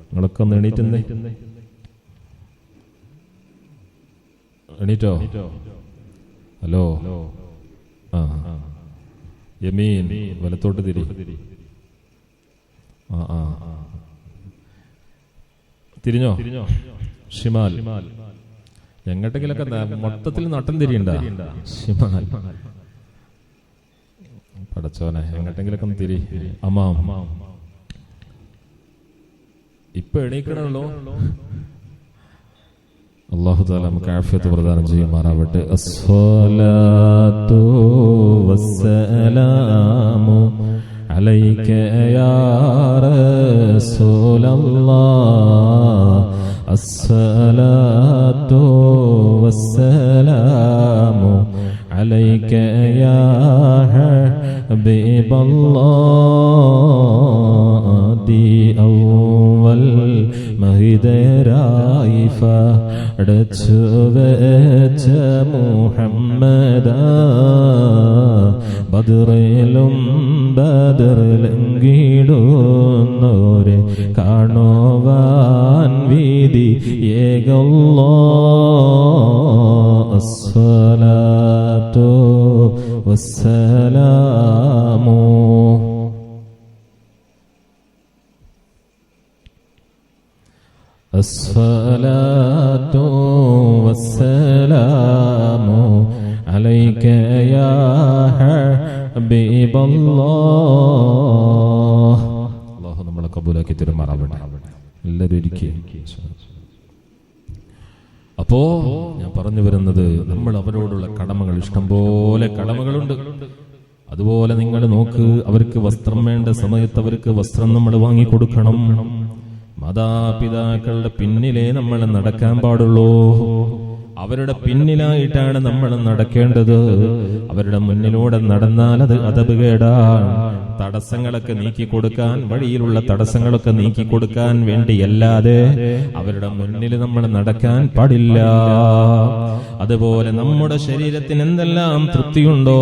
നിങ്ങളൊക്കെ ഒന്ന് എണീറ്റുന്നേ, എണീറ്റോ? ഹലോ, ആ യമീൻ, വലത്തോട്ട് തിരി. ആ തിരിഞ്ഞോ? ഷിമാൽ. എങ്ങോട്ടെങ്കിലൊക്കെ മൊത്തത്തിൽ നട്ടം തിരിയണ്ട. ഷിമാൽ. പടച്ചോനെ, എങ്ങോട്ടെങ്കിലൊക്കെ ഒന്ന് തിരി. അമാം. ഇപ്പൊ എണീക്കണല്ലോ. അല്ലാഹു തആല നമുക്ക് ആഫിയത്ത് പ്രദാനം ചെയ്യുമാറാവട്ടെ. അസ്സലാത്തു വസ്സലാമു അലൈക യാ റസൂലല്ലാഹ്, അസ്സലാത്തു വസ്സലാമു അലൈക യാ ഹബീബല്ലാഹ്. ദി അവൽ മഹിദരായിഫ അടച്ചു വെച്ച മുഹമ്മദ, ബദറിലും ബദറിലെങ്കിടുന്നോരെ കാണുവാൻ വീതി ഏകല്ലാഹ്. അസ്സലാത്തു വസ്സലാമു الصلاة والسلام عليك يا حبيب الله. അല്ലാഹു നമ്മളെ കബൂലാക്കി തരുമാറാവട്ടെ. എല്ലാവരും ഇരിക്കുക. അപ്പോ ഞാൻ പറഞ്ഞു വരുന്നത്, നമ്മൾ അവരോടുള്ള കടമകൾ, ഇഷ്ടംപോലെ കടമകളുണ്ട്. അതുപോലെ നിങ്ങൾ നോക്ക്, അവർക്ക് വസ്ത്രം വേണ്ട സമയത്ത് അവർക്ക് വസ്ത്രം നമ്മൾ വാങ്ങിക്കൊടുക്കണം. മാതാപിതാക്കളുടെ പിന്നിലേ നമ്മൾ നടക്കാൻ പാടുള്ളൂ. അവരുടെ പിന്നിലായിട്ടാണ് നമ്മൾ നടക്കേണ്ടത്. അവരുടെ മുന്നിലൂടെ നടന്നാൽ അത് അദബുകേടാണ്. തടസ്സങ്ങളൊക്കെ നീക്കിക്കൊടുക്കാൻ, വഴിയിലുള്ള തടസ്സങ്ങളൊക്കെ നീക്കിക്കൊടുക്കാൻ വേണ്ടിയല്ലാതെ അവരുടെ മുന്നിൽ നമ്മൾ നടക്കാൻ പാടില്ല. അതുപോലെ നമ്മുടെ ശരീരത്തിന് എന്തെല്ലാം തൃപ്തിയുണ്ടോ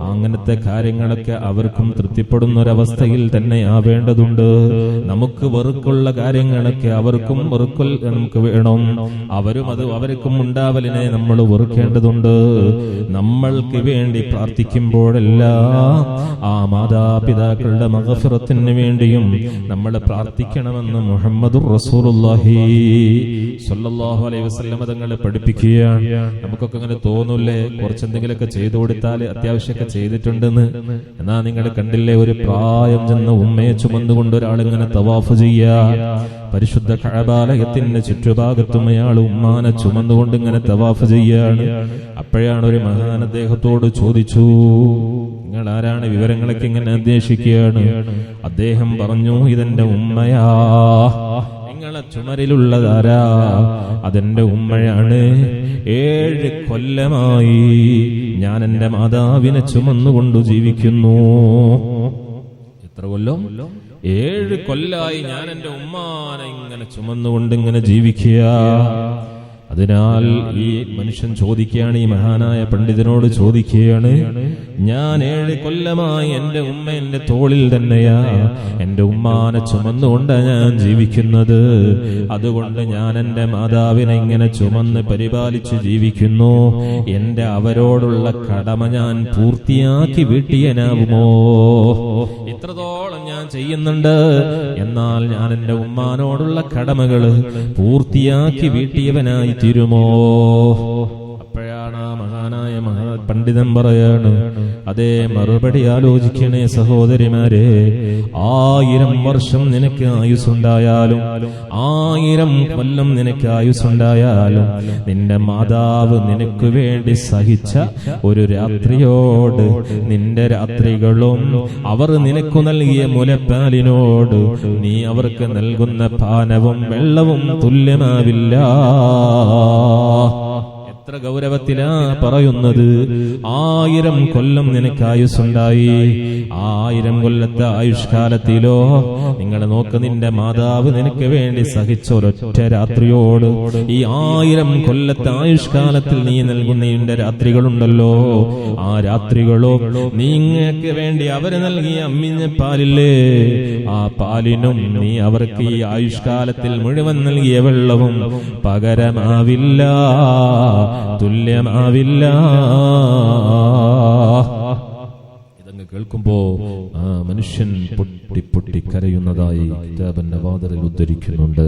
അങ്ങനത്തെ കാര്യങ്ങളൊക്കെ അവർക്കും തൃപ്തിപ്പെടുന്ന ഒരവസ്ഥയിൽ തന്നെ ആവേണ്ടതുണ്ട്. നമുക്ക് വെറുക്കുള്ള കാര്യങ്ങളൊക്കെ അവർക്കും വെറുക്കൽ നമുക്ക് വേണം. അവരും അത് അവർക്കും ഉണ്ടാവലിനെ നമ്മൾ വെറുക്കേണ്ടതുണ്ട്. നമ്മൾക്ക് വേണ്ടി പ്രാർത്ഥിക്കുമ്പോഴെല്ലാം ആ മാതാപിതാക്കളുടെ മഗ്ഫിറത്തിന് വേണ്ടിയും നമ്മൾ പ്രാർത്ഥിക്കണമെന്ന് മുഹമ്മദുർ റസൂലുള്ളാഹി സ്വല്ലല്ലാഹു അലൈഹി വസല്ലം തങ്ങളെ പഠിപ്പിക്കുകയാണ്. നമുക്കൊക്കെ അങ്ങനെ തോന്നൂല്ലേ, കുറച്ചെന്തെങ്കിലുമൊക്കെ ചെയ്തു കൊടുത്താൽ അത്യാവശ്യമൊക്കെ ചെയ്തിട്ടുണ്ടെന്ന്. എന്നാ നിങ്ങൾ കണ്ടില്ലേ, ഒരു പ്രായം ചെന്ന ഉമ്മയെ ചുമന്നുകൊണ്ട് ഒരാളിങ്ങനെ തവാഫ് ചെയ്യാ. പരിശുദ്ധ കഅബാലയത്തിന്റെ ചുറ്റുഭാഗത്തും അയാൾ ഉമ്മാനെ ചുമന്നുകൊണ്ട് ഇങ്ങനെ തവാഫ് ചെയ്യാണ്. അപ്പോഴാണ് ഒരു മഹാൻ അദ്ദേഹത്തോട് ചോദിച്ചു, നിങ്ങൾ ആരാണ്, വിവരങ്ങളൊക്കെ ഇങ്ങനെ അന്വേഷിക്കുകയാണ്. അദ്ദേഹം പറഞ്ഞു, ഇതെന്റെ ഉമ്മയാ. നിങ്ങളെ ചുമരിലുള്ളതാരാ? അതെന്റെ ഉമ്മയാണ്. 7 കൊല്ലമായി ഞാൻ എന്റെ മാതാവിനെ ചുമന്നുകൊണ്ട് ജീവിക്കുന്നു. എത്ര കൊല്ലം? 7 കൊല്ലായി ഞാൻ എന്റെ ഉമ്മാനെ ഇങ്ങനെ ചുമന്നുകൊണ്ട് ഇങ്ങനെ ജീവിക്കുക. അതിനാൽ ഈ മനുഷ്യൻ ചോദിക്കുകയാണ്, ഈ മഹാനായ പണ്ഡിതനോട് ചോദിക്കുകയാണ്, ഞാൻ 7 കൊല്ലമായി എന്റെ ഉമ്മ എന്റെ തോളിൽ തന്നെയാ, എന്റെ ഉമ്മാനെ ചുമന്നുകൊണ്ട് ഞാൻ ജീവിക്കുന്നത്. അതുകൊണ്ട് ഞാൻ എന്റെ മാതാവിനെ ഇങ്ങനെ ചുമന്ന് പരിപാലിച്ച് ജീവിക്കുന്നു. എന്റെ അവരോടുള്ള കടമ ഞാൻ പൂർത്തിയാക്കി വീട്ടിയനാവുമോ? ഇത്രത്തോളം ഞാൻ ചെയ്യുന്നുണ്ട്, എന്നാൽ ഞാൻ എന്റെ ഉമ്മാനോടുള്ള കടമകള് പൂർത്തിയാക്കി വീട്ടിയവനായി തീരുമോ? അപ്പോഴാണ് ആ മഹാനായ പണ്ഡിതൻ പറയാണ്, അതേ മറുപടി ആലോചിക്കണേ സഹോദരിമാരെ. 1000 വർഷം നിനക്ക് ആയുസ്സുണ്ടായാലും 1000 കൊല്ലം നിനക്ക് ആയുസ്സുണ്ടായാലും നിന്റെ മാതാവ് നിനക്ക് വേണ്ടി സഹിച്ച ഒരു രാത്രിയോട്, നിന്റെ രാത്രികളും അവർ നിനക്കു നൽകിയ മുലപ്പാലിനോട് നീ അവർക്ക് നൽകുന്ന പാനവും വെള്ളവും തുല്യമാവില്ല. എത്ര ഗൗരവത്തിലാ പറയുന്നത്. 1000 കൊല്ലം നിനക്ക് ആയുസ്സുണ്ടായി, 1000 കൊല്ലത്തെ ആയുഷ്കാലത്തിലോ നിങ്ങൾ നോക്ക്, നിന്റെ മാതാവ് നിനക്ക് വേണ്ടി സഹിച്ച ഒരൊറ്റ രാത്രിയോട് ഈ 1000 കൊല്ലത്തെ ആയുഷ്കാലത്തിൽ നീ നൽകുന്ന നിന്റെ രാത്രികളുണ്ടല്ലോ, ആ രാത്രികളോ നിങ്ങൾക്ക് വേണ്ടി അവര് നൽകിയ അമ്മിഞ്ഞ പാലില്ലേ, ആ പാലിനും നീ അവർക്ക് ഈ ആയുഷ്കാലത്തിൽ മുഴുവൻ നൽകിയ വെള്ളവും പകരമാവില്ല, തുല്യമാവില്ല. ഇതങ്ങ് കേൾക്കുമ്പോ ആ മനുഷ്യൻ പൊട്ടി പൊട്ടി കരയുന്നതായി കിതാബിന്റെ വാതിലിൽ ഉദ്ധരിക്കുന്നുണ്ട്.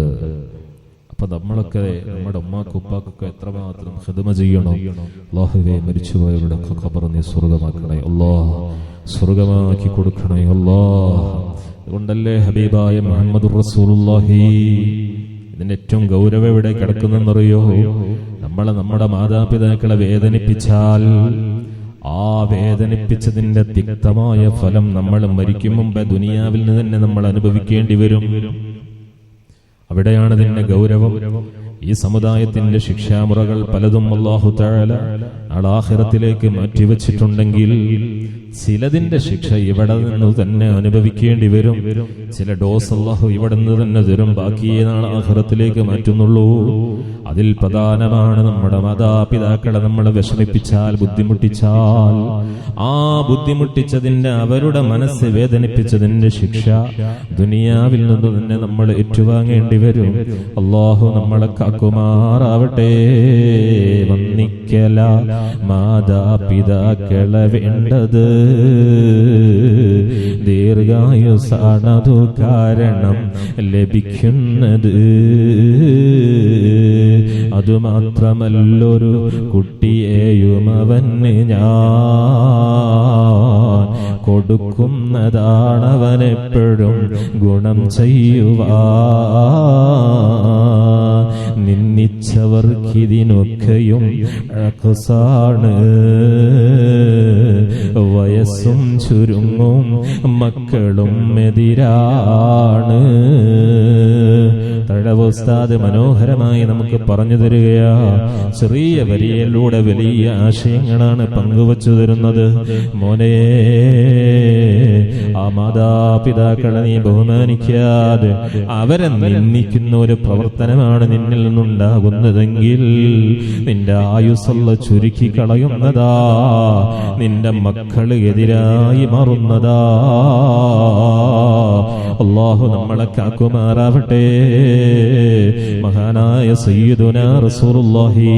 അപ്പൊ നമ്മളൊക്കെ നമ്മുടെ ഉമ്മാക്കും ഉപ്പാക്കൊക്കെ എത്രമാത്രം ഖിദ്മ ചെയ്യണം. അല്ലാഹുവേ, മരിച്ചുപോയവരുടെ ഖബർ നീ സ്വർഗമാക്കണേ അല്ലാഹ്, സ്വർഗമാക്കി കൊടുക്കണേ അല്ലാഹ്. അതുകൊണ്ടല്ലേ ഹബീബായ മുഹമ്മദുർ റസൂലുള്ളാഹി, ഇതിന്റെ ഏറ്റവും ഗൗരവം എവിടെ കിടക്കുന്നെന്നറിയോ? നമ്മുടെ മാതാപിതാക്കളെ വേദനിപ്പിച്ചാൽ ആ വേദനിപ്പിച്ചതിന്റെ തിക്തമായ ഫലം നമ്മൾ മരിക്കും മുമ്പ് ദുനിയാവിൽ നിന്ന് തന്നെ നമ്മൾ അനുഭവിക്കേണ്ടി വരും. അവിടെയാണ് ഇതിന്റെ ഗൗരവം. ഈ സമുദായത്തിന്റെ ശിക്ഷാമുറകൾ പലതും അല്ലാഹു തആല ആഖിറത്തിലേക്ക് മാറ്റിവെച്ചിട്ടുണ്ടെങ്കിൽ ചിലതിന്റെ ശിക്ഷ ഇവിടെ നിന്ന് തന്നെ അനുഭവിക്കേണ്ടി വരും. ചില ഡോസ് അല്ലാഹു ഇവിടെ നിന്ന് തന്നെ തരും, ബാക്കിയെ നാളെ ആഖിറത്തിലേക്ക് മാറ്റുന്നുള്ളൂ. അതിൽ പ്രധാനമാണ് നമ്മുടെ മാതാപിതാക്കളെ നമ്മൾ വിഷമിപ്പിച്ചാൽ, ബുദ്ധിമുട്ടിച്ചാൽ, ആ ബുദ്ധിമുട്ടിച്ചതിന്റെ, അവരുടെ മനസ്സ് വേദനിപ്പിച്ചതിന്റെ ശിക്ഷ ദുനിയാവിൽ നിന്ന് തന്നെ നമ്മൾ ഏറ്റുവാങ്ങേണ്ടി വരും. അല്ലാഹു നമ്മളെ കാക്കുമാറാവട്ടെ. വന്നിക്കല മാതാപിതാക്കളെ വേണ്ടത്, ദീർഘായുസാണതു കാരണം ലഭിക്കുന്നത്. അതുമാത്രമല്ലൊരു കുട്ടിയെയും അവന് ഞാൻ കൊടുക്കുന്നതാണവനെപ്പോഴും ഗുണം ചെയ്യുവാൻ. നിന്നിച്ചവർക്കിതിനൊക്കെയും അഖസാണ്, വയസ്സും ചുരുങ്ങും മക്കളും എതിരാണ്. തഴവ് ഉസ്താദ് മനോഹരമായി നമുക്ക് പറഞ്ഞു തരികയാ. ചെറിയ വരിയിലൂടെ വലിയ ആശയങ്ങളാണ് പങ്കുവച്ചു തരുന്നത്. മോനെ, ആ മാതാപിതാക്കളെ നീ ബഹുമാനിക്കാതെ അവരെ നിന്ദിക്കുന്ന ഒരു പ്രവർത്തനമാണ് നിന്നിൽ നിന്നുണ്ടാകുന്നതെങ്കിൽ നിന്റെ ആയുസ്സുള്ള ചുരുക്കി കളയുന്നതാ, നിന്റെ മക്കള് എതിരായി മാറുന്നതാ. അല്ലാഹു നമ്മളെ കാക്കുമാറാവട്ടെ. മഹാനായ സയ്യിദുനാ റസൂലുള്ളാഹി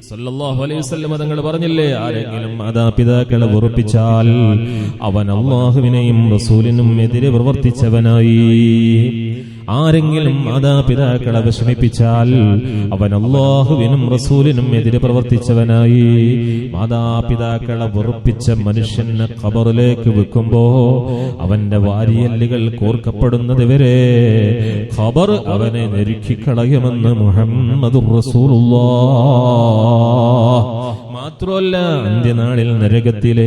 സല്ലല്ലാഹു അലൈഹി വസല്ലം തങ്ങൾ പറഞ്ഞില്ലേ, ആരെങ്കിലും മാതാപിതാക്കളെ വെറുപ്പിച്ചാൽ അവൻ അല്ലാഹുവിനെയും റസൂലിനും എതിരെ പ്രവർത്തിച്ചവനായി. ആരെങ്കിലും മാതാപിതാക്കളെ വിഷമിപ്പിച്ചാൽ അവൻ അല്ലാഹുവിനും റസൂലിനും എതിരെ പ്രവർത്തിച്ചവനായി. മാതാപിതാക്കളെ വെറുപ്പിച്ച മനുഷ്യനെ ഖബറിലേക്ക് വെക്കുമ്പോ അവന്റെ വാരിയല്ലുകൾ കോർക്കപ്പെടുന്നത് വരെ ഖബർ അവനെ ഞെരുക്കിക്കളയുമെന്ന് മുഹമ്മദുർ റസൂലുള്ളാഹ്. മാത്രമല്ല അന്ത്യനാളിൽ നരകത്തിലെ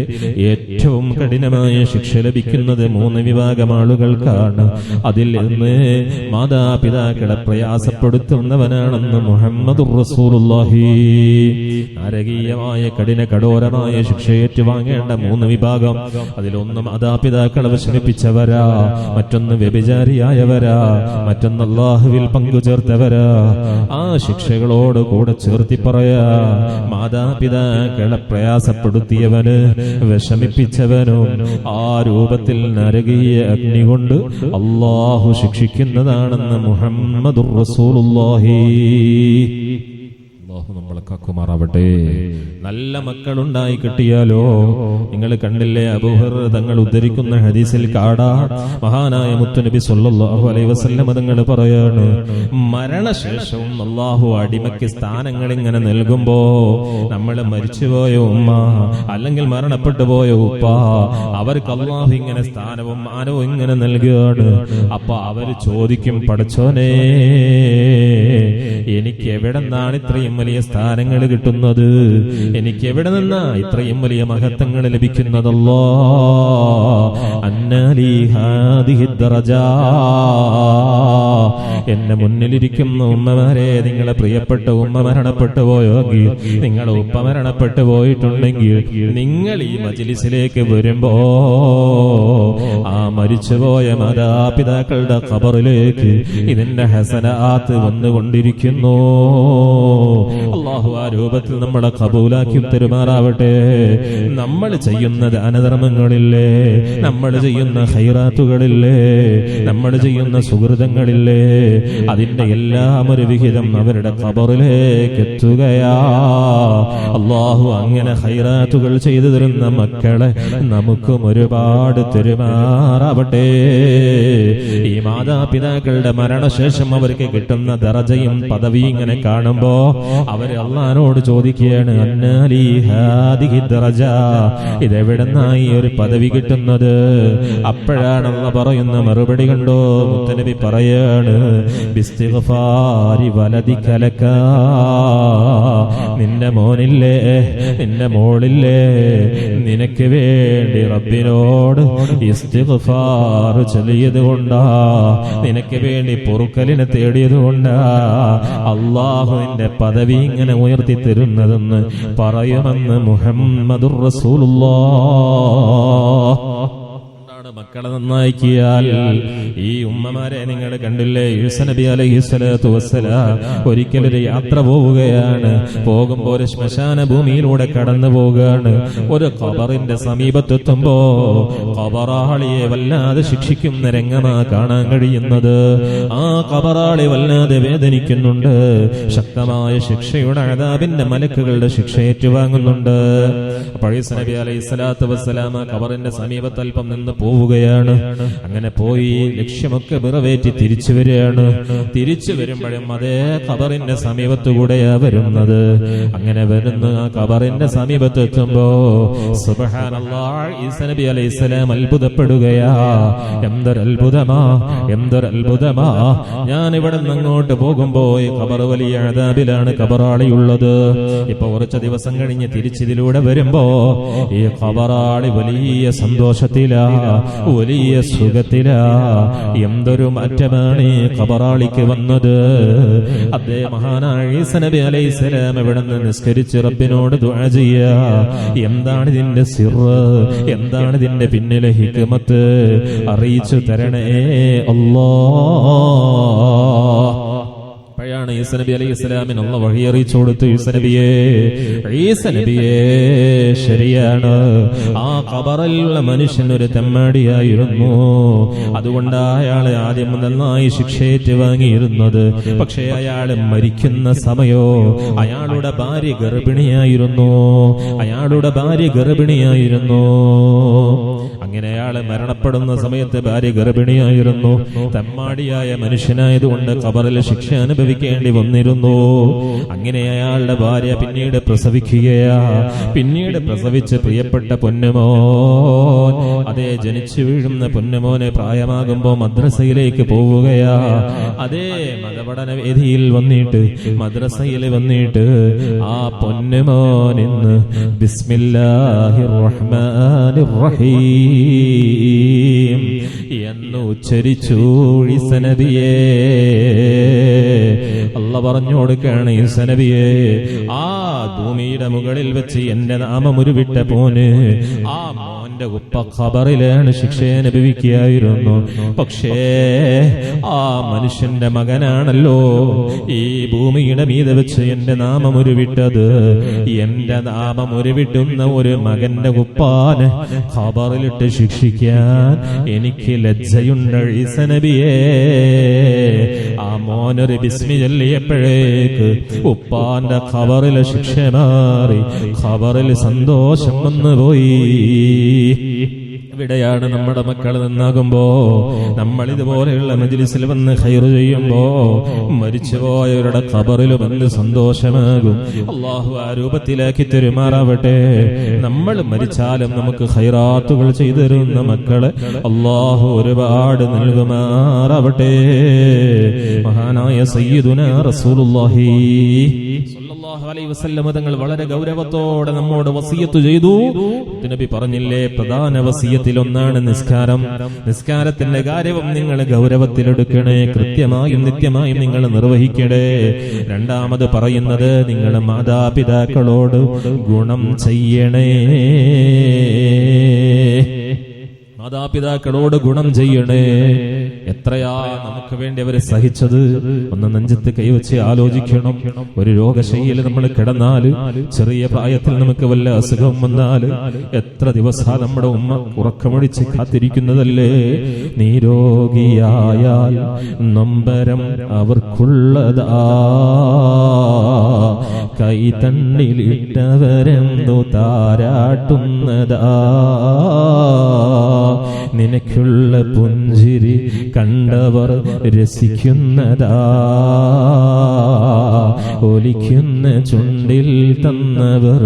ഏറ്റവും കഠിനമായ ശിക്ഷ ലഭിക്കുന്നത് 3 വിഭാഗം ആളുകൾക്കാണ്. അതിൽ നിന്ന് മാതാപിതാക്കളെ പ്രയാസപ്പെടുത്തുന്നവനാണെന്ന് മുഹമ്മദുർ റസൂലുള്ളാഹി. നാരകീയമായ കഠോരമായ ശിക്ഷ ഏറ്റുവാങ്ങേണ്ട 3 വിഭാഗം. അതിലൊന്ന് മാതാപിതാക്കളെ വിഷമിപ്പിച്ചവരാ, മറ്റൊന്ന് വ്യഭിചാരിയായവരാ, മറ്റൊന്ന് അല്ലാഹുവിൽ പങ്കുചേർത്തവരാ. ആ ശിക്ഷകളോട് കൂടെ ചേർത്തി പറയാ, മാതാപിതാക്കളെ പ്രയാസപ്പെടുത്തിയവന്, വിഷമിപ്പിച്ചവനും ആ രൂപത്തിൽ നരകീയ അഗ്നി കൊണ്ട് അല്ലാഹു ശിക്ഷിക്കുന്നതാണെന്ന് മുഹമ്മദുർ റസൂലുള്ളാഹി. അല്ലാഹു നമ്മളെ കാക്കുമാറാവട്ടെ. നല്ല മക്കളുണ്ടായി കിട്ടിയാലോ, നിങ്ങൾ കണ്ടില്ലേ അബൂ ഹുറൈറ തങ്ങൾ ഉദ്ധരിക്കുന്ന ഹദീസിൽ മഹാനായ മുത്തുനബി സ്വല്ലല്ലാഹു അലൈഹി വസല്ലം തങ്ങൾ പറയാണ്, മരണശേഷവും അല്ലാഹു അടിമയ്ക്ക് സ്ഥാനങ്ങൾ ഇങ്ങനെ നൽകുമ്പോ, നമ്മൾ മരിച്ചുപോയ ഉമ്മ അല്ലെങ്കിൽ മരണപ്പെട്ടു പോയ ഉപ്പ, അവർക്ക് അല്ലാഹു ഇങ്ങനെ സ്ഥാനവും മാനവും ഇങ്ങനെ നൽകുകയാണ്. അപ്പൊ അവര് ചോദിക്കും, പടച്ചോനെ എനിക്ക് എവിടെ നിന്നാണ് ഇത്രയും വലിയ സ്ഥാനങ്ങൾ കിട്ടുന്നത്? എനിക്ക് എവിടെ നിന്നാ ഇത്രയും വലിയ മഹത്വങ്ങൾ ലഭിക്കുന്നതല്ലോ? അന്നാലി ഹാദിഹി ദറജാ. എന്റെ മുന്നിലിരിക്കുന്ന ഉമ്മമാരെ, നിങ്ങളെ പ്രിയപ്പെട്ട ഉമ്മ മരണപ്പെട്ടു പോയെങ്കിൽ, നിങ്ങളെ ഉപ്പ മരണപ്പെട്ടു പോയിട്ടുണ്ടെങ്കിൽ, നിങ്ങൾ ഈ മജ്ലിസിലേക്ക് വരുമ്പോ ആ മരിച്ചുപോയ മാതാപിതാക്കളുടെ ഖബറിലേക്ക് ഇതിന്റെ ഹസനാത്ത് വന്നുകൊണ്ടിരിക്കുന്നു. അല്ലാഹു ആ രൂപത്തിൽ നമ്മളെ കബൂലാക്കി തരുമാറാവട്ടെ. നമ്മൾ ചെയ്യുന്ന ദാനധർമ്മങ്ങളില്ലേ, നമ്മൾ ചെയ്യുന്ന ഖൈറാത്തുകളില്ലേ, നമ്മൾ ചെയ്യുന്ന സുഹൃതങ്ങളില്ലേ, അതിന്റെ എല്ലാം ഒരു വിഹിതം അവരുടെ ഖബറിലേക്ക് എത്തുകയാ. അല്ലാഹു അങ്ങനെ ഖൈറാത്തുകൾ ചെയ്തു തരുന്ന മക്കളെ നമുക്കും ഒരുപാട് തരുമാറാവട്ടെ. ഈ മാതാപിതാക്കളുടെ മരണശേഷം അവർക്ക് കിട്ടുന്ന ദറജയും പദവിയും ഇങ്ങനെ കാണുമ്പോ അവര് അല്ലാഹുവോട് ചോദിക്കുകയാണ്, അന്നാലി ഹാദിഹി ദറജ, ഇതെവിടെന്നായി ഒരു പദവി കിട്ടുന്നത്? അപ്പോഴാണ് അല്ലാഹു പറയുന്ന മറുപടി കണ്ടോ, മുത്തനബി പറയാണ്, ബിസ്തിഗ്ഫാരി വലദിക ലക. നിന്റെ മോനില്ലേ, നിന്റെ മോളില്ലേ, നിനക്ക് വേണ്ടി റബ്ബിനോട് ഇസ്തിഗ്ഫാർ ചൊല്ലിയത് കൊണ്ടാ, നിനക്ക് വേണ്ടി പൊറുക്കലിനെ തേടിയത് കൊണ്ടാ അല്ലാഹു നിന്റെ പദവി ഇങ്ങനെ ഉയർത്തി തരുന്നതെന്ന് പറയുമെന്ന് മുഹമ്മദുർ റസൂലുള്ളാഹ്. മക്കളെ നന്നാക്കിയാൽ, ഈ ഉമ്മമാരെ നിങ്ങൾ കണ്ടില്ലേ, ഈസ നബി അലൈഹിസ്സലാത്തു വസ്സലാം ഒരിക്കലൊരു യാത്ര പോവുകയാണ്. പോകുമ്പോ ഒരു ശ്മശാന ഭൂമിയിലൂടെ കടന്നു പോവുകയാണ്. ഒരു ഖബറിന്റെ സമീപത്തെത്തുമ്പോ ഖബറാളിയെ വല്ലാതെ ശിക്ഷിക്കുന്ന രംഗമാ കാണാൻ കഴിയുന്നത്. ആ ഖബറാളി വല്ലാതെ വേദനിക്കുന്നുണ്ട്. ശക്തമായ ശിക്ഷയുടെ അദാബിന്റെ മലക്കുകളുടെ ശിക്ഷ ഏറ്റുവാങ്ങുന്നുണ്ട്. അപ്പോൾ ഈസ നബി അലൈഹിസ്സലാത്തു വസ്സലാം ഖബറിന്റെ സമീപത്ത് അല്പം നിന്ന് പോവുകയാണ്. അങ്ങനെ പോയി ലക്ഷ്യമൊക്കെ നിറവേറ്റി തിരിച്ചു വരികയാണ്. തിരിച്ചു വരുമ്പോഴും അതേ ഖബറിന്റെ സമീപത്തുകൂടെയാ വരുന്നത്. അങ്ങനെ വരുന്ന ആ ഖബറിന്റെ സമീപത്ത് എത്തുമ്പോ സുബ്ഹാനല്ലാഹ്, ഈസ നബി അലൈഹിസ്സലാം അത്ഭുതപ്പെടുകയാ. എന്തൊരത്ഭുതമാ, എന്തൊരത്ഭുതമാ! ഞാൻ ഇവിടെ നിന്ന് അങ്ങോട്ട് പോകുമ്പോ ഈ ഖബർ വലിയ അദാബിലാണ് ഖബറാളിയുള്ളത്. ഇപ്പൊ കുറച്ച് ദിവസം കഴിഞ്ഞ് തിരിച്ചിതിലൂടെ വരുമ്പോ ഈ ഖബറാളി വലിയ സന്തോഷത്തിലാ, വലിയ സുഖത്തിലാ. എന്തൊരു മാറ്റമാണ് ഈ ഖബറാളിക്ക് വന്നത്! അദ്ദേഹം മഹാനായ ഈസ നബി അലൈഹിസ്സലാം ഇവിടെ നിന്ന് നിസ്കരിച്ച് റബ്ബിനോട് ദുആ ചെയ്യാ, എന്താണ് ഇതിന്റെ സിർറ്, എന്താണ് ഇതിന്റെ പിന്നിലെ ഹിക്മത്ത്, അറിയിച്ചു തരണേ അല്ലാഹ്. അപ്പോഴാണ് ഈസ നബി അലൈഹിസ്സലാമിന് അല്ലാഹു വഹി അറിയിച്ചു കൊടുത്തു, ഈസ നബിയേ ശരിയാണ്, ആ ഖബറിലുള്ള മനുഷ്യൻ ഒരു തെമ്മാടിയായിരുന്നു. അതുകൊണ്ട് അയാളെ ആദ്യം നന്നായി ശിക്ഷയേറ്റ് വാങ്ങിയിരുന്നത്. പക്ഷേ അയാൾ മരിക്കുന്ന സമയോ അയാളുടെ ഭാര്യ ഗർഭിണിയായിരുന്നു. അങ്ങനെ അയാൾ മരണപ്പെടുന്ന സമയത്ത് ഭാര്യ ഗർഭിണിയായിരുന്നു. തെമ്മാടിയായ മനുഷ്യനായതുകൊണ്ട് ഖബറിലെ ശിക്ഷ അനുഭവിക്കേണ്ട പ്രസവിക്കേണ്ടി വന്നിരുന്നു. അങ്ങനെ അയാളുടെ ഭാര്യ പിന്നീട് പ്രസവിക്കുകയാ. പിന്നീട് പ്രസവിച്ച് പ്രിയപ്പെട്ട പൊന്നുമോൻ, അതേ ജനിച്ചു വീഴുന്ന പൊന്നുമോനെ പ്രായമാകുമ്പോ മദ്രസയിലേക്ക് പോവുകയാ. അതേ മതപഠന വേദിയിൽ വന്നിട്ട്, മദ്രസയിൽ വന്നിട്ട് ആ പൊന്നുമോൻ ഇന്ന് ബിസ്മില്ലാഹിർ റഹ്മാനിർ റഹീം എന്ന് ഉച്ചരിച്ചു. ഈസ നബിയേ, അല്ലാഹ് പറഞ്ഞു കൊടുക്കുകയാണ്, ഈസ നബിയേ, ആ ഭൂമിയുടെ മുകളിൽ വെച്ച് എന്റെ നാമം ഉരുവിട്ട പോന്, ആ മോന്റെ ഉപ്പ ഖബറിലാണ് ശിക്ഷ അനുഭവിക്കുകയായിരുന്നു. പക്ഷേ ആ മനുഷ്യന്റെ മകനാണല്ലോ ഈ ഭൂമിയുടെ മീതെ വെച്ച് എന്റെ നാമം ഉരുവിട്ടത്. എന്റെ നാമം ഉരുവിട്ടുന്ന ഒരു മകന്റെ ഉപ്പാന് ഖബറിലിട്ട് ശിക്ഷിക്കാൻ എനിക്ക് ലജ്ജയുണ്ട് ഈസ നബിയേ. ആ മോനൊരു ബിസ്മി ചൊല്ലിയപ്പോഴേക്ക് ഉപ്പാന്റെ ഖബറിലെ ശിക്ഷ മാറി, ഖബറിൽ സന്തോഷം വന്നുപോയി. ഇവിടെയാണ് നമ്മുടെ മക്കൾ നന്നാകുമ്പോ, നമ്മൾ ഇതുപോലെയുള്ള മജ്ലിസിൽ വന്ന് ഖൈറ് ചെയ്യുമ്പോ മരിച്ചുപോയവരുടെ ഖബറിൽ വന്ന് സന്തോഷമാകും. അല്ലാഹു ആ രൂപത്തിലാക്കി തെരുമാറാവട്ടെ. നമ്മൾ മരിച്ചാലും നമുക്ക് ഖൈറാത്തുകൾ ചെയ്തു തരുന്ന മക്കളെ അല്ലാഹു ഒരുപാട് നൽകുമാറാവട്ടെ. മഹാനായ സയ്യിദുനാ റസൂലുള്ളാഹി സ്വല്ലല്ലാഹു അലൈഹി വസല്ലം തങ്ങൾ വളരെ ഗൗരവത്തോടെ നമ്മോട് വസിയത്ത് ചെയ്തു. നബി പറഞ്ഞില്ലേ, പ്രധാന വസിയത്തിലൊന്നാണ് നിസ്കാരം. നിസ്കാരത്തിന്റെ കാര്യവും നിങ്ങൾ ഗൗരവത്തിലെടുക്കണേ, കൃത്യമായും നിത്യമായും നിങ്ങൾ നിർവഹിക്കണേ. രണ്ടാമത് പറയുന്നത്, നിങ്ങൾ മാതാപിതാക്കളോട് ഗുണം ചെയ്യണേ. മാതാപിതാക്കളോട് ഗുണം ചെയ്യണേ. എത്രയാ നമുക്ക് വേണ്ടി അവരെ സഹിച്ചത്. ഒന്ന് നെഞ്ചത്ത് കൈവച്ച് ആലോചിക്കണം. ഒരു രോഗശൈലിയിൽ നമ്മൾ കിടന്നാല്, ചെറിയ പ്രായത്തിൽ നമുക്ക് വല്ല അസുഖം വന്നാല് എത്ര ദിവസം നമ്മുടെ ഉമ്മ ഉറക്കമൊഴിച്ച് കാത്തിരിക്കുന്നതല്ലേ. നീ രോഗിയായാൽ നൊമ്പരം അവർക്കുള്ളതാ, കൈതണ്ണിലിട്ടവരെന്തു താരാട്ടുന്നതാ, നിനക്കുള്ള പുഞ്ചിരി കണ്ടവർ രസിക്കുന്നതാ, ഒലിക്കുന്ന ചുണ്ടിൽ തന്നവർ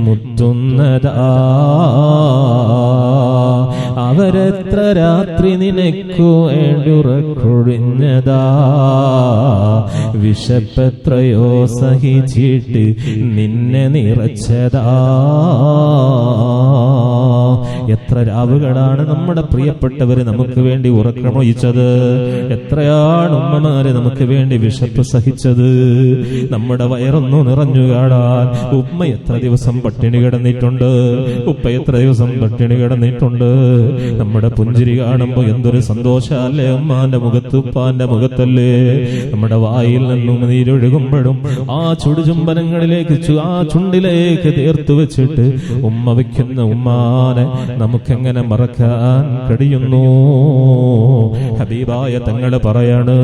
മുത്തുന്നതാ, അവരെത്ര രാത്രി നിനക്കു വേണ്ടുറക്കൊഴിഞ്ഞതാ, വിശപ്പെത്രയോ സഹിച്ചിട്ട് നിന്നെ നിറച്ചതാ. എത്ര രാവുകളാണ് നമ്മുടെ പ്രിയപ്പെട്ടവര് നമുക്ക് വേണ്ടി ഉറക്കമൊഴിച്ചത്. എത്രയാണ് ഉമ്മമാര് നമുക്ക് വേണ്ടി വിശപ്പ് സഹിച്ചത്. നമ്മുടെ വയറൊന്നു നിറഞ്ഞു കാണാൻ ഉമ്മ എത്ര ദിവസം പട്ടിണി കിടന്നിട്ടുണ്ട്, ഉപ്പ എത്ര ദിവസം പട്ടിണി കിടന്നിട്ടുണ്ട്. നമ്മുടെ പുഞ്ചിരി കാണുമ്പോ എന്തൊരു സന്തോഷല്ലേ ഉമ്മാന്റെ മുഖത്ത്, ഉപ്പാന്റെ മുഖത്തല്ലേ. നമ്മുടെ വായിൽ നിന്നും നീരൊഴുകുമ്പോഴും ആ ചുടുചുംബനങ്ങളിലേക്ക്, ആ ചുണ്ടിലേക്ക് തീർത്തു വെച്ചിട്ട് ഉമ്മ വയ്ക്കുന്ന ഉമ്മാനെ നമുക്കെങ്ങനെ മറക്കാൻ കഴിയുന്നു? ഹബീബായ തങ്ങള് പറയാണ്,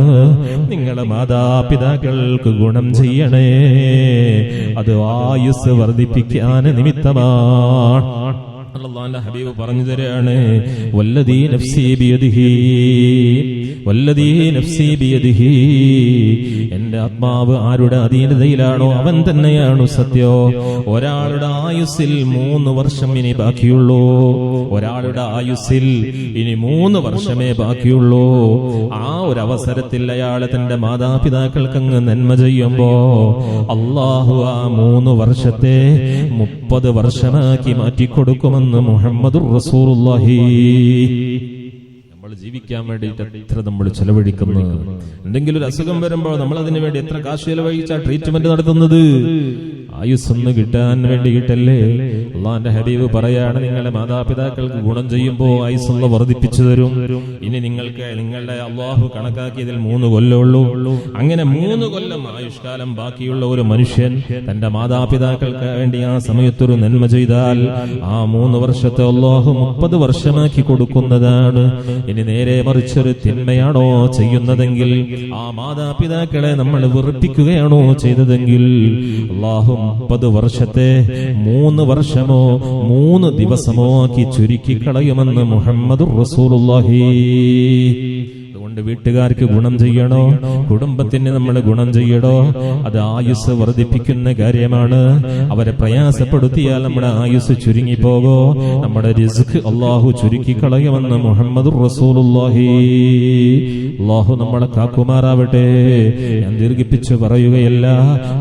നിങ്ങളെ മാതാപിതാക്കൾക്ക് ഗുണം ചെയ്യണേ, അത് ആയുസ് വർദ്ധിപ്പിക്കാൻ നിമിത്തമാണ്. അല്ലാഹുവിന്റെ ഹബീബ് പറഞ്ഞു തരാണ്, വല്ലദീ നഫ്സി ബിയദിഹി, വല്ലദീ നഫ്സി ബിയദിഹി, എന്റെ ആത്മാവ് ആരുടെ അധീനതയിലാണോ അവൻ തന്നെയാണ് സത്യോ. ഒരാളുടെ ആയുസ്സിൽ 3 വർഷം ഇനി ബാക്കിയുള്ളൂ. ഒരാളുടെ ആയുസ്സിൽ ഇനി 3 വർഷമേ ബാക്കിയുള്ളൂ. ആ ഒരു അവസരത്തിൽ അയാൾ തന്റെ മാതാപിതാക്കൾക്കങ്ങ് നന്മ ചെയ്യുമ്പോ അല്ലാഹു ആ 3 വർഷത്തെ 30 വർഷമാക്കി മാറ്റിക്കൊടുക്കുമെന്ന് മുഹമ്മദുർ റസൂലുള്ളാഹി. നമ്മൾ ജീവിക്കാൻ വേണ്ടിയിട്ട് എത്ര നമ്മൾ ചെലവഴിക്കുന്നു. എന്തെങ്കിലും ഒരു അസുഖം വരുമ്പോൾ നമ്മൾ അതിനു വേണ്ടി എത്ര കാശ് ചെലവഴിച്ചാ ട്രീറ്റ്മെന്റ് നടത്തുന്നത്? ആയുസ്സൊന്ന് കിട്ടാൻ വേണ്ടിയിട്ടല്ലേ. അള്ളാന്റെ ഹബീബ് പറയാണ്, നിങ്ങളുടെ മാതാപിതാക്കൾക്ക് ഗുണം ചെയ്യുമ്പോൾ ആയുസ്സൊന്ന് വർദ്ധിപ്പിച്ചു തരും. ഇനി നിങ്ങൾക്ക് നിങ്ങളുടെ അള്ളാഹു കണക്കാക്കിയതിൽ 3 കൊല്ലമുള്ളൂ. അങ്ങനെ 3 കൊല്ലം ആയുഷ്കാലം ബാക്കിയുള്ള ഒരു മനുഷ്യൻ തന്റെ മാതാപിതാക്കൾക്ക് വേണ്ടി ആ സമയത്തൊരു നന്മ ചെയ്താൽ ആ 3 വർഷത്തെ അള്ളാഹു 30 വർഷമാക്കി കൊടുക്കുന്നതാണ്. ഇനി നേരെ മറിച്ചൊരു തിന്മയാണോ ചെയ്യുന്നതെങ്കിൽ, ആ മാതാപിതാക്കളെ നമ്മൾ വെറുപ്പിക്കുകയാണോ ചെയ്തതെങ്കിൽ, അള്ളാഹു 30 വർഷത്തെ 3 വർഷമോ 3 ദിവസമോ ആക്കി ചുരുക്കി കളയുമെന്ന് മുഹമ്മദുർ റസൂലുള്ളാഹി. അതുകൊണ്ട് വീട്ടുകാർക്ക് ഗുണം ചെയ്യണോ, കുടുംബത്തിന് നമ്മൾ ഗുണം ചെയ്യണോ, അത് ആയുസ് വർദ്ധിപ്പിക്കുന്ന കാര്യമാണ്. അവരെ പ്രയാസപ്പെടുത്തിയാൽ നമ്മുടെ ആയുസ് ചുരുങ്ങിപ്പോകോ, നമ്മുടെ റിസ്ക് അള്ളാഹു ചുരുക്കി കളയുമെന്ന് മുഹമ്മദുർ റസൂലുള്ളാഹി. അള്ളാഹു നമ്മളെ കാക്കുമാറാവട്ടെ. ഞാൻ ദീർഘിപ്പിച്ചു പറയുകയല്ല.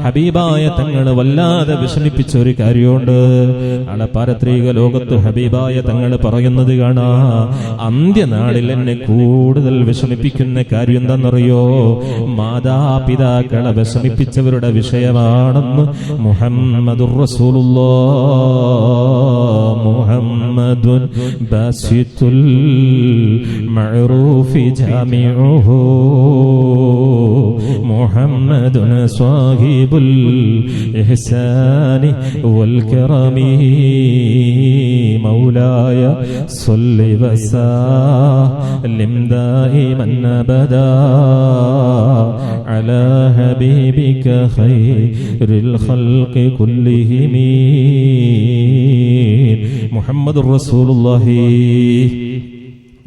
ഹബീബായ തങ്ങള് വല്ലാതെ വിഷമിപ്പിച്ച ഒരു കാര്യമുണ്ട്. നാളെ പാരത്രിക ലോകത്ത് ഹബീബായ തങ്ങൾ പറയുന്നത് കാണാ, അന്ത്യനാളിൽ എന്നെ കൂടുതൽ വിഷമിപ്പിക്കുന്ന കാര്യം എന്താണെന്നറിയോ, മാതാപിതാക്കളെ വിഷമിപ്പിച്ചവരുടെ വിഷയമാണെന്ന് മുഹമ്മദുർ റസൂലുള്ളാഹ്. മുഹമ്മദുൻ ബാസിത്തുൽ മഅറൂഫി ജാമിഉഹു, മുഹമ്മദുൻ സാഹിബുൽ ഇഹ്സാനി വൽ കറമി, മൗലായ സ്വല്ലി വസല്ലിം ദായിമൻ അബദാ അലാ ഹബീബിക ഖൈറിൽ ഖൽഖി കുല്ലിഹിം മുഹമ്മദുർ റസൂലുള്ളാഹി.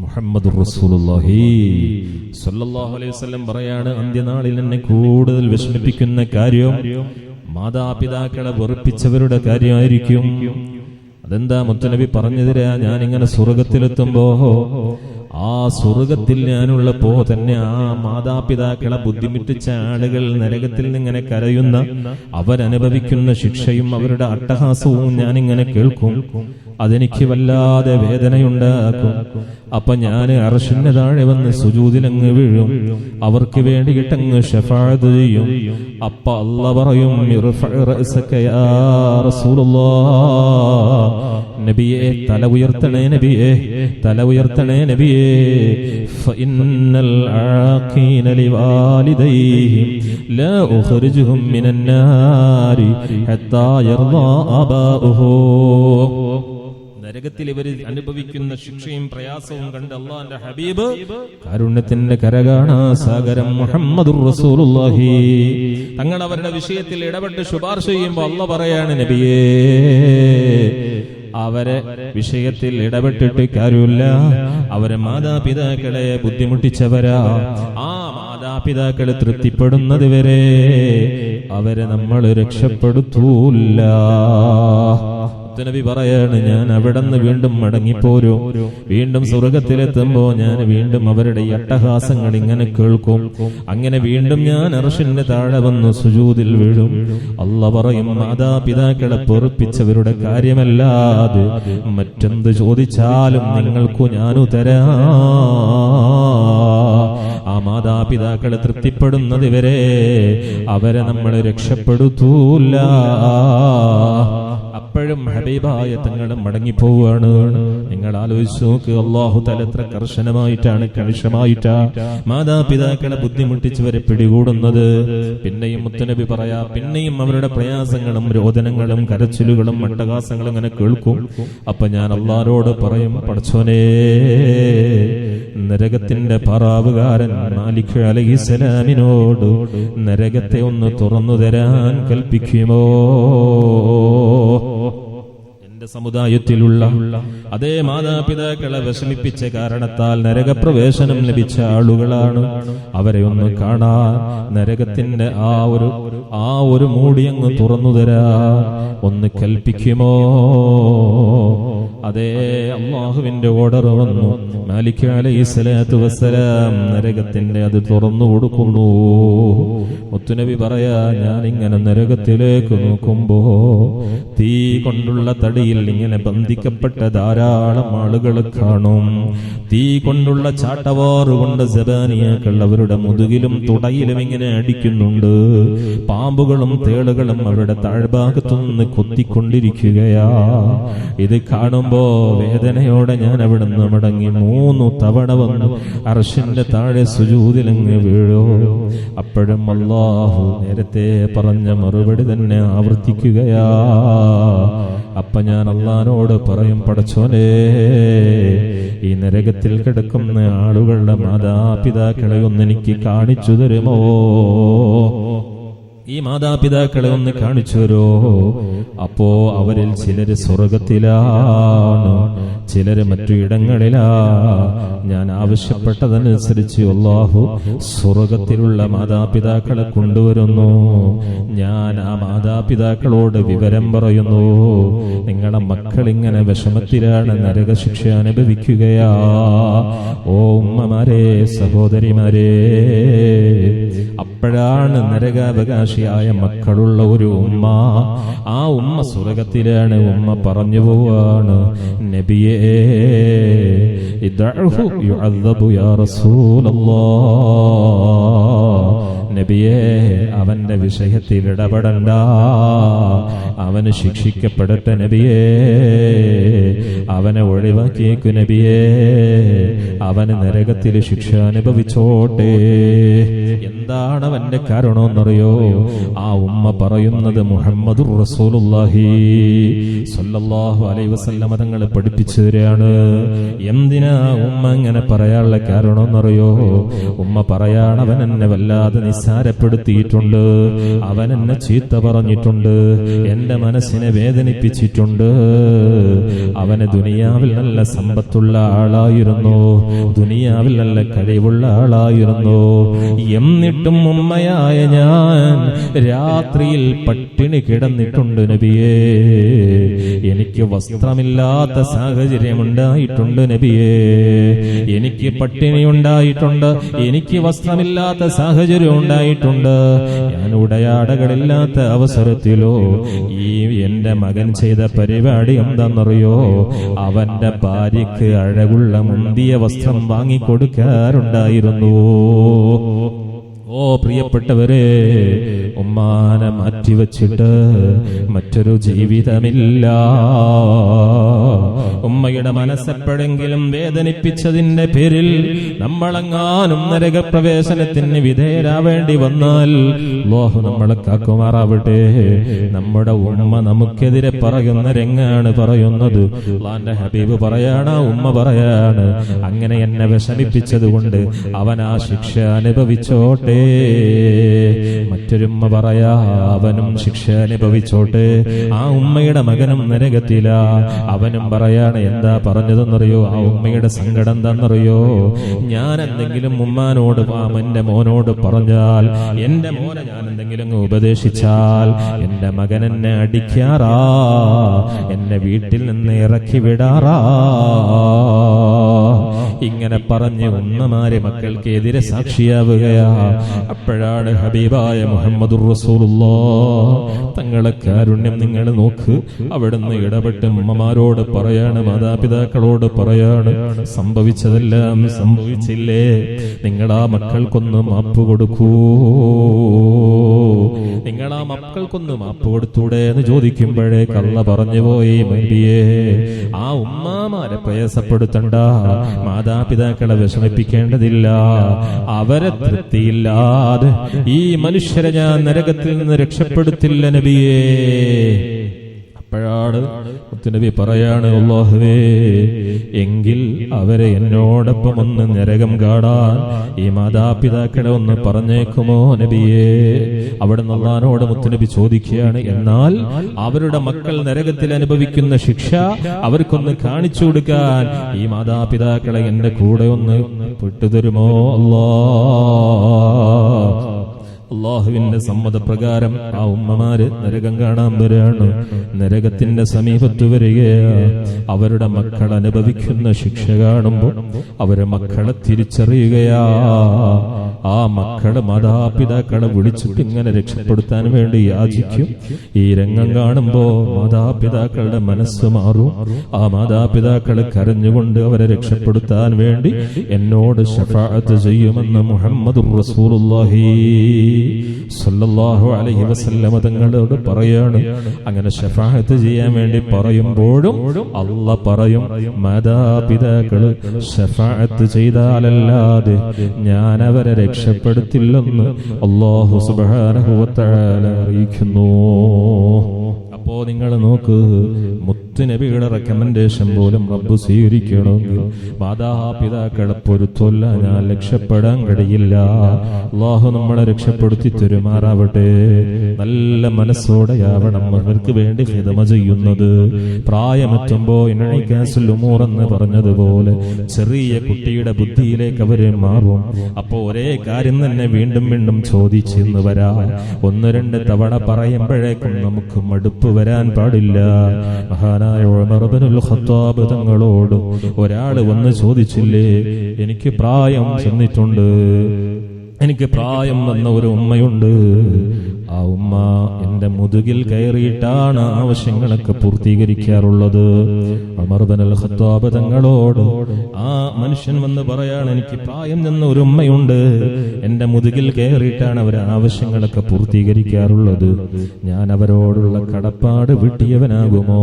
മുഹമ്മദുർ റസൂലുള്ളാഹി സ്വല്ലല്ലാഹു അലൈഹി വസല്ലം പറയാണ്, അന്ത്യനാളിൽ എന്നെ കൂടുതൽ വിഷമിപ്പിക്കുന്ന കാര്യം മാതാപിതാക്കളെ വെറുപ്പിച്ചവരുടെ കാര്യമായിരിക്കും. അതെന്താ മുത്തനബി പറഞ്ഞു തരാ, ഞാനിങ്ങനെ സ്വർഗത്തിലെത്തുമ്പോ ആ സ്വർഗത്തിൽ ഞാനുള്ളപ്പോ തന്നെ ആ മാതാപിതാക്കളെ ബുദ്ധിമുട്ടിച്ച ആളുകൾ നരകത്തിൽ നിന്നിങ്ങനെ കരയുന്ന, അവരനുഭവിക്കുന്ന ശിക്ഷയും അവരുടെ അട്ടഹാസവും ഞാനിങ്ങനെ കേൾക്കും. അതെനിക്ക് വല്ലാതെ വേദനയുണ്ടാക്കും. അപ്പൊ ഞാൻ അർശിന്റെ താഴെ വന്ന് സുജൂദിലങ്ങ് വീഴും, അവർക്ക് വേണ്ടിയിട്ടങ്ങ് ശഫാഅത്ത് ചെയ്യും. അപ്പ അല്ലാഹ് പറയും, നബിയെ തല ഉയർത്തണേ, നബിയെ തല ഉയർത്തണേ, നബിയെ. ഫഇന്നൽ ആഖീന ലിവാലിദൈഹിം ലാ ഉഖ്രിജുഹും മിനൻ നാരി ഹത്താ യർദാ അബാഉഹു. നരകത്തിൽ ഇവർ അനുഭവിക്കുന്ന ശിക്ഷയും പ്രയാസവും കണ്ട് അല്ലാഹുവിന്റെ ഹബീബ് കാരുണ്യത്തിന്റെ കരകാണാ സാഗരം മുഹമ്മദുർ റസൂലുള്ളാഹി തങ്ങൾ അവരുടെ വിഷയത്തിൽ ഇടപെട്ട് ശുപാർശ ചെയ്യുമ്പോൾ അല്ലാഹ് പറയാണ്, നബിയേ അവരെ വിഷയത്തിൽ ഇടപെട്ടിട്ട് കാര്യമില്ല. അവരെ മാതാപിതാക്കളെ ബുദ്ധിമുട്ടിച്ചവരാ. ആ മാതാപിതാക്കളെ തൃപ്തിപ്പെടുന്നത് വരെ അവരെ നമ്മൾ രക്ഷപ്പെടുത്തൂല്ല. നബി പറയാണ്, ഞാൻ അവിടുന്ന് വീണ്ടും മടങ്ങിപ്പോരും. വീണ്ടും സ്വർഗത്തിലെത്തുമ്പോ ഞാൻ വീണ്ടും അവരുടെ അട്ടഹാസങ്ങൾ ഇങ്ങനെ കേൾക്കും. അങ്ങനെ വീണ്ടും ഞാൻ അർശിന്റെ താഴെ വന്ന് സുജൂദിൽ വീഴും. അല്ലാഹ് പറയും, മാതാപിതാക്കളെ പൊറുപ്പിച്ചവരുടെ കാര്യമല്ലാതെ മറ്റെന്ത് ചോദിച്ചാലും നിങ്ങൾക്കു ഞാനു തരാം. ആ മാതാപിതാക്കളെ തൃപ്തിപ്പെടുന്നത് വരെ അവരെ നമ്മൾ രക്ഷപ്പെടുത്തൂല്ല. അപ്പോഴും ഹബീബായ തങ്ങളും മടങ്ങിപ്പോവാണ്. നിങ്ങൾ ആലോചിച്ച് നോക്ക്, അല്ലാഹു തആല എത്ര കർശനമായിട്ടാണ്, കണിശമായിട്ടാ മാതാപിതാക്കളെ ബുദ്ധിമുട്ടിച്ചവരെ പിടികൂടുന്നത്. പിന്നെയും മുത്തനബി പറയാ, പിന്നെയും അവരുടെ പ്രയാസങ്ങളും രോദനങ്ങളും കരച്ചിലുകളും മണ്ടകാസങ്ങളും അങ്ങനെ കേൾക്കും. അപ്പൊ ഞാൻ അല്ലാഹുവോട് പറയും, പടച്ചോനേ, നരകത്തിന്റെ പറാവുകാരൻ മാലിക് അലൈഹിസ്സലാമിനോട് നരകത്തെ ഒന്ന് തുറന്നു തരാൻ കൽപ്പിക്കുമോ? എന്റെ സമുദായത്തിലുള്ള അതേ മാതാപിതാക്കളെ വിഷമിപ്പിച്ച കാരണത്താൽ നരകപ്രവേശനം ലഭിച്ച ആളുകളാണ്. അവരെ ഒന്ന് കാണാൻ നരകത്തിന്റെ ആ ഒരു മൂടിയങ്ങ് തുറന്നു തരാ ഒന്ന് കൽപ്പിക്കുമോ? അതേ അല്ലാഹുവിന്റെ ഓർഡർ വന്നു. മാലിക് അലൈഹിസ്സലാത്തു വസ്സലാം നരകത്തിന്റെ അത് തുറന്നു കൊടുക്കുന്നു. മുത്തുനബി പറയാ, ഞാനിങ്ങനെ നരകത്തിലേക്ക് നോക്കുമ്പോ തീ കൊണ്ടുള്ള തടിയിൽ ഇങ്ങനെ ബന്ധിക്കപ്പെട്ട ധാരാളം ആളുകൾ കാണും. തീ കൊണ്ടുള്ള ചാട്ടവാറുകൊണ്ട് സബാനിയാക്കൾ അവരുടെ മുതുകിലും തുടയിലും ഇങ്ങനെ അടിക്കുന്നുണ്ട്. പാമ്പുകളും തേളുകളും അവരുടെ താഴ്ഭാഗത്തുനിന്ന് കൊത്തിക്കൊണ്ടിരിക്കുകയാ. ഇത് കാണുമ്പോ വേദനയോടെ ഞാൻ അവിടെ നിന്ന് മടങ്ങി 3 തവണ വന്നു അർശിന്റെ താഴെ സുജൂദിലങ്ങ് വീഴോ. അപ്പോഴും അല്ലാഹു നേരത്തെ പറഞ്ഞ മറുപടി തന്നെ ആവർത്തിക്കുകയാ. അപ്പൊ ഞാൻ അല്ലാഹുവോട് പറയും, പടച്ചോനേ, ഈ നരകത്തിൽ കിടക്കുന്ന ആളുകളുടെ മാതാപിതാക്കളെ ഒന്ന് എനിക്ക് കാണിച്ചു തരുമോ? ഈ മാതാപിതാക്കളെ ഒന്ന് കാണിച്ചു തരോ. അപ്പോ അവരിൽ ചിലര് സ്വർഗത്തിലാണ്, ചിലര് മറ്റു ഇടങ്ങളിലാ. ഞാൻ ആവശ്യപ്പെട്ടതനുസരിച്ച് അല്ലാഹു സ്വർഗത്തിലുള്ള മാതാപിതാക്കളെ കൊണ്ടുവരുന്നു. ഞാൻ ആ മാതാപിതാക്കളോട് വിവരം പറയുന്നു, നിങ്ങളുടെ മക്കൾ ഇങ്ങനെ വിഷമത്തിലാണ്, നരകശിക്ഷ അനുഭവിക്കുകയാ. ഓ ഉമ്മമാരെ, സഹോദരിമാരെ, അപ്പോഴാണ് നരകാവകാശിയായ മക്കളുള്ള ഒരു ഉമ്മ, ആ ഉമ്മ സ്വർഗത്തിലാണ്. ഉമ്മ പറഞ്ഞു പോവാണ്, നബിയേ ഇദ്ഉഹു യുഅദ്ദബു യാ റസൂലല്ലാഹ്, നബിയേ അവന്റെ വിഷയത്തിൽ ഇടപെടണ്ട, അവന് ശിക്ഷിക്കപ്പെടട്ടെ നബിയേ, അവനെ ഒഴിവാക്കിയേക്കു നബിയേ, അവന് നരകത്തിൽ ശിക്ഷ അനുഭവിച്ചോട്ടെ. എന്താണ് അവന്റെ കാരണമെന്നറിയോ? ആ ഉമ്മ പറയുന്നത് മുഹമ്മദുർ റസൂലുള്ളാഹി സ്വല്ലല്ലാഹു അലൈഹി വസല്ലം തങ്ങളെ പഠിപ്പിച്ചു തരാണ്. എന്തിനാ ഉമ്മ ഇങ്ങനെ പറയാനുള്ള കാരണമെന്നറിയോ? ഉമ്മ പറയാണ്, അവൻ എന്നെ വല്ലാതെ നിസ്സാരപ്പെടുത്തിയിട്ടുണ്ട്, അവൻ എന്നെ ചീത്ത പറഞ്ഞിട്ടുണ്ട്, എന്റെ മനസ്സിനെ വേദനിപ്പിച്ചിട്ടുണ്ട്. അവന് ദുനിയാവിൽ നല്ല സമ്പത്തുള്ള ആളായിരുന്നു, ദുനിയാവിൽ നല്ല കഴിവുള്ള ആളായിരുന്നു. എന്നിട്ടും ഉമ്മയായ ഞാൻ രാത്രിയിൽ പട്ടിണി കിടന്നിട്ടുണ്ട് നബിയേ, എനിക്ക് വസ്ത്രമില്ലാത്ത സാഹചര്യം ഉണ്ടായിട്ടുണ്ട് നബിയേ, എനിക്ക് പട്ടിണി ഉണ്ടായിട്ടുണ്ട്, എനിക്ക് വസ്ത്രമില്ലാത്ത സാഹചര്യം ഉണ്ടായിട്ടുണ്ട്. ഞാൻ ഉടയാടകളില്ലാത്ത അവസരത്തിലോ ഈ എന്റെ മകൻ ചെയ്ത പരിപാടി എന്താണെന്നറിയോ? അവന്റെ ഭാര്യയ്ക്ക് അഴകുള്ള മുന്തിയ വസ്ത്രം വാങ്ങിക്കൊടുക്കാറുണ്ടായിരുന്നു. ഓ പ്രിയപ്പെട്ടവരെ, ഉമ്മാനെ മാറ്റിവെച്ചിട്ട് മറ്റൊരു ജീവിതമില്ല. ഉമ്മയുടെ മനസ്സെപ്പോഴെങ്കിലും വേദനിപ്പിച്ചതിന്റെ പേരിൽ നമ്മളെങ്ങാനും നരകപ്രവേശനത്തിന് വിധേയരാവേണ്ടി വന്നാൽ അല്ലാഹു നമ്മളെ കാക്കുമാറാവട്ടെ. നമ്മുടെ ഉമ്മ നമുക്കെതിരെ പറയുന്ന രംഗാണ് പറയുന്നത്. അല്ലാഹുവിന്റെ ഹബീബ് പറയാണ്, ഉമ്മ പറയാണ്, അങ്ങനെ എന്നെ വിഷമിപ്പിച്ചത് കൊണ്ട് അവൻ ആ ശിക്ഷ അനുഭവിച്ചോട്ടെ. മറ്റൊരുമ്മ പറയാ, അവനും ശിക്ഷ അനുഭവിച്ചോട്ടെ. ആ ഉമ്മയുടെ മകനും നരകത്തില. അവനും പറയാണ്, എന്താ പറഞ്ഞതെന്നറിയോ? ആ ഉമ്മയുടെ സങ്കടം എന്താണെന്നറിയോ? ഞാൻ എന്തെങ്കിലും ഉമ്മാനോട്, എന്റെ മോനോട് പറഞ്ഞാൽ, എന്റെ മോനെ ഞാൻ എന്തെങ്കിലും ഉപദേശിച്ചാൽ എന്റെ മകൻ എന്നെ അടിക്കാറാ, എന്നെ വീട്ടിൽ നിന്ന് ഇറക്കി വിടാറാ. ഇങ്ങനെ പറഞ്ഞ് ഉമ്മമാരെ മക്കൾക്കെതിരെ സാക്ഷിയാവുകയാ. അപ്പോഴാണ് ഹബീബായ മുഹമ്മദുർ റസൂലുള്ളാഹ് തങ്ങളെ കാരുണ്യം നിങ്ങൾ നോക്ക്. അവിടുന്ന് ഇടപെട്ട് ഉമ്മമാരോട് പറയാണ്, മാതാപിതാക്കളോട് പറയാണ്, സംഭവിച്ചതെല്ലാം സംഭവിച്ചില്ലേ, നിങ്ങളാ മക്കൾക്കൊന്ന് മാപ്പ് കൊടുക്കൂ, നിങ്ങളാ മക്കൾക്കൊന്ന് മാപ്പ് കൊടുത്തൂടെ എന്ന് ചോദിക്കുമ്പോഴേ കള്ള പറഞ്ഞു പോയി, നബിയേ ആ ഉമ്മാമാരെ പ്രയാസപ്പെടുത്തണ്ട, മാതാപിതാക്കളെ വിഷമിപ്പിക്കേണ്ടതില്ല, അവരെ തൃപ്തിയില്ലാതെ ഈ മനുഷ്യരെ ഞാൻ നരകത്തിൽ നിന്ന് രക്ഷപ്പെടുത്തില്ല നബിയേ. അപ്പോഴാണ് മുത്തുനബി പറയാണ്, അല്ലാഹുവേ എങ്കിൽ അവരെ എന്നോടൊപ്പം ഒന്ന് നരകം കാണാൻ ഈ മാതാപിതാക്കളെ ഒന്ന് പറഞ്ഞേക്കുമോ നബിയേ. അവിടെ അല്ലാഹുവോട് മുത്തുനബി ചോദിക്കുകയാണ്, എന്നാൽ അവരുടെ മക്കൾ നരകത്തിൽ അനുഭവിക്കുന്ന ശിക്ഷ അവർക്കൊന്ന് കാണിച്ചു കൊടുക്കാൻ ഈ മാതാപിതാക്കളെ എന്റെ കൂടെ ഒന്ന് വിട്ടുതരുമോ അല്ലാഹ്. അല്ലാഹുവിന്റെ സമ്മതപ്രകാരം ആ ഉമ്മമാര് നരകം കാണാൻ വരാണ്. നരകത്തിന്റെ സമീപത്ത് വരികയാ. അവരുടെ മക്കൾ അനുഭവിക്കുന്ന ശിക്ഷ കാണുമ്പോൾ അവരെ മക്കളെ തിരിച്ചറിയുകയാ. ആ മക്കള് മാതാപിതാക്കളെ വിളിച്ചിട്ട് ഇങ്ങനെ രക്ഷപ്പെടുത്താൻ വേണ്ടി യാചിക്കും. ഈ രംഗം കാണുമ്പോ മാതാപിതാക്കളുടെ മനസ്സ് മാറും. ആ മാതാപിതാക്കളെ കരഞ്ഞുകൊണ്ട് അവരെ രക്ഷപ്പെടുത്താൻ വേണ്ടി എന്നോട് ശഫാഅത്ത് ചെയ്യുമെന്ന് മുഹമ്മദുർ റസൂലുള്ളാഹി സ്വല്ലല്ലാഹു അലൈഹി വസല്ലം തങ്ങളോട് പറയാണ്. അങ്ങനെ ശഫാഅത്ത് ചെയ്യാൻ വേണ്ടി പറയുമ്പോഴും അല്ലാഹ് പറയും, മാതാപിതാക്കള് ശഫാഅത്ത് ചെയ്താലല്ലാതെ ഞാൻ അവരെ രക്ഷപ്പെടുത്തില്ലെന്ന് അല്ലാഹു സുബ്ഹാനഹു വ തആല അറിയിക്കുന്നു. അപ്പോ നിങ്ങൾ നോക്ക്, മുത്ത് മുത്തുനബിയുടെ റെക്കമെൻഡേഷൻ പോലും റബ്ബ് സ്വീകരിക്കണമെങ്കിൽ മാതാപിതാക്കളെ പൊരുത്തല്ല ഞാൻ രക്ഷപ്പെടാൻ കഴിയില്ല. അല്ലാഹു നമ്മളെ രക്ഷപ്പെടുത്തി തരുമാറാവട്ടെ. നല്ല മനസ്സോടെയാവണം അവർക്ക് വേണ്ടി ഖിദ്മ ചെയ്യുന്നത്. പ്രായമെത്തുമ്പോ ഇനൈകാസുൽ ഉമൂർ എന്ന് പറഞ്ഞതുപോലെ ചെറിയ കുട്ടിയുടെ ബുദ്ധിയിലേക്ക് അവര് മാറും. അപ്പോ ഒരേ കാര്യം തന്നെ വീണ്ടും വീണ്ടും ചോദിച്ചെന്ന് വരാ. 1-2 തവണ പറയുമ്പോഴേക്കും നമുക്ക് മടുപ്പ് വരാൻ പാടില്ല. മഹാനായ ഉമർ ഇബ്നുൽ ഖത്താബ് തങ്ങളോട് ഒരാള് വന്ന് ചോദിച്ചില്ലേ, എനിക്ക് പ്രായം ചെന്നിട്ടുണ്ട്, എനിക്ക് പ്രായം വന്ന ഒരു ഉമ്മയുണ്ട്, ആ ഉമ്മ എന്റെ മുതുകിൽ കയറിയിട്ടാണ് ആവശ്യങ്ങളൊക്കെ പൂർത്തീകരിക്കാറുള്ളത്. ഉമർ ഇബ്നുൽ ഖത്താബ് തങ്ങളോട് ആ മനുഷ്യൻ വന്ന് പറയാണ്, എനിക്ക് പ്രായം ചെന്ന ഒരു ഉമ്മയുണ്ട്, എന്റെ മുതുകിൽ കയറിയിട്ടാണ് അവർ ആവശ്യങ്ങളൊക്കെ പൂർത്തീകരിക്കാറുള്ളത്, ഞാൻ അവരോടുള്ള കടപ്പാട് വീട്ടിയവനാകുമോ?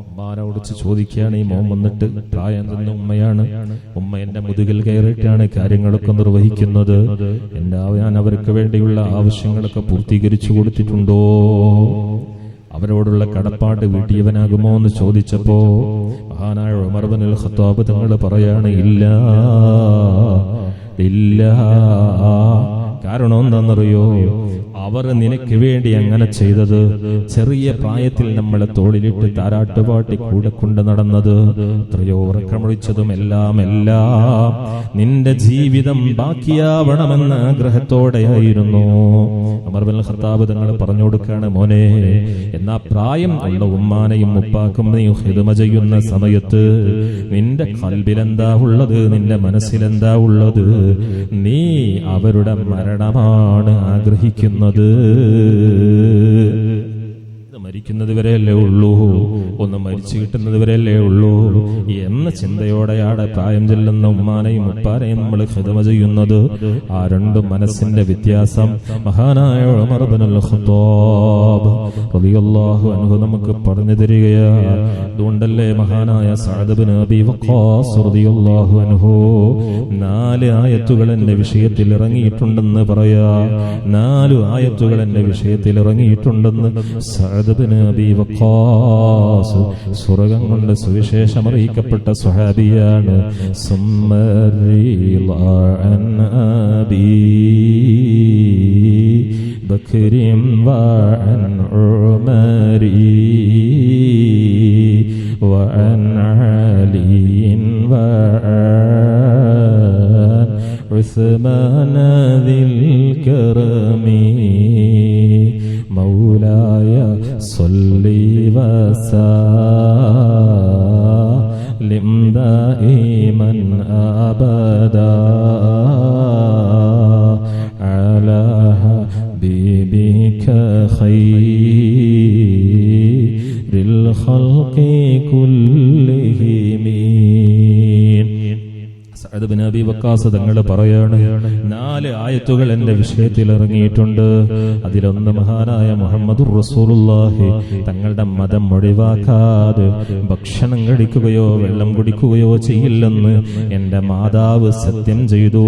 ഉമ്മാനോട് ചോദിക്കുകയാണ്. ഈ മോൻ വന്നിട്ട് പ്രായം ചെന്ന ഉമ്മയാണ്, ഉമ്മ എന്റെ മുതുകിൽ കയറിയിട്ടാണ് കാര്യങ്ങളൊക്കെ നിർവഹിക്കുന്നത്, ഞാൻ അവർക്ക് വേണ്ടിയുള്ള ആവശ്യങ്ങളൊക്കെ പൂർത്തീകരിച്ചു കൊടുത്തിട്ടുണ്ടോ? അവരോടുള്ള കടപ്പാട് വീട്ടിയവനാകുമോ എന്ന് ചോദിച്ചപ്പോ മഹാനായ ഉമർ ഇബ്നുൽ ഖത്താബ് തങ്ങൾ പറയാണ്, ഇല്ല ഇല്ല. കാരണം എന്താണെന്നറിയോ? അവർ നിനക്ക് വേണ്ടി അങ്ങനെ ചെയ്തത്, ചെറിയ പ്രായത്തിൽ നമ്മളെ തോളിലിട്ട് താരാട്ടുപാട്ടി കൂടെ കൊണ്ട് നടന്നത്, എത്രയോ ഉറക്കമൊഴിച്ചതും എല്ലാം നിന്റെ ജീവിതം ബാക്കിയാവണമെന്ന ആഗ്രഹത്തോടെയായിരുന്നു. ഉമർ ഇബ്നുൽ ഖത്താബ് തങ്ങൾ പറഞ്ഞു കൊടുക്കാണ്, മോനെ, എന്നാ പ്രായം ഉള്ള ഉമ്മാനെയും ഉപ്പാക്കും നീ ഖിദ്മ ചെയ്യുന്ന സമയത്ത് നിന്റെ ഖൽബിലെന്താ ഉള്ളത്, നിന്റെ മനസ്സിലെന്താ ഉള്ളത്? നീ അവരുടെ മരണമാണ് ആഗ്രഹിക്കുന്നത്. മരിക്കുന്നത് വരെയല്ലേ ഉള്ളൂ, ഒന്ന് മരിച്ചു കിട്ടുന്നത് വരെയല്ലേ ഉള്ളൂ എന്ന ചിന്തയോടെയാണ് പ്രായം ചെല്ലുന്ന ഉമ്മാനെയും ഉപ്പാനെയും നമ്മൾ ഖിദ്മ ചെയ്യുന്നത്. ആ രണ്ടു മനസ്സിന്റെ വ്യത്യാസം മഹാനായ ഉമർ ഇബ്നുൽ ഖത്താബ് റളിയല്ലാഹു അൻഹു നമുക്ക് പറഞ്ഞു തരികയാണ്. അതുകൊണ്ടല്ലേ മഹാനായ സഅദ് ഇബ്നു അബീ വഖാസ് റളിയല്ലാഹു അൻഹു 4 ആയത്തുകൾ എന്റെ വിഷയത്തിൽ ഇറങ്ങിയിട്ടുണ്ടെന്ന് പറയാ. 4 ആയത്തുകൾ എന്റെ വിഷയത്തിൽ ഇറങ്ങിയിട്ടുണ്ടെന്ന് സഅദ് ഇബ്നു അബീ വഖാസ് സ്വർഗ്ഗം കൊണ്ട് സുവിശേഷം അറിയിക്കപ്പെട്ട സ്വഹാബിയാണ്. സുമ്മറിളാ അൻ അബീ ബക്രിൻ വഅൻ ഉമരി വഅൻ അലിയിൻ വഅൻ ഉസ്മാന ദിൽ കറമി മൗലായ صلي وسلم دائما أبدا على حبيبك خير الخلق كلهم. സഅദ് ഇബ്നു അബീ വഖാസ് തങ്ങൾ പറയാണ്, 4 ആയത്തുകൾ എന്റെ വിഷയത്തിൽ ഇറങ്ങിയിട്ടുണ്ട്. അതിലൊന്ന് മഹാനായ മുഹമ്മദുർ റസൂലുള്ളാഹി തങ്ങളുടെ മതം ഒഴിവാക്കാതെ ഭക്ഷണം കഴിക്കുകയോ വെള്ളം കുടിക്കുകയോ ചെയ്യില്ലെന്ന് എന്റെ മാതാവ് സത്യം ചെയ്തു.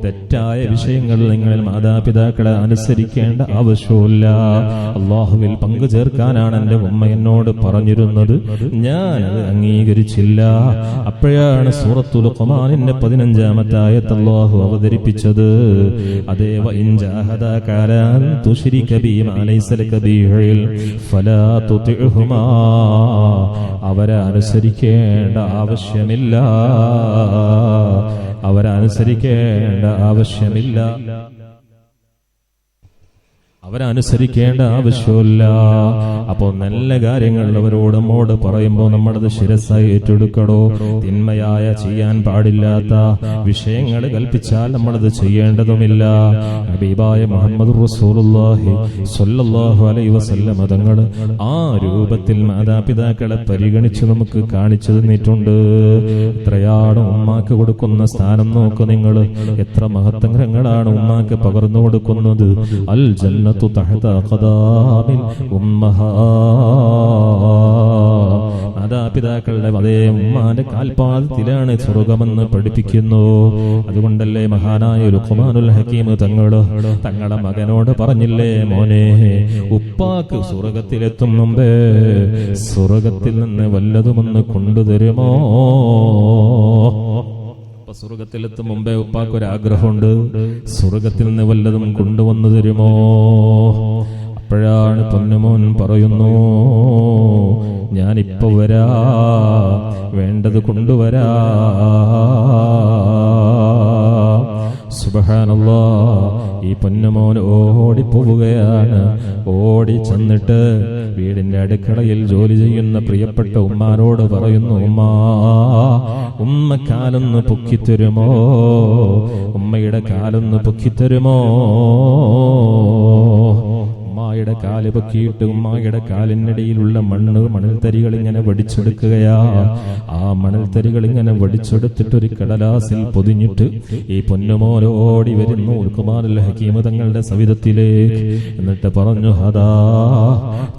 തെറ്റായ വിഷയങ്ങൾ നിങ്ങൾ മാതാപിതാക്കളെ അനുസരിക്കേണ്ട ആവശ്യമില്ല. അള്ളാഹുവിൽ പങ്കു ചേർക്കാനാണ് എന്റെ ഉമ്മ എന്നോട് പറഞ്ഞിരുന്നത്, ഞാൻ അത് അംഗീകരിച്ചില്ല. അപ്പോഴാണ് സൂറത്തുൽ ഖുമാനിന്റെ 15-ാമത്തെ ആയത്ത് അല്ലാഹു അവതരിപ്പിച്ചത്. അതേ വഇൻ ജാഹദക അലാ അൻ തുശ്രിക ബിമാ ലൈസ ലക ബിഹി ഫലാ തുതിഉഹുമാ. അവരെ അനുസരിക്കേണ്ട ആവശ്യമില്ല, അവരനുസരിക്കേണ്ട ആവശ്യമില്ല, അവരനുസരിക്കേണ്ട ആവശ്യമില്ല. അപ്പോൾ നല്ല കാര്യങ്ങൾ അവരോട് നമ്മോട് പറയുമ്പോൾ നമ്മളത് ശിരസായി ഏറ്റെടുക്കണോ? തിന്മയായ ചെയ്യാൻ പാടില്ലാത്ത വിഷയങ്ങൾ കൽപ്പിച്ചാൽ നമ്മളത് ചെയ്യേണ്ടതുമില്ല. ഹബീബായ മുഹമ്മദ് റസൂലുള്ളാഹി സ്വല്ലല്ലാഹു അലൈഹി വസല്ലം തങ്ങൾ ആ രൂപത്തിൽ മാതാപിതാക്കളെ പരിഗണിച്ച് നമുക്ക് കാണിച്ചു തന്നിട്ടുണ്ട്. എത്രയാണ് ഉമ്മാക്ക് കൊടുക്കുന്ന സ്ഥാനം നോക്ക് നിങ്ങൾ. എത്ര മഹത്വങ്ങളാണ് ഉമ്മാക്ക് പകർന്നു കൊടുക്കുന്നത്. അൽ ജന്നത്തു തഹത ഖദാമിൽ ഉമ്മഹാ. മാതാപിതാക്കളുടെ അതേ ഉമ്മാന്റെ കാൽപാദത്തിലാണ് സ്വർഗമെന്ന് പഠിപ്പിക്കുന്നു. അതുകൊണ്ടല്ലേ മഹാനായ ലുഖ്മാനുൽ ഹക്കീം തങ്ങളുടെ മകനോട് പറഞ്ഞില്ലേ, മോനെ, ഉപ്പാക്ക് സ്വർഗത്തിലെത്തും മുമ്പേ സ്വർഗത്തിൽ നിന്ന് വല്ലതുമൊന്ന് കൊണ്ടുതരുമോ? സ്വർഗത്തിലെത്തും മുമ്പേ ഉപ്പാക്കൊരാഗ്രഹമുണ്ട്, സ്വർഗത്തിൽ നിന്ന് വല്ലതും കൊണ്ടുവന്നു തരുമോ? അപ്പോഴാണ് പൊന്നുമോൻ പറയുന്നു, ഞാനിപ്പോ വരാ, വേണ്ടത് കൊണ്ടുവരാ. സുബ്ഹാനല്ലാഹ്, ഈ പൊന്നുമോൻ ഓടിപ്പോവുകയാണ്. ഓടി ചെന്നിട്ട് വീടിന്റെ അടുക്കളയിൽ ജോലി ചെയ്യുന്ന പ്രിയപ്പെട്ട ഉമ്മാനോട് പറയുന്നു, ഉമ്മ കാലൊന്ന് പൊക്കിത്തരുമോ? ഉമ്മയുടെ കാലൊന്ന് പൊക്കിത്തരുമോ? ഉമ്മായുടെ കാല് പൊക്കിയിട്ട് ഉമ്മായുടെ കാലിനിടയിലുള്ള മണൽത്തരികൾ ഇങ്ങനെ വടിച്ചെടുക്കുകയാ. ആ മണൽത്തരികൾ ഇങ്ങനെ വടിച്ചെടുത്തിട്ട് ഒരു കടലാസിൽ പൊതിഞ്ഞിട്ട് ഈ പൊന്നുമോനോടി വരുന്നു ലുഖ്മാനുൽ ഹക്കീം തങ്ങളുടെ സവിധത്തിലേക്ക്. എന്നിട്ട് പറഞ്ഞു, ഹദാ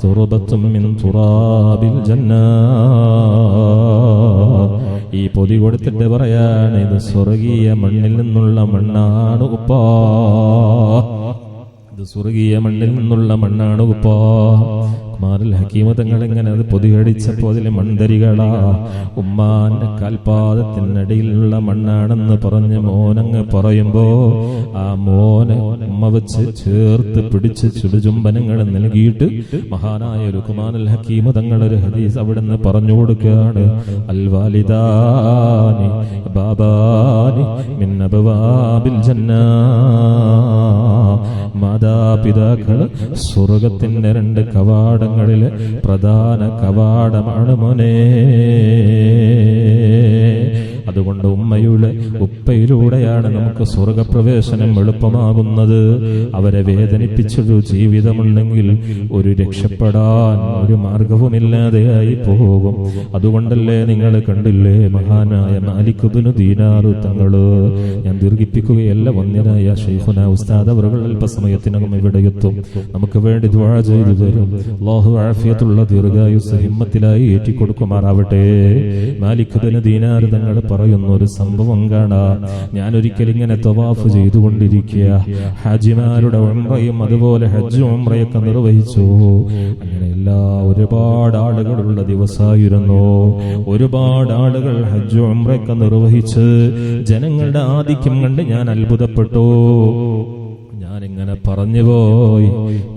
തുറബത്തും മിൻ തുറാബിൽ ജന്ന. ഈ പൊതി കൊടുത്തിട്ട് പറയാണ്, ഇത് സ്വർഗീയ മണ്ണിൽ നിന്നുള്ള മണ്ണാണ് ഉപ്പാ, ഇത് സ്വർഗീയ മണ്ണിൽ നിന്നുള്ള മണ്ണാണ് ഉപ്പാ. ലുഖ്മാനുൽ ഹക്കീം തങ്ങൾ ഇങ്ങനെ അത് പൊതികടിച്ചപ്പോ അതിലെ മൺതരികളാ ഉമ്മാന്റെ കാൽപാദത്തിനടിയിലുള്ള മണ്ണാണെന്ന് പറഞ്ഞ് മോനങ്ങ് പറയുമ്പോ ആ മോനെ ഉമ്മ വെച്ച് ചേർത്ത് പിടിച്ച് ചുടുചുംബനങ്ങൾ നൽകിയിട്ട് മഹാനായ ലുഖ്മാനുൽ ഹക്കീം തങ്ങൾ ഒരു ഹദീസ് അവിടുന്ന് പറഞ്ഞു കൊടുക്കുകയാണ്, അൽ വാലിദാനി ബാബാനി മിൻ അബ്വാബിൽ ജന്ന. മാതാപിതാക്കള് സ്വർഗത്തിന്റെ 2 കവാടങ്ങളിലെ പ്രധാന കവാടമാണ് മോനെ. അതുകൊണ്ട് ഉപ്പയിലൂടെയാണ് നമുക്ക് സ്വർഗപ്രവേശനം എളുപ്പമാകുന്നത്. അവരെ വേദനിപ്പിച്ചൊരു ജീവിതമുണ്ടെങ്കിൽ ഒരു രക്ഷപ്പെടാൻ ഒരു മാർഗവുമില്ലാതെയായി പോകും. അതുകൊണ്ടല്ലേ നിങ്ങൾ കണ്ടില്ലേ മഹാനായ മാലിക് ഇബ്നു ദീനാർ തങ്ങള്, ഞാൻ ദീർഘിപ്പിക്കുകയല്ല, വന്യനായ ശൈഖുനാ ഉസ്താദ് അവറുകൾ അല്പസമയത്തിനകം ഇവിടെ എത്തും, നമുക്ക് വേണ്ടി ദുആ ചെയ്തു തരും. അല്ലാഹു ആഫിയത്തുള്ള ദീർഘായുസ്സ് ഹിമ്മത്തിലായി ഏറ്റിക്കൊടുക്കുമാറാവട്ടെ. മാലിക് ഇബ്നു ദീനാർ തങ്ങൾ പറയുന്ന ഒരു സംഭവം കാണാം. ഞാൻ ഒരിക്കൽ ഇങ്ങനെ തവാഫ് ചെയ്തുകൊണ്ടിരിക്കുക, ഹാജിമാരുടെ ഉംറയും അതുപോലെ ഹജ്ജും ഉംറയൊക്കെ നിർവഹിച്ചു. അങ്ങനെ ഒരുപാട് ആളുകളുള്ള ദിവസമായിരുന്നു. ഒരുപാട് ആളുകൾ ഹജ്ജും ഉംറയൊക്കെ നിർവഹിച്ച് ജനങ്ങളുടെ ആധിക്യം കണ്ട് ഞാൻ അത്ഭുതപ്പെട്ടു. ഞാനിങ്ങനെ പറഞ്ഞുപോയി,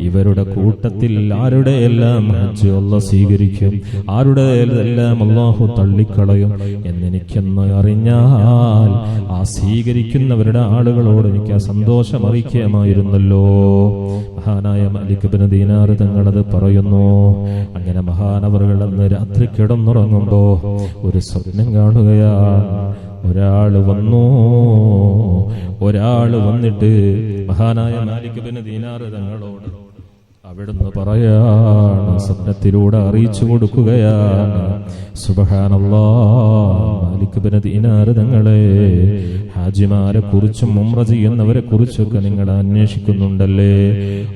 ഇവരുടെ കൂട്ടത്തിൽ ആരുടെയെല്ലാം ഹജ്ജ് അല്ലാഹു സ്വീകരിക്കും, ആരുടെയെല്ലാം അല്ലാഹു തള്ളിക്കളയും എന്നെനിക്കെന്ന് അറിഞ്ഞാൽ ആ സ്വീകരിക്കുന്നവരുടെ ആളുകളോട് എനിക്ക് ആ സന്തോഷം അറിയിക്കാമായിരുന്നല്ലോ. മഹാനായ മാലിക് ഇബ്നു ദീനാർ തങ്ങളത് പറയുന്നു. അങ്ങനെ മഹാനവറുകൾ അന്ന് രാത്രി കിടന്നുറങ്ങുമ്പോ ഒരു സ്വപ്നം കാണുകയാണ്. ഒരാള് വന്നിട്ട് മഹാനായ മാലിക് ഇബ്നു ദീനാർ തങ്ങളോട് അവിടുന്ന് പറയാണ്, സ്വപ്നത്തിലൂടെ അറിയിച്ചു കൊടുക്കുകയാണ്, സുബ്ഹാനല്ലാഹ്, മാലിക് ഇബ്നു ദീനാർ തങ്ങളെ, ഹാജിമാരെ കുറിച്ചും ഉംറ ചെയ്യുന്നവരെ കുറിച്ചൊക്കെ നിങ്ങൾ അന്വേഷിക്കുന്നുണ്ടല്ലേ,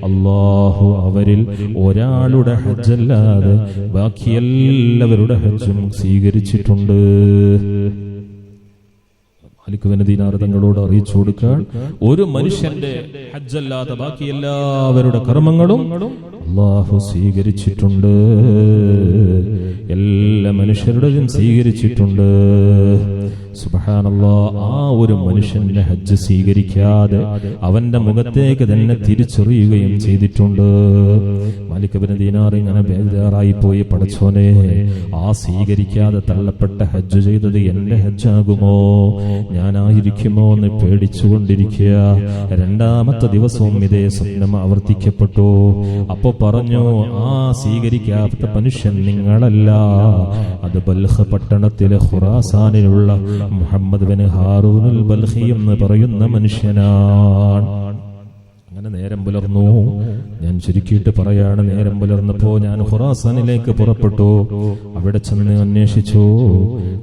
അല്ലാഹു അവരിൽ ഒരാളുടെ ഹജ്ജല്ലാതെ ബാക്കി എല്ലാവരുടെ ഹജ്ജും സ്വീകരിച്ചിട്ടുണ്ട്. മാലിക് ഇബ്നു ദീനാർ തങ്ങളോട് അറിയിച്ചു കൊടുക്കാൻ, ഒരു മനുഷ്യന്റെ ഹജ്ജല്ലാതെ ബാക്കി എല്ലാവരുടെ കർമ്മങ്ങളും അല്ലാഹു സ്വീകരിച്ചിട്ടുണ്ട്, എല്ലാ മനുഷ്യരുടെയും സ്വീകരിച്ചിട്ടുണ്ട്. സുബ്ഹാനല്ലാഹ്, ആ ഒരു മനുഷ്യന്റെ ഹജ്ജ് സ്വീകരിക്കാതെ അവന്റെ മുഖത്തേക്ക് തന്നെ തിരിച്ചറിയുകയും ചെയ്തിട്ടുണ്ട്. മാലിക് ഇബ്നു ദീനാർ ഇങ്ങനെ ബേജാറായി പോയി, പടച്ചോനെ, ആ സ്വീകരിക്കാതെ തള്ളപ്പെട്ട ഹജ്ജ് ചെയ്തത് എന്റെ ഹജ്ജാകുമോ, ഞാനായിരിക്കുമോ എന്ന് പേടിച്ചുകൊണ്ടിരിക്കുക. 2ാമത്തെ ദിവസവും ഇതേ സ്വപ്നം ആവർത്തിക്കപ്പെട്ടു. അപ്പൊ പറഞ്ഞു, ആ സ്വീകരിക്കാത്ത മനുഷ്യൻ നിങ്ങളല്ല, അത് ബൽഖ് പട്ടണത്തിലെ ഖുറാസാനിലുള്ള മുഹമ്മദ് ബിൻ ഹാറൂനുൽ ബൽഖി എന്ന് പറയുന്ന മനുഷ്യനാണ്. അങ്ങനെ നേരം പുലർന്നു. ഞാൻ ചുരുക്കിയിട്ട് പറയാണ്, നേരം പുലർന്നപ്പോ ഞാൻ ഖുറാസാനിലേക്ക് പുറപ്പെട്ടു. അവിടെ ചെന്ന് അന്വേഷിച്ചു.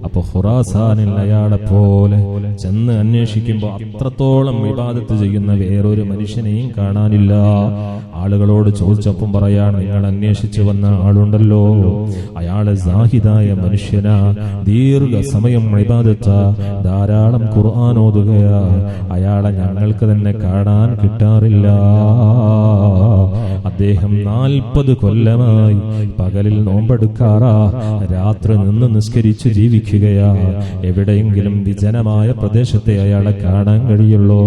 അപ്പൊ ഖുറാസാനിൽ അയാളെ പോലെ ചെന്ന് അന്വേഷിക്കുമ്പോ അത്രത്തോളം ഇബാദത്ത് ചെയ്യുന്ന വേറൊരു മനുഷ്യനെയും കാണാനില്ല. ആളുകളോട് ചോദിച്ചപ്പം പറയാണ്, നിങ്ങൾ അന്വേഷിച്ചു വന്ന ആളുണ്ടല്ലോ, അയാള് സാഹിദായ മനുഷ്യനാ, ദീർഘസമയം ഇബാദത്ത, ധാരാളം ഖുർആൻ ഓതുകയാ, അയാളെ ഞങ്ങൾക്ക് തന്നെ കാണാൻ കിട്ടാറില്ല. അദ്ദേഹം 40 കൊല്ലമായി പകലിൽ നോമ്പെടുക്കാറാ, രാത്രി നിന്ന് നിസ്കരിച്ച് ജീവിക്കുകയാ. എവിടെയെങ്കിലും വിജനമായ പ്രദേശത്തെ അയാളെ കാണാൻ കഴിയുള്ളൂ.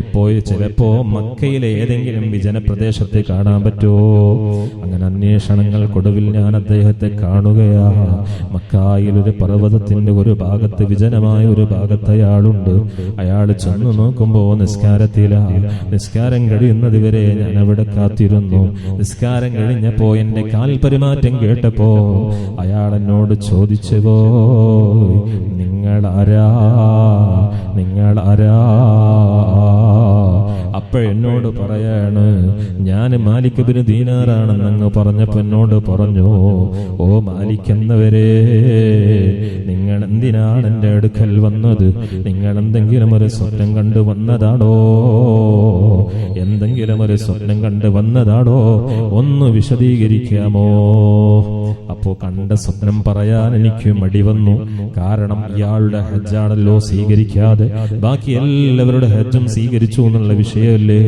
ഇപ്പോൾ ചിലപ്പോ മക്കയിലെ ഏതെങ്കിലും വിജന പ്രദേശത്തെ കാണാൻ പറ്റുമോ? അങ്ങനെ അന്വേഷണങ്ങൾക്കൊടുവിൽ ഞാൻ അദ്ദേഹത്തെ കാണുകയാ. മക്കായിൽ ഒരു പർവ്വതത്തിന്റെ ഒരു ഭാഗത്ത്, വിജനമായ ഒരു ഭാഗത്ത് അയാളുണ്ട്. അയാൾ ചെന്ന് നോക്കുമ്പോ നിസ്കാരത്തിലാ. നിസ്കാരം കഴിയുന്നത് വരെ ഞാൻ അവിടെ കാത്തിരുന്നു. നിസ്കാരം കഴിഞ്ഞപ്പോ എന്റെ കാൽ പെരുമാറ്റം കേട്ടപ്പോ അയാൾ എന്നോട് ചോദിച്ചു, നിങ്ങളാരാ? അപ്പോഴെന്നോട് പറയാണ്, ഞാൻ മാലിക് ബിൻ ദീനാറാണെന്നങ്ങ് പറഞ്ഞപ്പോ എന്നോട് പറഞ്ഞു, ഓ മാലിക് എന്നവരെ, നിങ്ങൾ എന്തിനാണ് എന്റെ അടുക്കൽ വന്നത്? നിങ്ങൾ എന്തെങ്കിലും ഒരു സ്വപ്നം കണ്ടു വന്നതാണോ? എന്തെങ്കിലും ഒരു സ്വപ്നം കണ്ട് വന്നതാണോ? ഒന്ന് വിശദീകരിക്കാമോ? അപ്പോ കണ്ട സ്വപ്നം പറയാൻ എനിക്ക് മടി വന്നു. കാരണം ഇയാളുടെ ഹജ്ജാണല്ലോ സ്വീകരിക്കാതെ ബാക്കി എല്ലാവരുടെ ഹജ്ജും സ്വീകരിച്ചു എന്നുള്ള വിഷയമല്ലേ.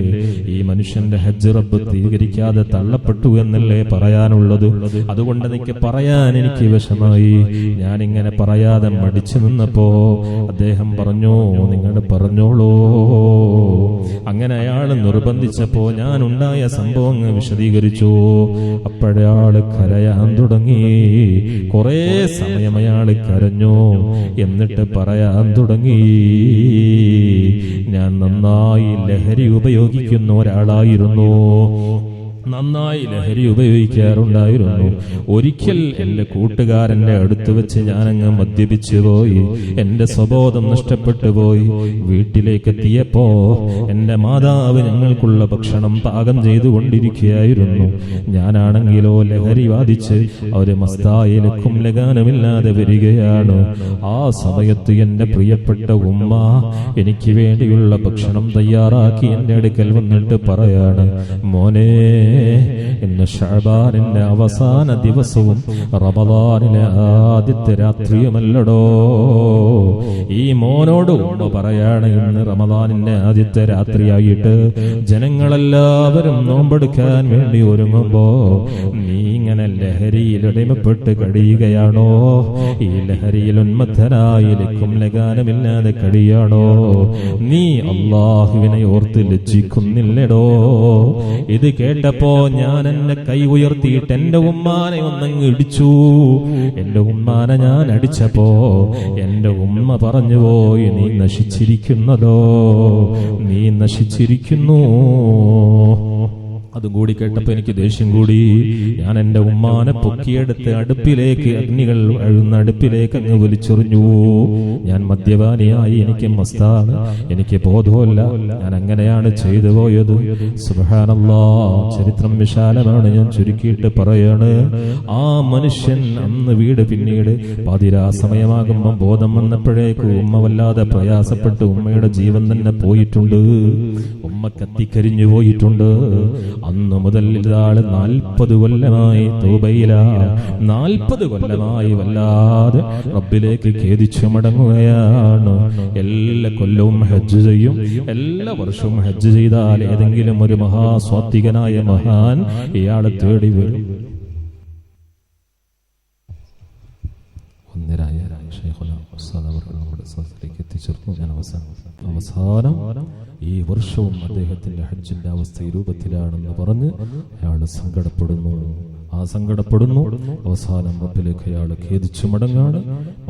ഈ മനുഷ്യന്റെ ഹജ്ജ് റബ്ബ് സ്വീകരിക്കാതെ തള്ളപ്പെട്ടു എന്നല്ലേ പറയാനുള്ളത്. അതുകൊണ്ട് എനിക്ക് പറയാൻ എനിക്ക് വിഷമായി. ഞാനിങ്ങനെ പറയാതെ മടിച്ചു നിന്നപ്പോ അദ്ദേഹം പറഞ്ഞു, നിങ്ങൾ പറഞ്ഞോളൂ. അങ്ങനെ അയാൾ നിർബന്ധിച്ചപ്പോ ഞാൻ ഉണ്ടായ സംഭവം വിശദീകരിച്ചു. അപ്പോഴയാള് കരയാൻ തുടങ്ങി. കുറെ സമയം അയാൾ കരഞ്ഞു. എന്നിട്ട് പറയാൻ തുടങ്ങി, ഞാൻ നന്നായി ലഹരി ഉപയോഗിക്കുന്ന ഒരാളായിരുന്നു. നന്നായി ലഹരി ഉപയോഗിക്കാറുണ്ടായിരുന്നു. ഒരിക്കൽ എന്റെ കൂട്ടുകാരന്റെ അടുത്ത് വെച്ച് ഞാനങ്ങ് മദ്യപിച്ചു പോയി. എന്റെ സ്വബോധം നഷ്ടപ്പെട്ടു പോയി. വീട്ടിലേക്ക് എത്തിയപ്പോ എന്റെ മാതാവ് ഞങ്ങൾക്കുള്ള ഭക്ഷണം പാകം ചെയ്തുകൊണ്ടിരിക്കുകയായിരുന്നു. ഞാനാണെങ്കിലോ ലഹരി വാദിച്ച് ഒരു മസ്തായിലേക്കും ലഗാനമില്ലാതെ വരികയാണ്. ആ സമയത്ത് എന്റെ പ്രിയപ്പെട്ട ഉമ്മ എനിക്ക് വേണ്ടിയുള്ള ഭക്ഷണം തയ്യാറാക്കി എന്റെ അടുക്കൽ വന്നിട്ട് പറയാണ്, മോനെ, ഇന്ന് ശഅബാനിന്റെ അവസാന ദിവസവും റമദാനിലെ ആദ്യത്തെ രാത്രിയുമല്ലടോ. ഈ മോനോട് ഉമ്മ പറയാണ്, ഇന്ന് റമദാനിന്റെ ആദ്യത്തെ രാത്രിയായിട്ട് ജനങ്ങളെല്ലാവരും നോമ്പെടുക്കാൻ വേണ്ടി ഒരുങ്ങുമ്പോ നീ ഇങ്ങനെ ലഹരിയിൽ അടിമപ്പെട്ട് കഴിയുകയാണോ? ഈ ലഹരിയിൽ ഉന്മത്തനായി ലക്കും ലഗാനമില്ലാതെ കഴിയാണോ? നീ അല്ലാഹുവിനെ ഓർത്ത് ലജ്ജിക്കുന്നില്ലടോ? ഇത് കേട്ടപ്പോ ഞാൻ എന്റെ കൈ ഉയർത്തിയിട്ട് എന്റെ ഉമ്മാനെ ഒന്നങ്ങ് ഇടിച്ചു. എന്റെ ഉമ്മാനെ ഞാൻ അടിച്ചപ്പോ എന്റെ ഉമ്മ പറഞ്ഞു പോയി, നീ നശിച്ചിരിക്കുന്നതോ, നീ നശിച്ചിരിക്കുന്നു. അതും കൂടി കേട്ടപ്പോ എനിക്ക് ദേഷ്യം കൂടി. ഞാൻ എന്റെ ഉമ്മാനെ പൊക്കിയെടുത്ത് അടുപ്പിലേക്ക്, അഗ്നികൾ അഴുന്ന അടുപ്പിലേക്ക് അങ്ങ് വലിച്ചെറിഞ്ഞു. ഞാൻ മദ്യപാനിയായി, എനിക്ക് മസ്താണ്, എനിക്ക് ബോധമല്ല. ഞാൻ അങ്ങനെയാണ് ചെയ്തു പോയത്. സുബ്ഹാനല്ലാഹ്, ചരിത്രം വിശാലമാണ്, ഞാൻ ചുരുക്കിയിട്ട് പറയാണ്. ആ മനുഷ്യൻ അന്ന് പിന്നീട് പാതിരാ സമയമാകുമ്പോൾ ബോധം വന്നപ്പോഴേക്ക് ഉമ്മ വല്ലാതെ പ്രയാസപ്പെട്ട് ഉമ്മയുടെ ജീവൻ തന്നെ പോയിട്ടുണ്ട്. ഉമ്മ കത്തിക്കരിഞ്ഞു പോയിട്ടുണ്ട്. അന്ന് മുതൽ ഇതാള് 40 കൊല്ലമായി തൗബയില. 40 കൊല്ലമായി വല്ലാതെ റബ്ബിലേക്ക് ഖേദിച്ചു മടങ്ങുകയാണ്. എല്ലാ കൊല്ലവും ഹജ്ജ് ചെയ്യും. എല്ലാ വർഷവും ഹജ്ജ് ചെയ്താൽ ഏതെങ്കിലും ഒരു മഹാസ്വാത്വികനായ മഹാൻ ഇയാളെ തേടി വരും. ഒന്നിരായ അവസാനം ഈ വർഷവും അദ്ദേഹത്തിന്റെ ഹജ്ജിന്റെ അവസ്ഥ ഈ രൂപത്തിലാണെന്ന് പറഞ്ഞ് അയാൾ സങ്കടപ്പെടുന്നു. ആ സങ്കടപ്പെടുന്നു. അവസാനം റബ്ബിലേക്ക് അയാൾ ഖേദിച്ചു മടങ്ങാണ്.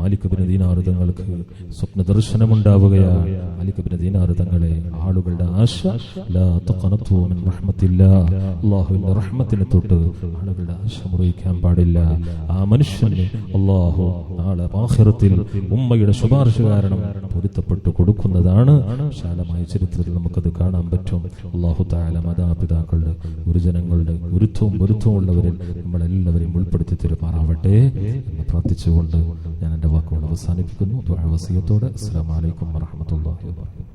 മാലിക് ബിൻ ദീനാർ തങ്ങൾക്ക് സ്വപ്ന ദർശനമുണ്ടാവുകയാണ്. മാലിക് ബിൻ ദീനാർ തങ്ങളെ ആളുകളുടെ ആശ, ലാ തഖനതു മിൻ റഹ്മത്തില്ലാഹ്, അല്ലാഹുവിന്റെ റഹ്മത്തിനെ തൊട്ട് ആളുകളുടെ ആശ മുറിയിക്കാൻ പാടില്ല. ആ മനുഷ്യന് അല്ലാഹു നാളെ ആഖിറത്തിൽ ഉമ്മയുടെ ശുപാർശ കാരണം പൊരുത്തപ്പെട്ടു കൊടുക്കുന്നതാണ്. വിശാലമായ ചരിത്രത്തിൽ നമുക്കത് കാണാൻ പറ്റും. അല്ലാഹു തആല മാതാപിതാക്കളുടെ ഗുരുജനങ്ങളുടെ ഗുരുത്വവും ഉള്ളവരിൽ നമ്മളെല്ലാവരെയും ഉൾപ്പെടുത്തി തരുമാറാവട്ടെ എന്ന് പ്രാർത്ഥിച്ചുകൊണ്ട് ഞാൻ എൻ്റെ വാക്കുകൾ അവസാനിപ്പിക്കുന്നു. ദുആ വസിയത്തോടെ അസ്സലാമു അലൈക്കും വറഹ്മത്തുള്ളാഹി വബറകാതുഹു.